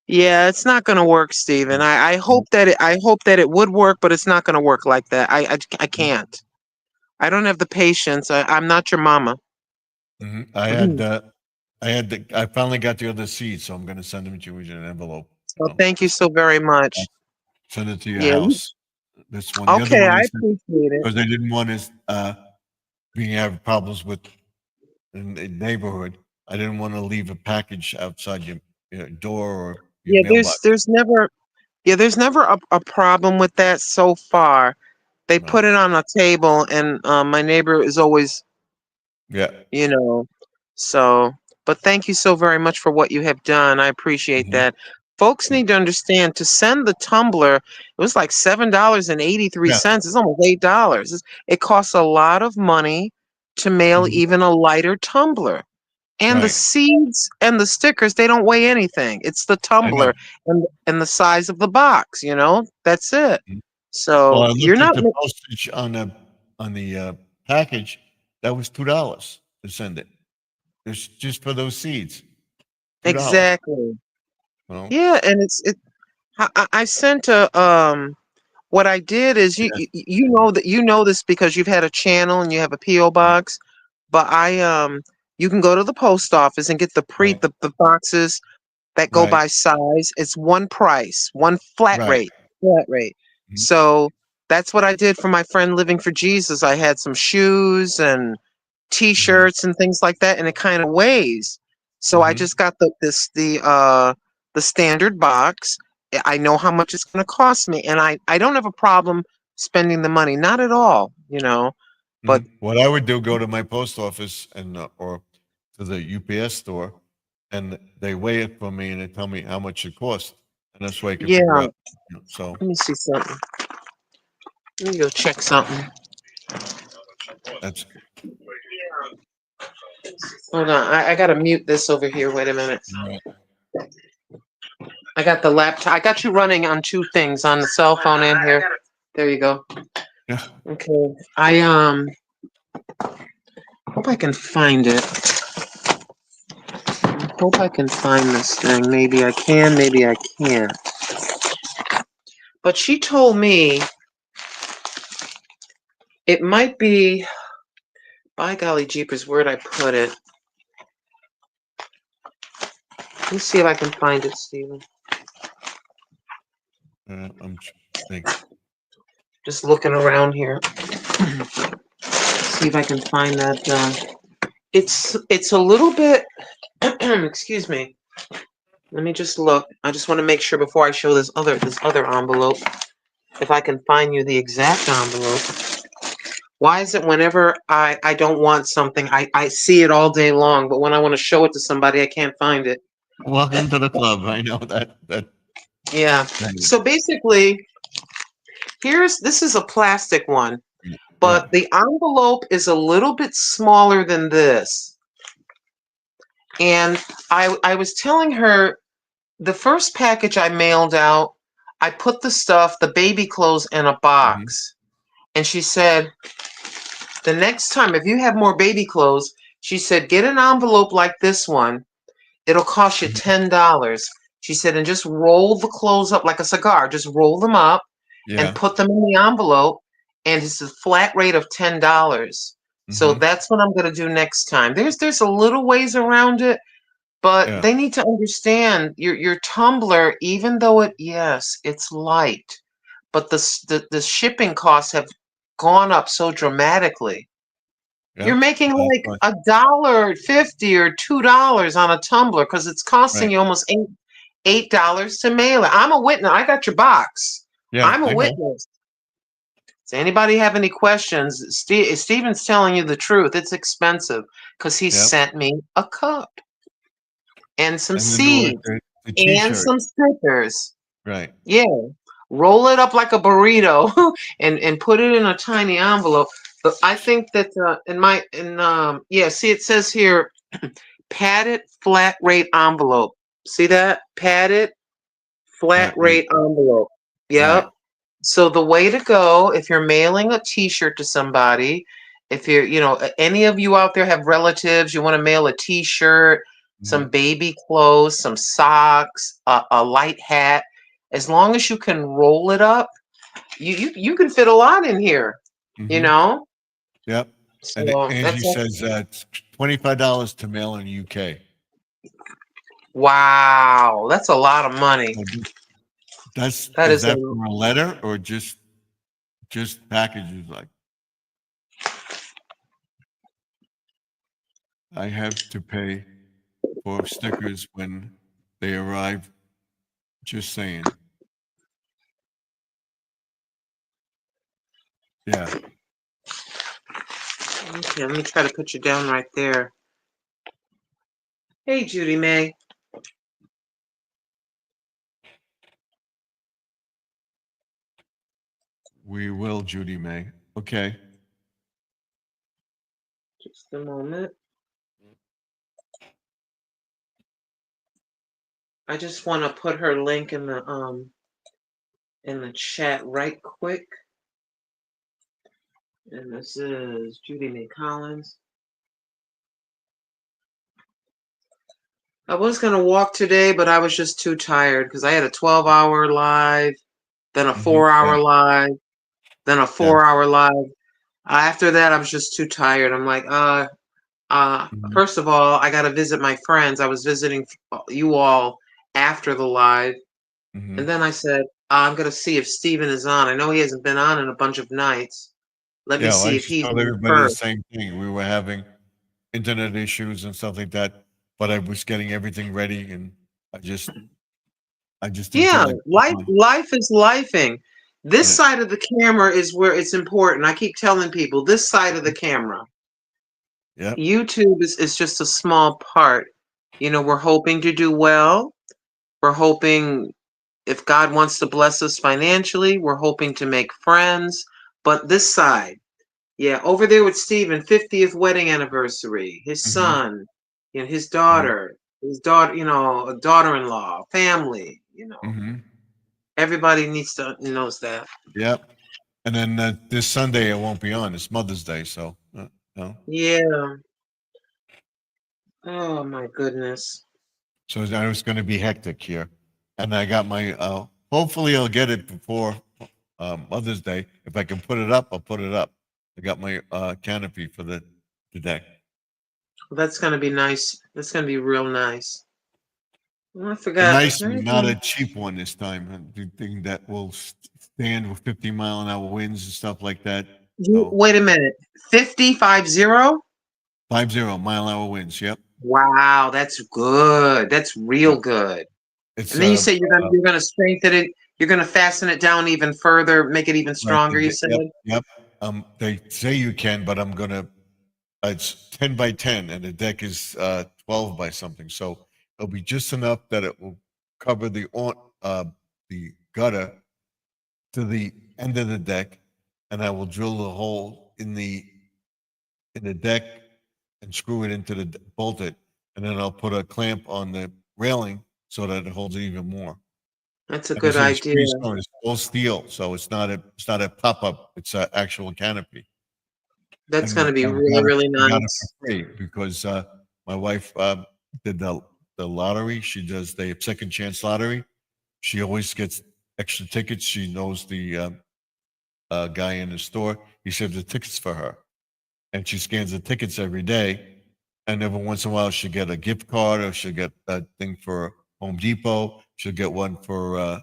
D: Yeah, it's not gonna work, Stephen.
C: Mhm.
D: I hope that it would work, but it's not gonna work like that. I
C: Mhm.
D: can't. I don't have the patience. I'm not your mama.
C: Mhm. I finally got the other seeds, so I'm going to send them to you in an envelope.
D: Well, thank you so very
C: I'll
D: much.
C: send it to your
D: Yeah.
C: house. This one. The other
D: Okay,
C: one
D: I
C: is
D: appreciate it.
C: because I didn't want to being having problems with in the neighborhood. I didn't want to leave a package outside your door or your
D: Yeah,
C: mailbox.
D: there's never a problem with that so far. They
C: Right.
D: put it on a table, and my neighbor is always,
C: Yeah.
D: you know, so. But thank you so very much for what you have done. I appreciate
C: Mhm.
D: that. Folks need to understand to send the tumbler, it was like
C: Yeah.
D: $7.83. It's almost $8. It costs a lot of money to mail
C: Mhm.
D: even a lighter tumbler. And the
C: Right.
D: seeds and the stickers, they don't weigh anything. It's the
C: I know.
D: tumbler and the size of the box, That's it.
C: Mhm. Well,
D: So
C: I
D: you're
C: looked at
D: not
C: the postage on the package. That was $2 to send it. It's just for those seeds. $2.
D: exactly.
C: You know.
D: Yeah, and I sent a what I did is
C: Yeah.
D: you know that you know this because you've had a channel and you have a PO box, but you can go to the post office and get
C: Right.
D: the boxes that go
C: Right.
D: by size. It's one price, one flat
C: Right.
D: rate, flat rate.
C: Mhm.
D: So that's what I did for my friend Living for Jesus. I had some shoes and
C: Mhm.
D: t-shirts and things like that, and it kind of weighs. So I
C: Mhm.
D: just got the standard box. I know how much it's going to cost me, and I don't have a problem spending the money, not at all. But
C: Mhm. What I would do, go to my post office or to the UPS store, and they weigh it for me and they tell me how much it costs, and that's why I can figure
D: yeah,
C: out. So
D: let me see something. Let me go check something.
C: that's
D: Hold on, I gotta mute this over here. Wait a minute.
C: right.
D: I got the laptop. I got you running on two things, on the cell phone and here. There you go.
C: Yeah.
D: Okay. I hope I can find it. Hope I can find this thing. Maybe I can, maybe I can't. But she told me it might be, by golly jeepers, where'd I put it? Let me see if I can find it, Stephen.
C: Think.
D: Just looking around here. See if I can find that. It's a little bit. Excuse me. Let me just look. I just want to make sure before I show this other envelope, if I can find you the exact envelope. Why is it whenever I don't want something, I see it all day long, but when I want to show it to somebody, I can't find it?
C: Welcome to the club. I know that.
D: Yeah.
C: Thing.
D: So basically, this is a plastic one,
C: Yeah.
D: but the envelope is a little bit smaller than this. And I was telling her the first package I mailed out, I put the baby clothes in a
C: Mhm.
D: box. And she said, the next time, if you have more baby clothes, she said, get an envelope like this one. It'll cost you
C: Mhm.
D: $10. She said, and just roll the clothes up like a cigar. Just roll them up and
C: Yeah.
D: put them in the envelope. And it's a flat rate of $10. So
C: Mhm.
D: that's what I'm going to do next time. There's a little ways around it, but
C: Yeah.
D: they need to understand your tumbler, even though yes, it's light, but the shipping costs have gone up so dramatically.
C: Yeah.
D: You're making
C: That's
D: like
C: right.
D: $1.50 or $2 on a tumbler because it's costing
C: Right.
D: you almost $8 to mail it. I'm a witness. I got your box.
C: Yeah.
D: I'm a
C: I know.
D: witness. Does anybody have any questions? Steven's telling you the truth. It's expensive because he
C: Yep.
D: sent me a cup and some
C: And then there was
D: seeds
C: the
D: and
C: t-shirt.
D: some stickers.
C: Right.
D: Yeah. Roll it up like a burrito and put it in a tiny envelope. But I think that see, it says here padded flat rate envelope. See that? Padded flat
C: Flat rate.
D: rate envelope.
C: Right.
D: Yep. So the way to go, if you're mailing a t-shirt to somebody, if you're, any of you out there have relatives, you want to mail a t-shirt, some
C: Mhm.
D: baby clothes, some socks, a light hat, as long as you can roll it up, you can fit a lot in here, you
C: Mhm.
D: know?
C: Yep. And
D: So
C: Angie says it's $25 to mail in the UK.
D: wow, that's a lot of money. That
C: Is
D: is
C: that for a letter or just packages? Like, I have to pay for stickers when they arrive. Just saying. Yeah,
D: okay, let me try to put you down right there. Hey, Judy May.
C: we will, Judy May. Okay.
D: Just a moment. I just want to put her link in the chat right quick. And this is Judy May Collins. I was gonna walk today, but I was just too tired because I had a 12-hour live, then a
C: Yeah.
D: 4-hour live, then a
C: Yeah.
D: 4-hour live. After that, I was just too tired. I'm like,
C: Mhm.
D: first of all, I gotta visit my friends. I was visiting you all after the live. And
C: Mhm.
D: then I said, I'm going to see if Steven is on. I know he hasn't been on in a bunch of nights. Let me
C: Yeah, well, I
D: see if
C: just
D: he's
C: told
D: on
C: everybody the
D: first.
C: same thing. We were having internet issues and stuff like that, but I was getting everything ready, and I just didn't feel
D: Yeah,
C: like
D: life
C: on.
D: life is lifing. This
C: Yeah.
D: side of the camera is where it's important. I keep telling people this side of the camera.
C: Yep.
D: YouTube is just a small part. We're hoping to do well. We're hoping if God wants to bless us financially, we're hoping to make friends. But this side, yeah, over there with Steven, 50th wedding anniversary, his
C: Mhm.
D: son, his
C: Mhm.
D: daughter, a daughter-in-law, family,
C: Mhm.
D: everybody needs to knows that.
C: Yep. And then this Sunday I won't be on. It's Mother's Day, so no.
D: Yeah. Oh my goodness.
C: So I was going to be hectic here, and I got my. Hopefully, I'll get it before Mother's Day. If I can put it up, I'll put it up. I got my canopy for the deck.
D: That's gonna be nice. That's gonna be real nice. Oh, I
C: A
D: forgot.
C: nice one, not a cheap one this time. The thing that will stand with 50-mile-an-hour winds and stuff like that. So
D: Wait a minute. 50, 50?
C: 50-mile-an-hour winds. Yep.
D: Wow, that's good. That's
C: Yep.
D: real good.
C: It's
D: And then you say you're gonna strengthen it. You're gonna fasten it down even further, make it even
C: right.
D: stronger. You said.
C: Yep. Yep. They say you can, but I'm gonna. It's 10 by 10, and the deck is 12 by something. So it'll be just enough that it will cover the gutter to the end of the deck, and I will drill the hole in the deck and screw it into bolt it, and then I'll put a clamp on the railing so that it holds it even more.
D: That's a
C: And
D: good
C: it's
D: idea.
C: pretty strong. It's all steel, so it's not a pop up. It's an actual canopy.
D: That's
C: And
D: gonna be
C: I
D: really,
C: got it.
D: really
C: I got it for
D: nice.
C: free because my wife did the lottery. She does the second chance lottery. She always gets extra tickets. She knows the guy in the store. He saves the tickets for her, and she scans the tickets every day. And every once in a while, she'll get a gift card, or she'll get a thing for Home Depot. She'll get one for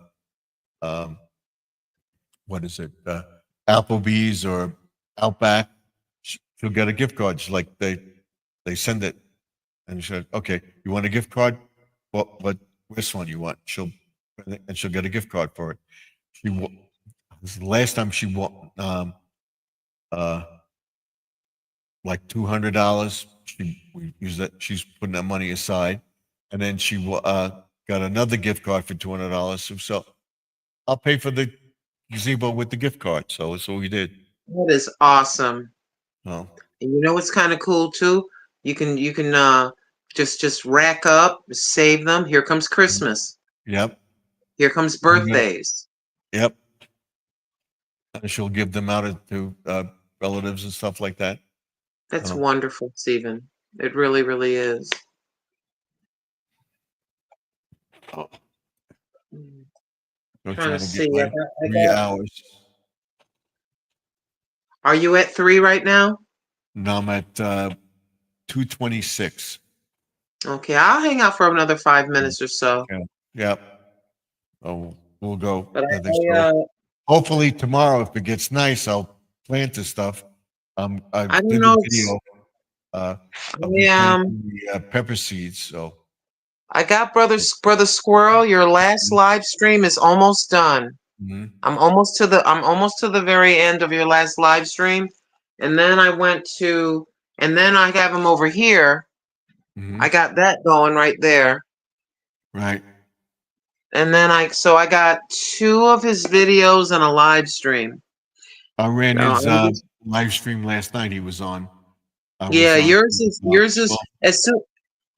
C: um, what is it, Applebee's or Outback. She'll get a gift card. She's like they send it, and she said, "Okay, you want a gift card? Which one you want?" She'll get a gift card for it. She this is the last time she won. uh, like $200. We use that. She's putting that money aside, and then she got another gift card for $200. So I'll pay for the gazebo with the gift card. So that's what we did.
D: That is awesome.
C: Oh,
D: And you know what's kind of cool too? You can just rack up, save them. Here comes Christmas.
C: yep.
D: Here comes
C: I'm gonna-
D: birthdays.
C: Yep. And she'll give them out to relatives and stuff like that.
D: That's
C: Oh,
D: wonderful, Stephen. It really, really is.
C: oh,
D: Mm.
C: I'm
D: Trying to
C: trying to get
D: see.
C: my
D: I
C: 3 hours.
D: Are you at 3 right now?
C: Now I'm at 226.
D: Okay, I'll hang out for another 5 minutes or so.
C: Yeah. Yep. Oh, we'll go.
D: But
C: I think so.
D: I
C: Hopefully tomorrow, if it gets nice, I'll plant the stuff. I
D: I don't
C: did
D: know.
C: the video uh, of me
D: I
C: planting the pepper seeds. So
D: I got brother Squirrel. Your last live stream is almost done.
C: mhm,
D: I'm almost to the very end of your last live stream, and then I have him over here.
C: mhm,
D: I got that going right there,
C: right.
D: and then I got 2 of his videos and a live stream.
C: I ran
D: So
C: his
D: I'm just,
C: live stream last night. He was on. I was
D: yeah,
C: on.
D: yours is
C: 12.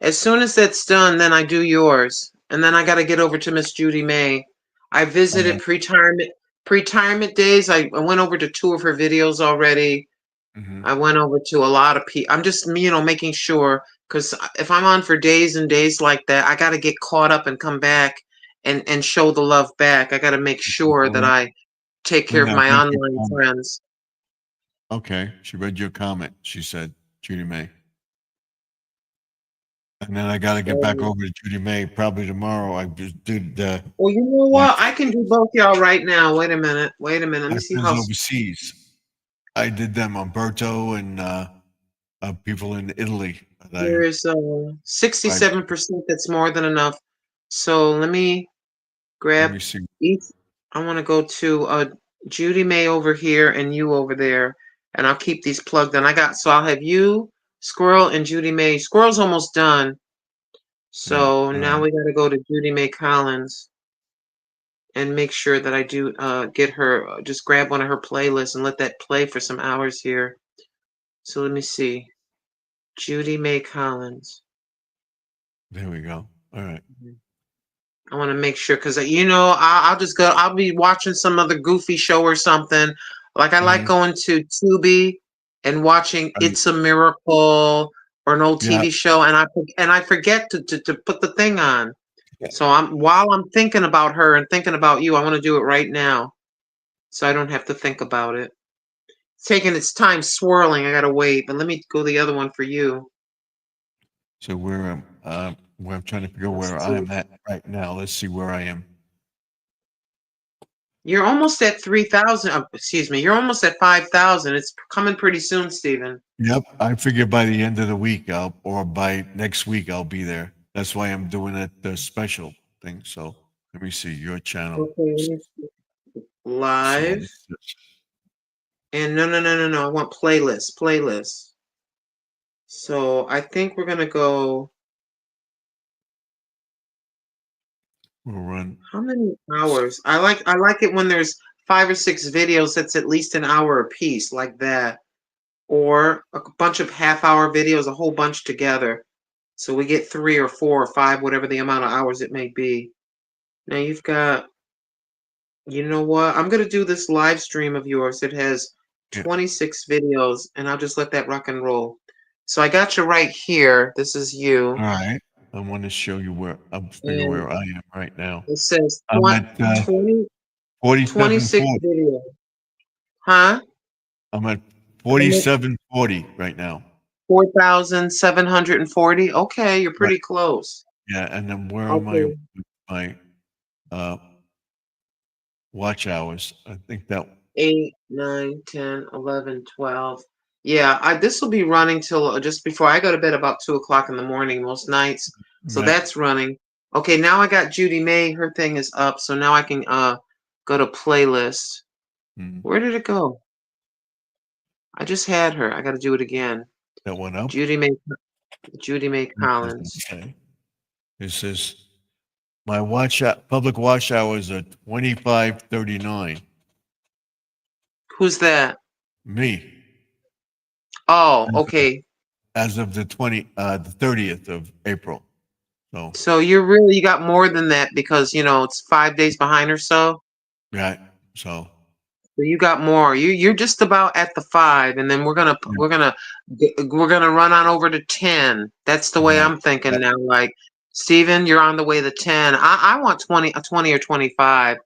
D: as soon as that's done, then I do yours, and then I got to get over to Miss Judy May. I visited pre-retirement days. I went over to 2 of her videos already.
C: Mhm.
D: I went over to a lot of people. I'm just, making sure, because if I'm on for days and days like that, I got to get caught up and come back and show the love back. I got to make sure
C: All
D: that
C: right.
D: I take care
C: Then
D: of
C: I
D: my
C: read your
D: online
C: comment.
D: friends.
C: Okay, she read your comment. She said, Judy May. And then I got to get back
D: So,
C: over to Judy May probably tomorrow. I just did
D: well, you know
C: my
D: what? I can do both y'all right now. Wait a minute. Wait a minute. Let
C: my
D: me see
C: friends
D: how.
C: overseas. I did them, Umberto and people in Italy. That I
D: There's
C: tried.
D: 67%. That's more than enough. So let me
C: Let
D: grab
C: me see.
D: each. I want to go to Judy May over here and you over there, and I'll keep these plugged in. I'll have you, Squirrel, and Judy May. Squirrel's almost done,
C: Yeah.
D: so
C: All
D: now
C: right.
D: we got to go to Judy May Collins and make sure that I do get her. Just grab one of her playlists and let that play for some hours here. So let me see, Judy May Collins.
C: There we go. All right.
D: I want to make sure because I'll just go. I'll be watching some other goofy show or something. Like I like
C: Mhm.
D: going to Tubi and watching
C: Right.
D: It's a Miracle or an old
C: Yeah.
D: TV show, and I forget to put the thing on.
C: Yeah.
D: So while I'm thinking about her and thinking about you, I want to do it right now, so I don't have to think about it. It's taking its time swirling. I gotta wait, but let me go the other one for you.
C: So where I'm trying to figure out
D: Let's
C: where I
D: see.
C: am at right now. Let's see where I am.
D: You're almost at 3,000. Excuse me. You're almost at 5,000. It's coming pretty soon, Stephen.
C: Yep. I figure by the end of the week, or by next week, I'll be there. That's why I'm doing the special thing. So let me see your channel.
D: Okay, let me see.
C: So
D: Live.
C: this is-
D: And no. I want playlist. Playlist. So I think we're gonna go.
C: we'll run.
D: How many hours? I like it when there's 5 or 6 videos that's at least an hour a piece, like that. Or a bunch of half-hour videos, a whole bunch together. So we get 3 or 4 or 5, whatever the amount of hours it may be. Now you've got, you know what? I'm gonna do this live stream of yours. It has
C: Yeah.
D: 26 videos, and I'll just let that rock and roll. So I got you right here. This is you.
C: All right. I want to show you where I'm figure
D: And
C: where I am right now.
D: it says
C: I'm at
D: 20, 26
C: 4740.
D: videos. Huh?
C: I'm at
D: I'm at
C: 4740 right now.
D: 4,740. Okay, you're
C: Right.
D: pretty close.
C: Yeah. And then where am I
D: Okay.
C: with my uh, watch hours? I think that
D: 8, 9, 10, 11, 12. Yeah, this will be running till just before I go to bed about 2 o'clock in the morning most nights. So
C: right.
D: that's running. Okay, now I got Judy May. Her thing is up, so now I can go to playlist.
C: Mhm.
D: Where did it go? I just had her. I got to do it again.
C: That went up.
D: Judy May Collins.
C: Okay. It says my public watch hours are 25:39.
D: Who's that?
C: Me,
D: Oh, okay.
C: as of the 30th of April. So
D: So you got more than that because it's 5 days behind or so.
C: right. So
D: So you got more. You're just about at the 5, and then we're gonna run on over to 10. That's the way
C: right.
D: I'm thinking now. Like, Steven, you're on the way to 10. I want 20 or 25.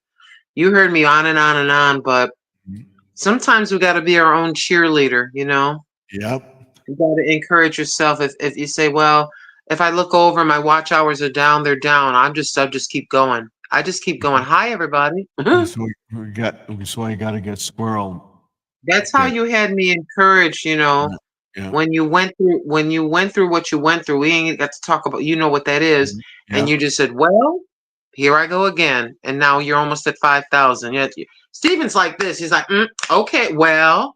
D: You heard me on and on and on, but sometimes we got to be our own cheerleader.
C: Yep.
D: You got to encourage yourself. If you say, well, if I look over, my watch hours are down, they're down. I just keep going. I just keep going. Hi, everybody.
C: So you got to get squirrel.
D: That's how you had me encouraged,
C: Yeah.
D: when you went through what you went through. We ain't got to talk about what that is. And you just said, well, here I go again. And now you're almost at 5,000. Yeah, Steven's like this. He's like, okay, well.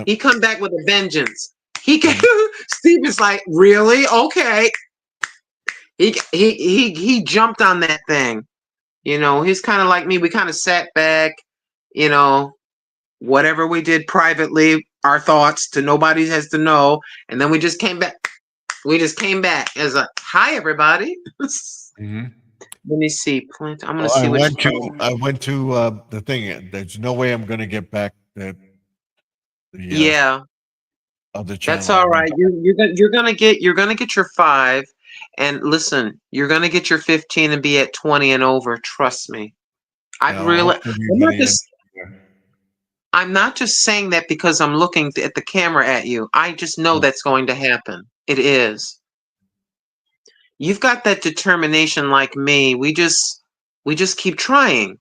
D: He come back with a vengeance. Steven's like, really? Okay. He jumped on that thing. He's kind of like me. We kind of sat back, whatever we did privately, our thoughts to nobody has to know. And then we just came back. We just came back as a hi, everybody. Let me see. I'm gonna see what
C: I went to the thing. There's no way I'm gonna get back the other channel.
D: That's all right. You're gonna get your 5, and listen, you're gonna get your 15 and be at 20 and over. Trust me. I'm not just saying that because I'm looking at the camera at you. I just know that's going to happen. It is. You've got that determination like me. We just keep trying.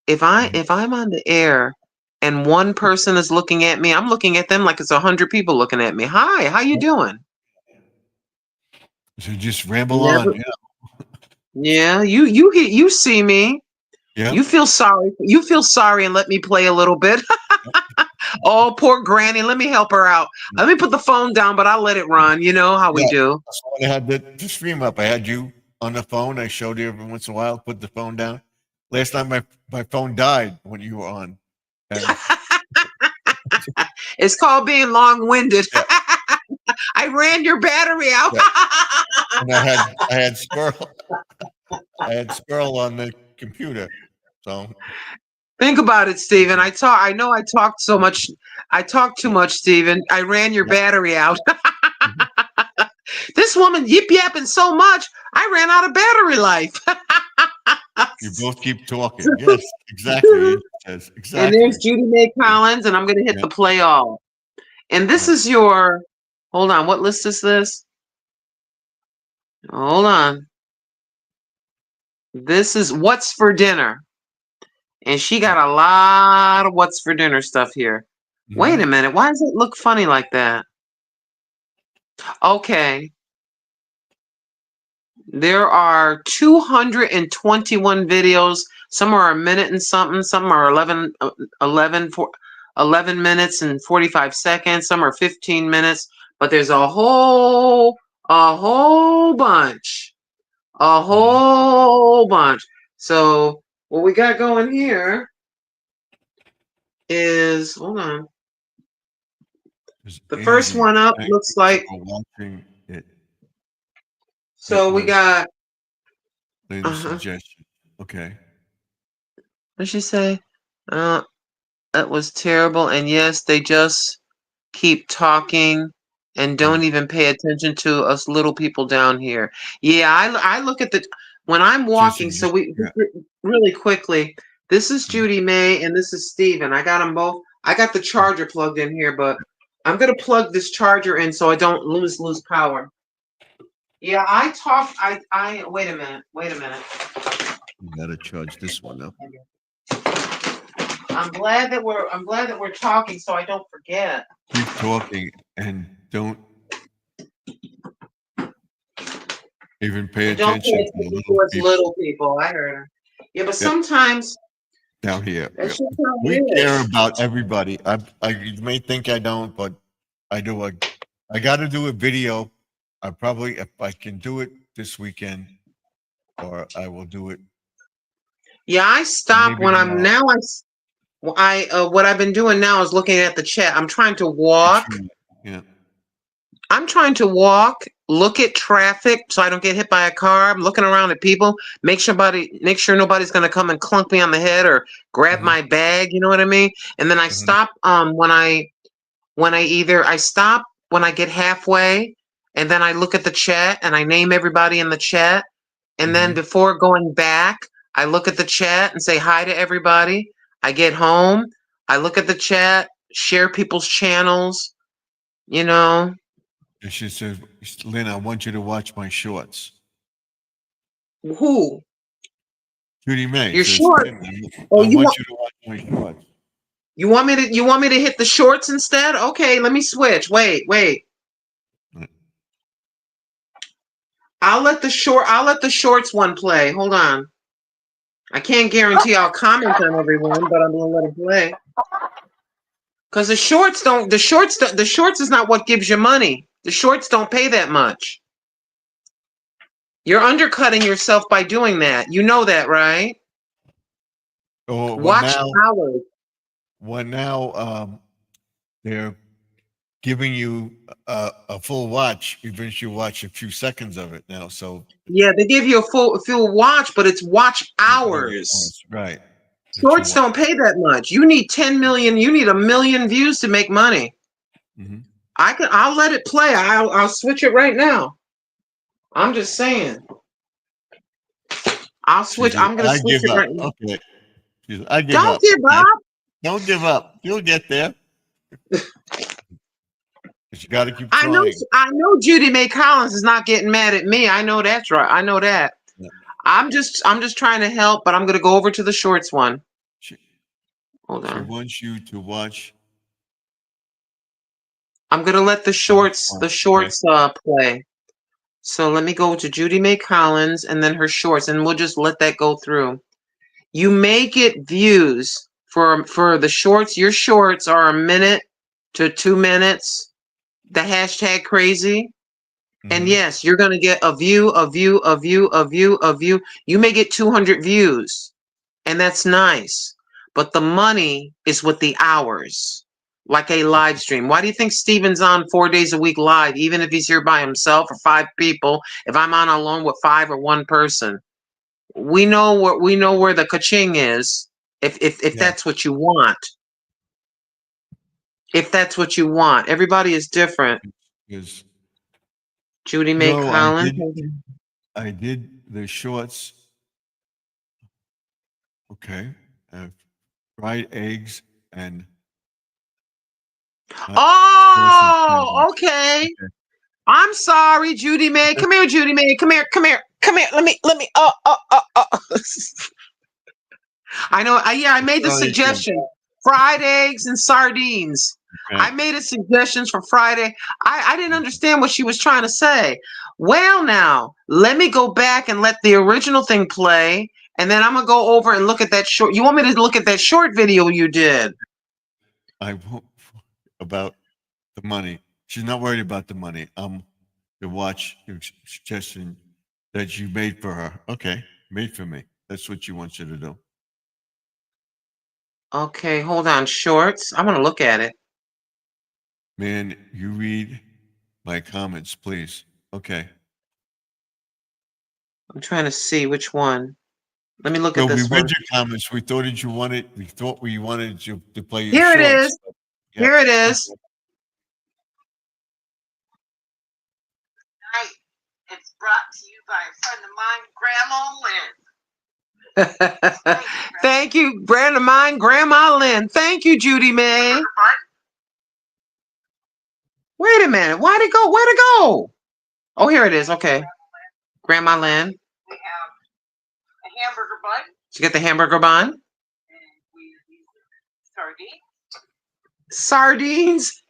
D: If I'm on the air and one person is looking at me, I'm looking at them like it's 100 people looking at me. Hi, how you doing?
C: So just ramble on.
D: Yeah, you see me.
C: Yeah.
D: You feel sorry. And let me play a little bit. Oh, poor Granny. Let me help her out. Let me put the phone down, but I'll let it run. You know how we do.
C: So I had the stream up. I had you on the phone. I showed you every once in a while. Put the phone down. Last time my phone died when you were on.
D: It's called being long-winded. Yeah. I ran your battery out.
C: Yeah. And I had squirrel. I had squirrel on the computer. So
D: think about it, Steven. I know I talked so much. I talked too much, Steven. I ran your battery out. This woman yip yapping so much, I ran out of battery life.
C: You both keep talking. Yes, exactly. Yes, exactly.
D: And there's Judy May Collins, and I'm going to hit the play all. And this is your. Hold on. What list is this? Hold on. This is What's for Dinner. And she got a lot of What's for Dinner stuff here. Wait a minute. Why does it look funny like that? Okay. There are 221 videos. Some are a minute and something. Some are 11 minutes and 45 seconds. Some are 15 minutes. But there's a whole bunch. A whole bunch. So what we got going here is, hold on. The first one up looks like.
C: Watching it.
D: So we got.
C: Suggestion. Okay.
D: What did she say? That was terrible. And yes, they just keep talking and don't even pay attention to us little people down here. Yeah, I look at when I'm walking. So we really quickly. This is Judy May and this is Steven. I got them both. I got the charger plugged in here, but I'm gonna plug this charger in so I don't lose power. Yeah, I wait a minute.
C: You gotta charge this one up.
D: I'm glad that we're talking so I don't forget.
C: Keep talking and don't even pay attention
D: to little people. I heard her. Yeah, but sometimes
C: down here.
D: That shit sound
C: We care
D: rich.
C: about everybody. You may think I don't, but I do. I got to do a video. I probably, if I can do it this weekend, or I will do it
D: Yeah, I stop
C: maybe
D: when I'm
C: tomorrow.
D: now. What I've been doing now is looking at the chat. I'm trying to walk.
C: Yeah.
D: I'm trying to walk, look at traffic so I don't get hit by a car. I'm looking around at people, make sure nobody's gonna come and clunk me on the head or grab
C: Mhm,
D: my bag, you know what I mean? And then I
C: mhm,
D: stop I stop when I get halfway and then I look at the chat and I name everybody in the chat. And then
C: mhm.
D: before going back, I look at the chat and say hi to everybody. I get home, I look at the chat, share people's channels, you know.
C: And she says, Lynn, I want you to watch my shorts.
D: Who?
C: Judy May
D: You're
C: says,
D: short.
C: Lynn,
D: Oh,
C: I want you to watch my shorts.
D: you want me to hit the shorts instead? Okay, let me switch. Wait. I'll let the shorts one play. Hold on. I can't guarantee I'll comment on everyone, but I'm gonna let it play. Cause the shorts is not what gives you money. The shorts don't pay that much. You're undercutting yourself by doing that. You know that, right?
C: Or
D: Watch hours.
C: they're giving you a full watch, even if you watch a few seconds of it now. So
D: Yeah, they give you a full watch, but it's watch hours.
C: right. That you
D: Shorts
C: want.
D: don't pay that much. You need 10 million, you need 1 million views to make money.
C: Mhm.
D: I'll let it play. I'll switch it right now. I'm just saying.
C: She says,
D: I'm gonna
C: I
D: switch
C: give
D: it
C: up.
D: right now.
C: Okay. She says, I give
D: Don't
C: up.
D: give
C: Okay.
D: up.
C: Don't give up. You'll get there. But you got to keep
D: I know
C: trying.
D: I know Judy May Collins is not getting mad at me. I know that's right. I know that.
C: Yeah.
D: I'm just trying to help, but I'm gonna go over to the shorts one.
C: She,
D: Hold
C: she
D: on.
C: wants you to watch.
D: I'm gonna let the
C: Okay.
D: shorts play. So let me go to Judy May Collins and then her shorts, and we'll just let that go through. You may get views for the shorts. Your shorts are 1 minute to 2 minutes. The hashtag crazy. And
C: Hmm.
D: yes, you're gonna get a view, a view, a view, a view, a view. You may get 200 views, and that's nice. But the money is with the hours, like a live stream. Why do you think Steven's on 4 days a week live, even if he's here by himself or 5 people? If I'm on alone with 5 or 1 person, we know where the ka-ching is. If
C: Yeah.
D: that's what you want, if that's what you want, everybody is different.
C: Because
D: Judy May
C: no,
D: Collins.
C: I did the shorts. Okay. Fried eggs and hot sauce and
D: Oh,
C: sandwich.
D: okay.
C: Okay.
D: I'm sorry, Judy May. Come here, Judy May. Come here. Come here. Come here. Let me. I know. Yeah, I made the
C: Sorry again.
D: suggestion. Fried eggs and sardines. I
C: Okay.
D: made a suggestions for Friday. I didn't understand what she was trying to say. Well, now let me go back and let the original thing play, and then I'm gonna go over and look at that short. You want me to look at that short video you did?
C: I won't about the money. She's not worried about the money. To watch your suggestion that you made for her. Okay, made for me. That's what she wants you to do.
D: Okay, hold on. Shorts. I want to look at it.
C: Man, you read my comments, please. Okay.
D: I'm trying to see which one. Let me look
C: So
D: at
C: we
D: this
C: read
D: one.
C: your comments. We thought we wanted you to play your
D: Here it
C: shorts.
D: is.
C: Yeah.
D: Here it is.
C: Okay.
D: Right. It's brought to you by a friend of mine, Grandma Lynn. Thank you, friend of mine, Grandma Lynn. Thank you, Judy May. Wait a minute. Where'd it go? Where'd it go? Oh, here it is. Okay. Grandma Lynn. We have a hamburger bun. Did you get the hamburger bun? And we use sardines. Sardines?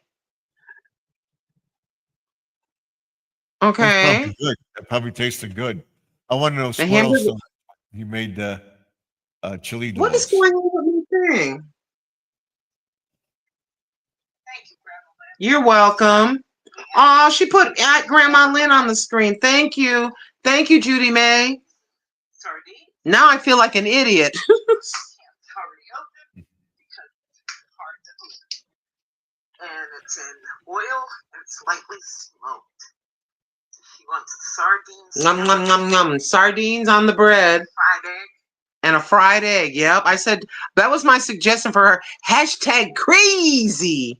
C: That's
D: Okay.
C: probably good. That probably tasted good. I want to know
D: The
C: what else
D: hamburger.
C: you made the chili
D: What is
C: dogs.
D: going on with thing. You're welcome. Oh, she put Grandma Lynn on the screen. Thank you. Thank you, Judy May. Now I feel like an idiot. And it's in oil. It's lightly smoked. She wants sardines. Nom, nom, nom, nom. Sardines on the bread. Fried egg. And a fried egg. Yep. I said that was my suggestion for her. Hashtag crazy.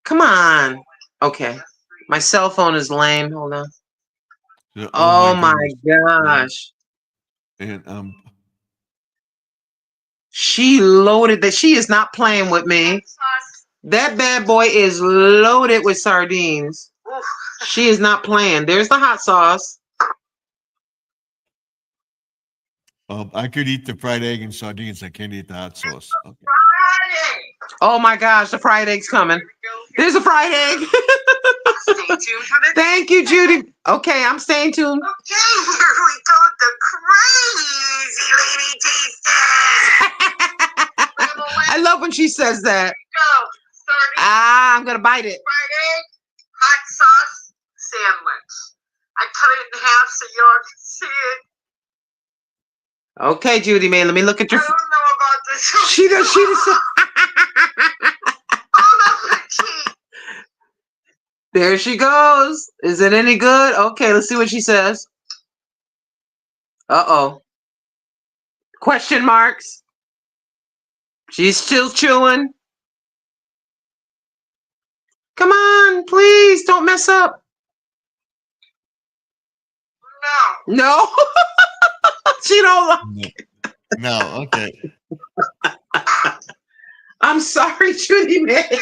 D: Come on. Okay. My cell phone is lame. Hold on. Oh my gosh.
C: And
D: she loaded that. She is not playing with me. That bad boy is loaded with sardines. She is not playing. There's the hot sauce.
C: I could eat the fried egg and sardines. I can't eat the hot sauce. Okay.
D: Oh my gosh, the fried egg's coming. There's a fried egg. Stay tuned for the Thank you, Judy. Okay, I'm staying tuned. Okay, here we go. The crazy lady tastes. I love when she says that. I'm gonna bite it. Fried egg, hot sauce sandwich. I cut it in half so y'all can see it. Okay, Judy, man, let me look at your. I don't know about this. She does. She does. There she goes. Is it any good? Okay, let's see what she says. Uh-oh. Question marks. She's still chewing. Come on, please, don't mess up. No. No? She don't like it.
C: No, okay. I'm
D: sorry, Judy May.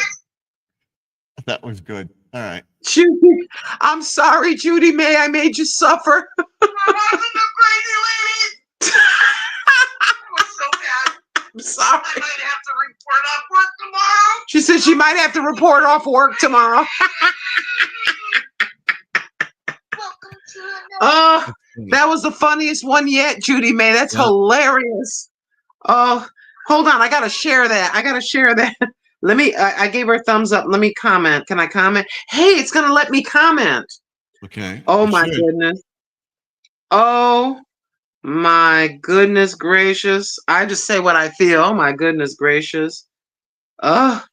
C: That was good. All right.
D: Judy, I'm sorry, Judy May. I made you suffer. I wasn't a crazy lady. It was so bad. I'm sorry. I might have to report off work tomorrow. She said she might have to report off work tomorrow. Oh, that was the funniest one yet, Judy May. That's hilarious. Oh, hold on. I got to share that. Let me, I gave her a thumbs up. Let me comment. Can I comment? Hey, it's going to let me comment.
C: Okay.
D: Oh my goodness. Oh my goodness gracious. I just say what I feel. Oh my goodness gracious. That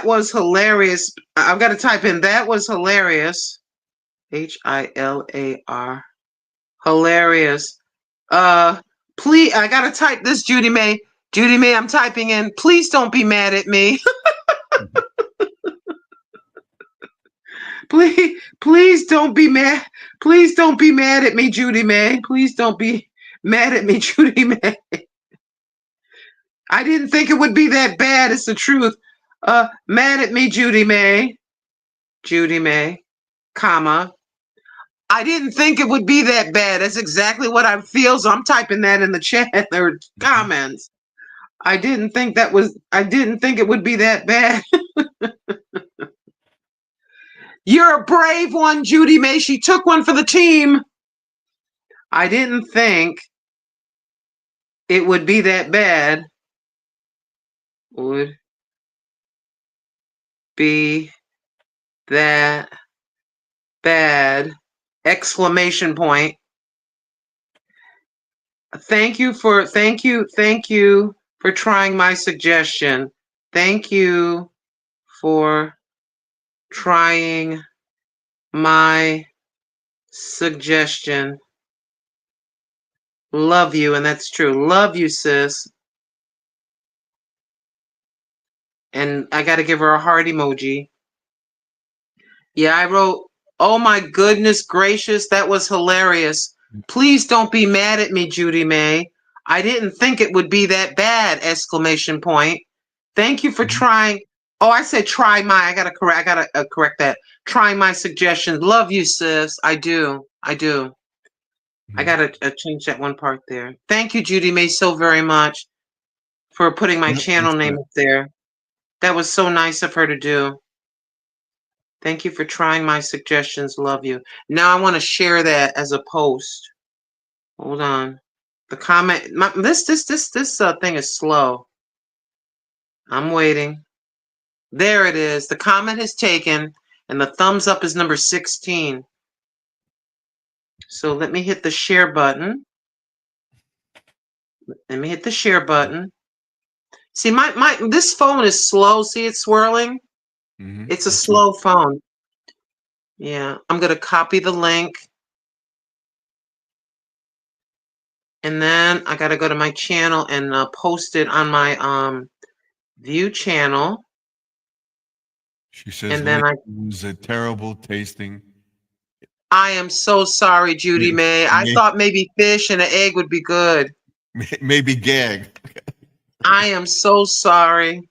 D: was hilarious. I've got to type in that was hilarious. HILAR. Hilarious. Please, I gotta type this, Judy May. Judy May, I'm typing in. Please don't be mad at me. Please don't be mad. Please don't be mad at me, Judy May. Please don't be mad at me, Judy May. I didn't think it would be that bad. It's the truth. Mad at me, Judy May. Judy May, comma. I didn't think it would be that bad. That's exactly what I feel. So I'm typing that in the chat or comments. I didn't think it would be that bad. You're a brave one, Judy May. She took one for the team. I didn't think it would be that bad. Would be that bad. Exclamation point. Thank you for trying my suggestion. Thank you for trying my suggestion. Love you, and that's true. Love you, sis. And I got to give her a heart emoji. Yeah, I wrote, oh my goodness gracious, that was hilarious. Please don't be mad at me, Judy May. I didn't think it would be that bad, exclamation point. Thank you for trying. Oh, I said try my, I gotta correct that. Try my suggestions. Love you, sis. I do. I gotta change that one part there. Thank you, Judy May, so very much for putting my channel name up there. That was so nice of her to do. Thank you for trying my suggestions. Love you. Now I want to share that as a post. Hold on. The comment. This thing is slow. I'm waiting. There it is. The comment is taken, and the thumbs up is number 16. So let me hit the share button. Let me hit the share button. See, this phone is slow. See it swirling? It's a
C: That's
D: slow phone. Yeah, I'm gonna copy the link. And then I gotta go to my channel and post it on my view channel.
C: She says
D: And then
C: Lynn was a terrible tasting.
D: I am so sorry, Judy May. I thought maybe fish and an egg would be good.
C: Maybe gag.
D: I am so sorry.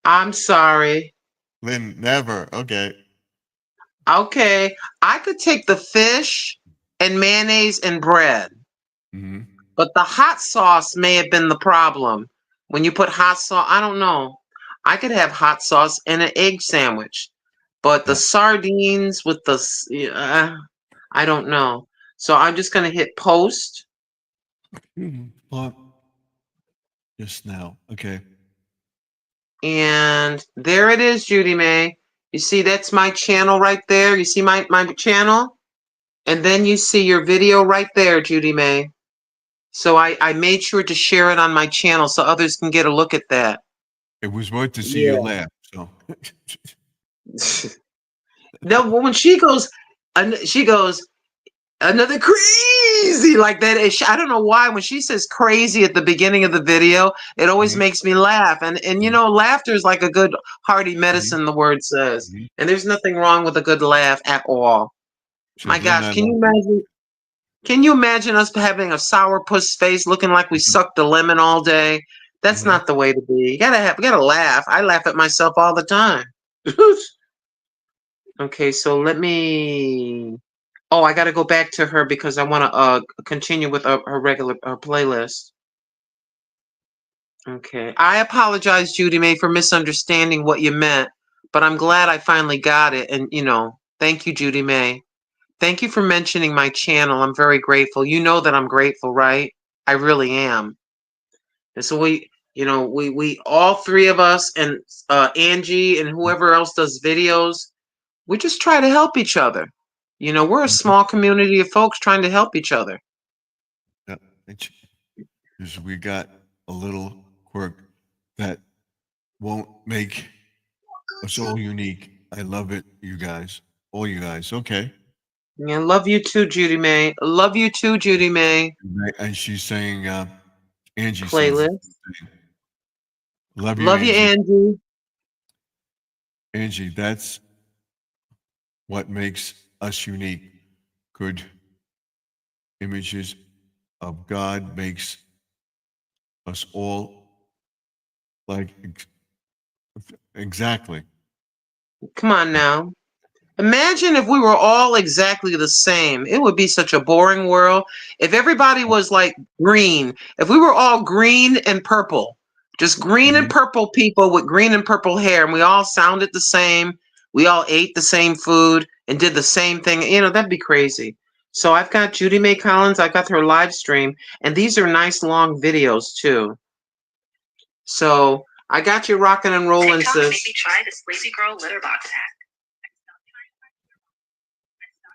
D: I'm sorry.
C: Lynn, never. Okay.
D: Okay, I could take the fish and mayonnaise and bread,
C: Mm-hmm.
D: but the hot sauce may have been the problem. When you put hot sauce, I don't know. I could have hot sauce in an egg sandwich, but the
C: Yeah.
D: sardines with the, I don't know. So I'm just gonna hit post.
C: Well, just now. Okay.
D: And there it is, Judy May. You see, that's my channel right there. You see my channel? And then you see your video right there, Judy May. So I made sure to share it on my channel so others can get a look at that.
C: It was worth to see you
D: Yeah.
C: laugh. So
D: No, when she goes, another crazy like that. I don't know why when she says crazy at the beginning of the video, it always
C: Mhm.
D: makes me laugh. And you
C: Mhm.
D: know, laughter is like a good hearty
C: Mhm.
D: medicine, the word says.
C: Mhm.
D: And there's nothing wrong with a good laugh at all. My
C: Says Lynn,
D: gosh,
C: I
D: can you
C: love you.
D: imagine? Can you imagine us having a sourpuss face looking like we
C: Mhm.
D: sucked a lemon all day? That's
C: Mhm.
D: not the way to be. We gotta laugh. I laugh at myself all the time. Okay, so let me. Oh, I gotta go back to her because I want to continue with her regular playlist. Okay, I apologize, Judy May, for misunderstanding what you meant, but I'm glad I finally got it. And thank you, Judy May. Thank you for mentioning my channel. I'm very grateful. You know that I'm grateful, right? I really am. And so we all three of us and Angie and whoever else does videos, we just try to help each other. We're a
C: Mhm.
D: small community of folks trying to help each other.
C: Yeah. Because we got a little quirk that won't make us all unique. I love it, you guys. All you guys. Okay.
D: Yeah, love you too, Judy May. Love you too, Judy May.
C: And she's saying, Angie says,
D: Playlist.
C: love you,
D: Love you,
C: Angie.
D: Angie.
C: Angie, that's what makes us unique. Good images of God makes us all like exactly.
D: Come on now. Imagine if we were all exactly the same. It would be such a boring world. If everybody was like green, if we were all green and purple, just green and
C: Mhm.
D: purple people with green and purple hair, and we all sounded the same, we all ate the same food and did the same thing, that'd be crazy. So I've got Judy May Collins, I got her live stream, and these are nice long videos too. So I got you rocking and rolling, sis.
E: Maybe try the Sleepy Girl litter box hack.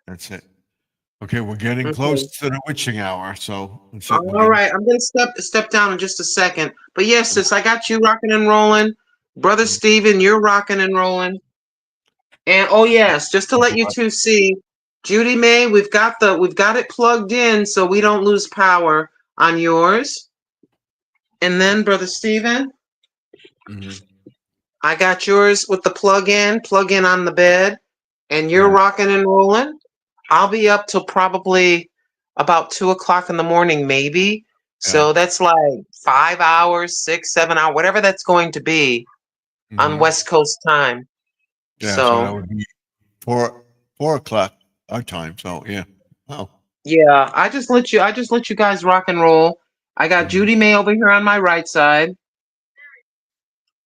C: That's it. Okay, we're getting
D: Okay.
C: close to the witching hour, so that's it. We're
D: All
C: getting
D: right, I'm gonna step down in just a second. But yes, sis, I got you rocking and rolling. Brother Steven, you're rocking and rolling. And oh yes, just to let you two see, Judy May, we've got it plugged in so we don't lose power on yours. And then Brother Steven,
C: Mhm.
D: I got yours with the plug in on the bed, and you're
C: Yeah.
D: rocking and rolling. I'll be up till probably about 2 o'clock in the morning, maybe.
C: Yeah.
D: So that's like 5 hours, 6, 7 hours, whatever that's going to be on
C: Mhm.
D: West Coast time.
C: Yeah, so that
D: So
C: would be 4 o'clock our time. So yeah. Oh.
D: yeah, I just let you guys rock and roll. I got
C: Mhm.
D: Judy May over here on my right side.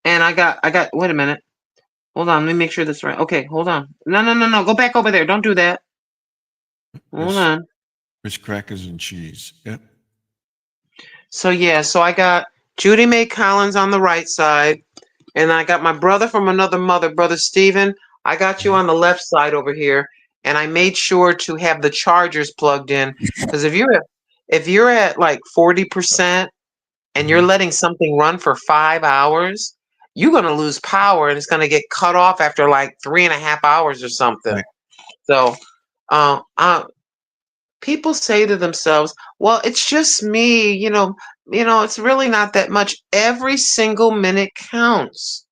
D: And I got wait a minute. Hold on, let me make sure that's right. Okay, hold on. No. Go back over there. Don't do that. Hold
C: Just
D: on.
C: Rich crackers and cheese. Yep.
D: So yeah, so I got Judy Mae Collins on the right side, and I got my brother from another mother, brother Stephen. I got you on the left side over here, and I made sure to have the chargers plugged in because if you're at like 40% and you're
C: Mhm.
D: letting something run for 5 hours, you're gonna lose power and it's gonna get cut off after like 3.5 hours or something.
C: Right.
D: So, uh, uh, people say to themselves, "Well, it's just me, it's really not that much." Every single minute counts.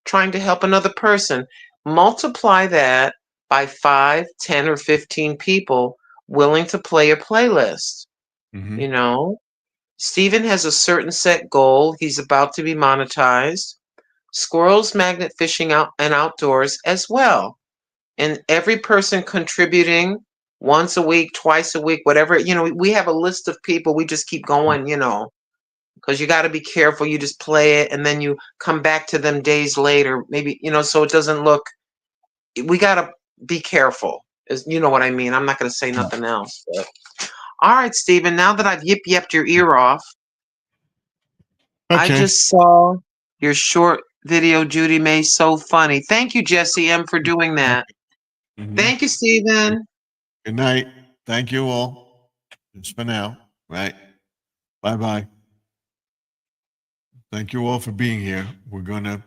D: Trying to help another person. Multiply that by 5, 10, or 15 people willing to play a playlist.
C: Mm-hmm.
D: You know, Stephen has a certain set goal. He's about to be monetized. Squirrels magnet fishing out and outdoors as well. And every person contributing once a week, twice a week, whatever, we have a list of people. We just keep going, because you got to be careful. You just play it and then you come back to them days later, maybe, so it doesn't look, we got to be careful. You know what I mean? I'm not going to say nothing else. But. All right, Stephen, now that I've yip-yapped your ear off, I
C: Okay.
D: just saw your short video, Judy Mae, so funny. Thank you, Jesse M, for doing that.
C: Mhm.
D: Thank you, Stephen.
C: Good night. Thank you all. It's for now. Right. Bye-bye. Thank you all for being here. We're going to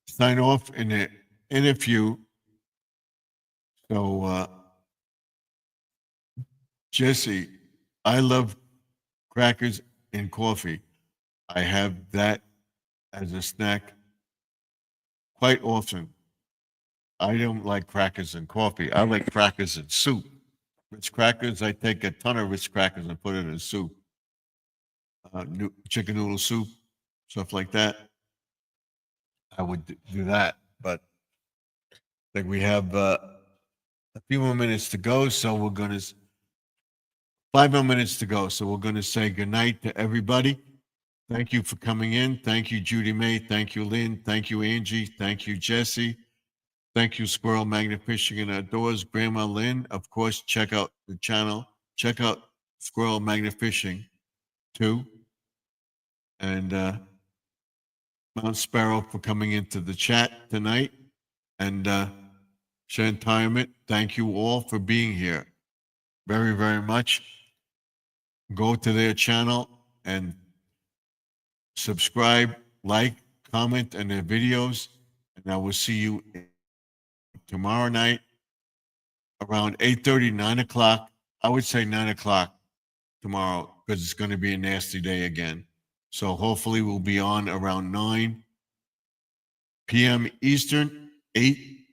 C: sign off in a few. So, Jesse, I love crackers and coffee. I have that as a snack quite often. I don't like crackers and coffee. I like crackers and soup. Ritz crackers, I take a ton of Ritz crackers and put it in soup. Chicken noodle soup, stuff like that. I would do that. But I think we have a few more minutes to go. So we're going to, 5 more minutes to go. So we're going to say goodnight to everybody. Thank you for coming in. Thank you, Judy Mae. Thank you, Lynn. Thank you, Angie. Thank you, Jesse. Thank you, Squirrel Magnet Fishing and Outdoors. Grandma Lynn, of course, check out the channel. Check out Squirrel Magnet Fishing too. And Mount Sparrow for coming into the chat tonight. And Shantimate, thank you all for being here. Very, very much. Go to their channel and subscribe, like, comment on their videos. And I will see you tomorrow night around 8:30, 9 o'clock. I would say 9 o'clock tomorrow because it's going to be a nasty day again. So hopefully we'll be on around 9 p.m. Eastern, 8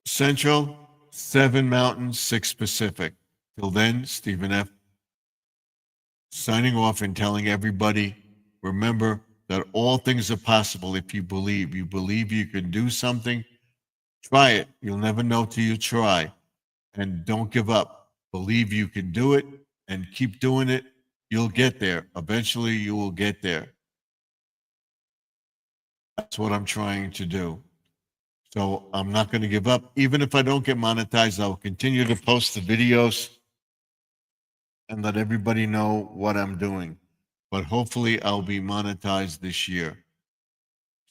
C: Central, 7 Mountain, 6 Pacific. Till then, Stephen F. signing off and telling everybody, remember that all things are possible if you believe. You believe you can do something, try it. You'll never know till you try. And don't give up. Believe you can do it and keep doing it. You'll get there. Eventually, you will get there. That's what I'm trying to do. So I'm not going to give up. Even if I don't get monetized, I'll continue to post the videos and let everybody know what I'm doing. But hopefully, I'll be monetized this year.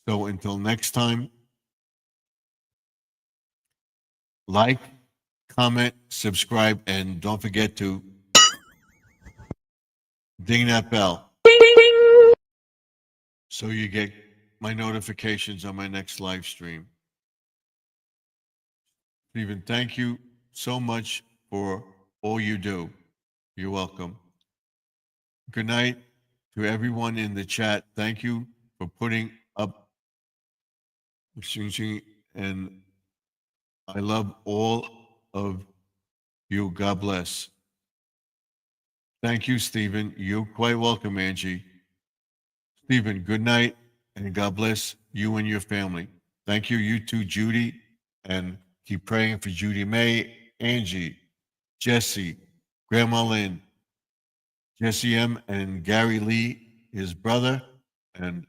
C: So until next time, like, comment, subscribe, and don't forget to ding that bell so you get my notifications on my next live stream. Stephen, thank you so much for all you do. You're welcome. Good night to everyone in the chat. Thank you for putting up, and I love all of you. God bless. Thank you, Stephen. You're quite welcome, Angie. Stephen, good night, and God bless you and your family. Thank you, you too, Judy, and keep praying for Judy Mae, Angie, Jesse, Grandma Lynn, Jesse M, and Gary Lee, his brother, and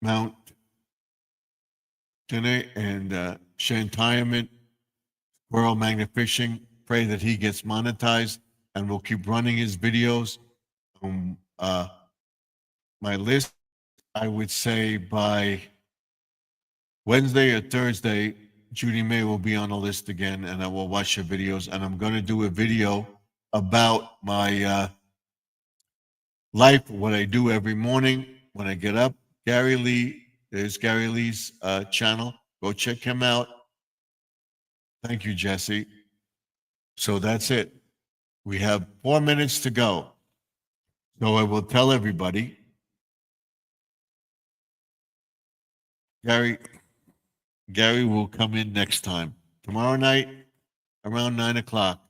C: Mount Dinner and Shantyament, Squirrel Magnifishing. Pray that he gets monetized, and we'll keep running his videos. My list, I would say by Wednesday or Thursday, Judy May will be on the list again, and I will watch her videos. And I'm going to do a video about my life, what I do every morning when I get up. Gary Lee, there's Gary Lee's channel. Go check him out. Thank you, Jesse. So that's it. We have 4 minutes to go. So I will tell everybody. Gary will come in next time. Tomorrow night, around 9 o'clock,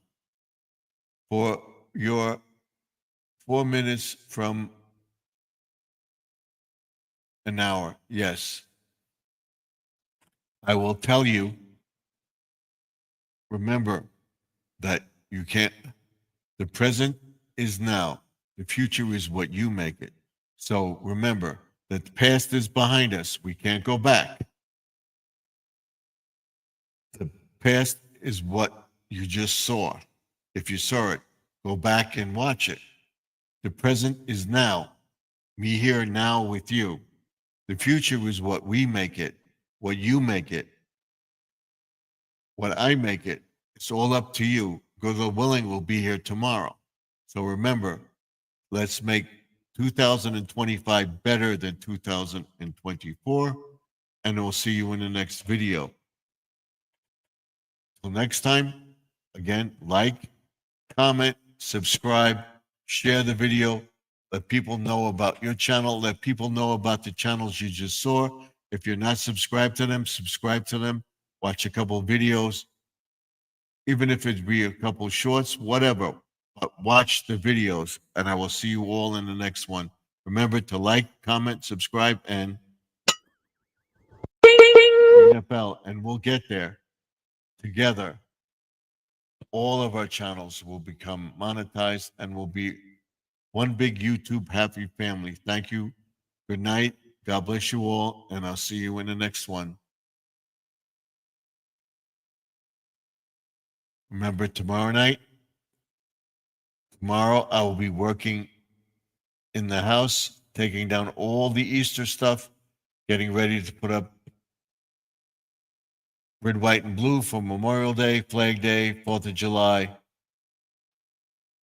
C: for your 4 minutes from an hour. Yes. I will tell you, remember that you can't, the present is now. The future is what you make it. So remember that the past is behind us. We can't go back. The past is what you just saw. If you saw it, go back and watch it. The present is now. Me here now with you. The future is what we make it, what you make it, what I make it. It's all up to you. God willing, we'll be here tomorrow. So remember, let's make 2025 better than 2024, and we'll see you in the next video. Till next time, again, like, comment, subscribe, share the video, let people know about your channel, let people know about the channels you just saw. If you're not subscribed to them, subscribe to them, watch a couple of videos, even if it be a couple of shorts, whatever, but watch the videos, and I will see you all in the next one. Remember to like, comment, subscribe, and ring that bell, and we'll get there together. All of our channels will become monetized and will be one big YouTube happy family. Thank you. Good night. God bless you all, and I'll see you in the next one. Remember, tomorrow I will be working in the house, taking down all the Easter stuff, getting ready to put up red, white, and blue for Memorial Day, Flag Day, 4th of July,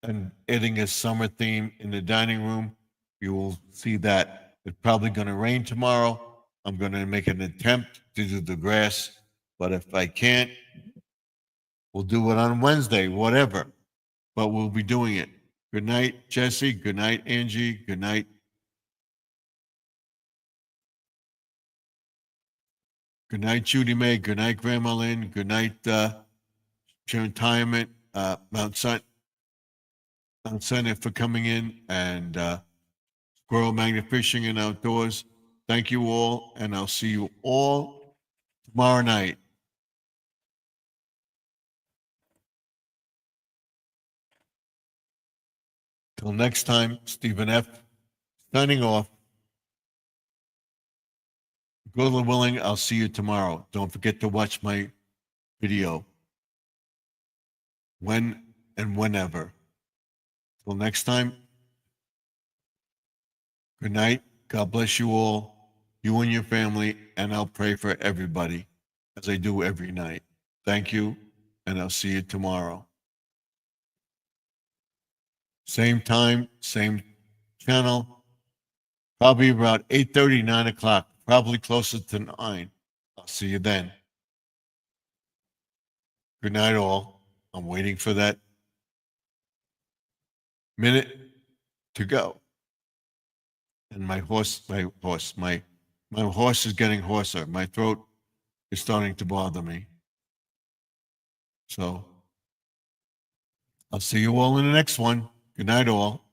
C: and adding a summer theme in the dining room. You will see that. It's probably going to rain tomorrow. I'm going to make an attempt to do the grass, but if I can't, we'll do it on Wednesday, whatever. But we'll be doing it. Good night, Jesse. Good night, Angie. Good night. Good night, Judy May. Good night, Grandma Lynn. Good night, Retirement, Mount Sun for coming in, and Squirrel Magnifishing and Outdoors. Thank you all, and I'll see you all tomorrow night. Till next time, Stephen F. signing off. God willing, I'll see you tomorrow. Don't forget to watch my video. When and whenever. Till next time, good night. God bless you all, you and your family, and I'll pray for everybody as I do every night. Thank you, and I'll see you tomorrow. Same time, same channel, probably about 8:30, 9 o'clock, probably closer to 9. I'll see you then. Good night, all. I'm waiting for that minute to go. And my horse is getting hoarser. My throat is starting to bother me. So I'll see you all in the next one. Good night, all.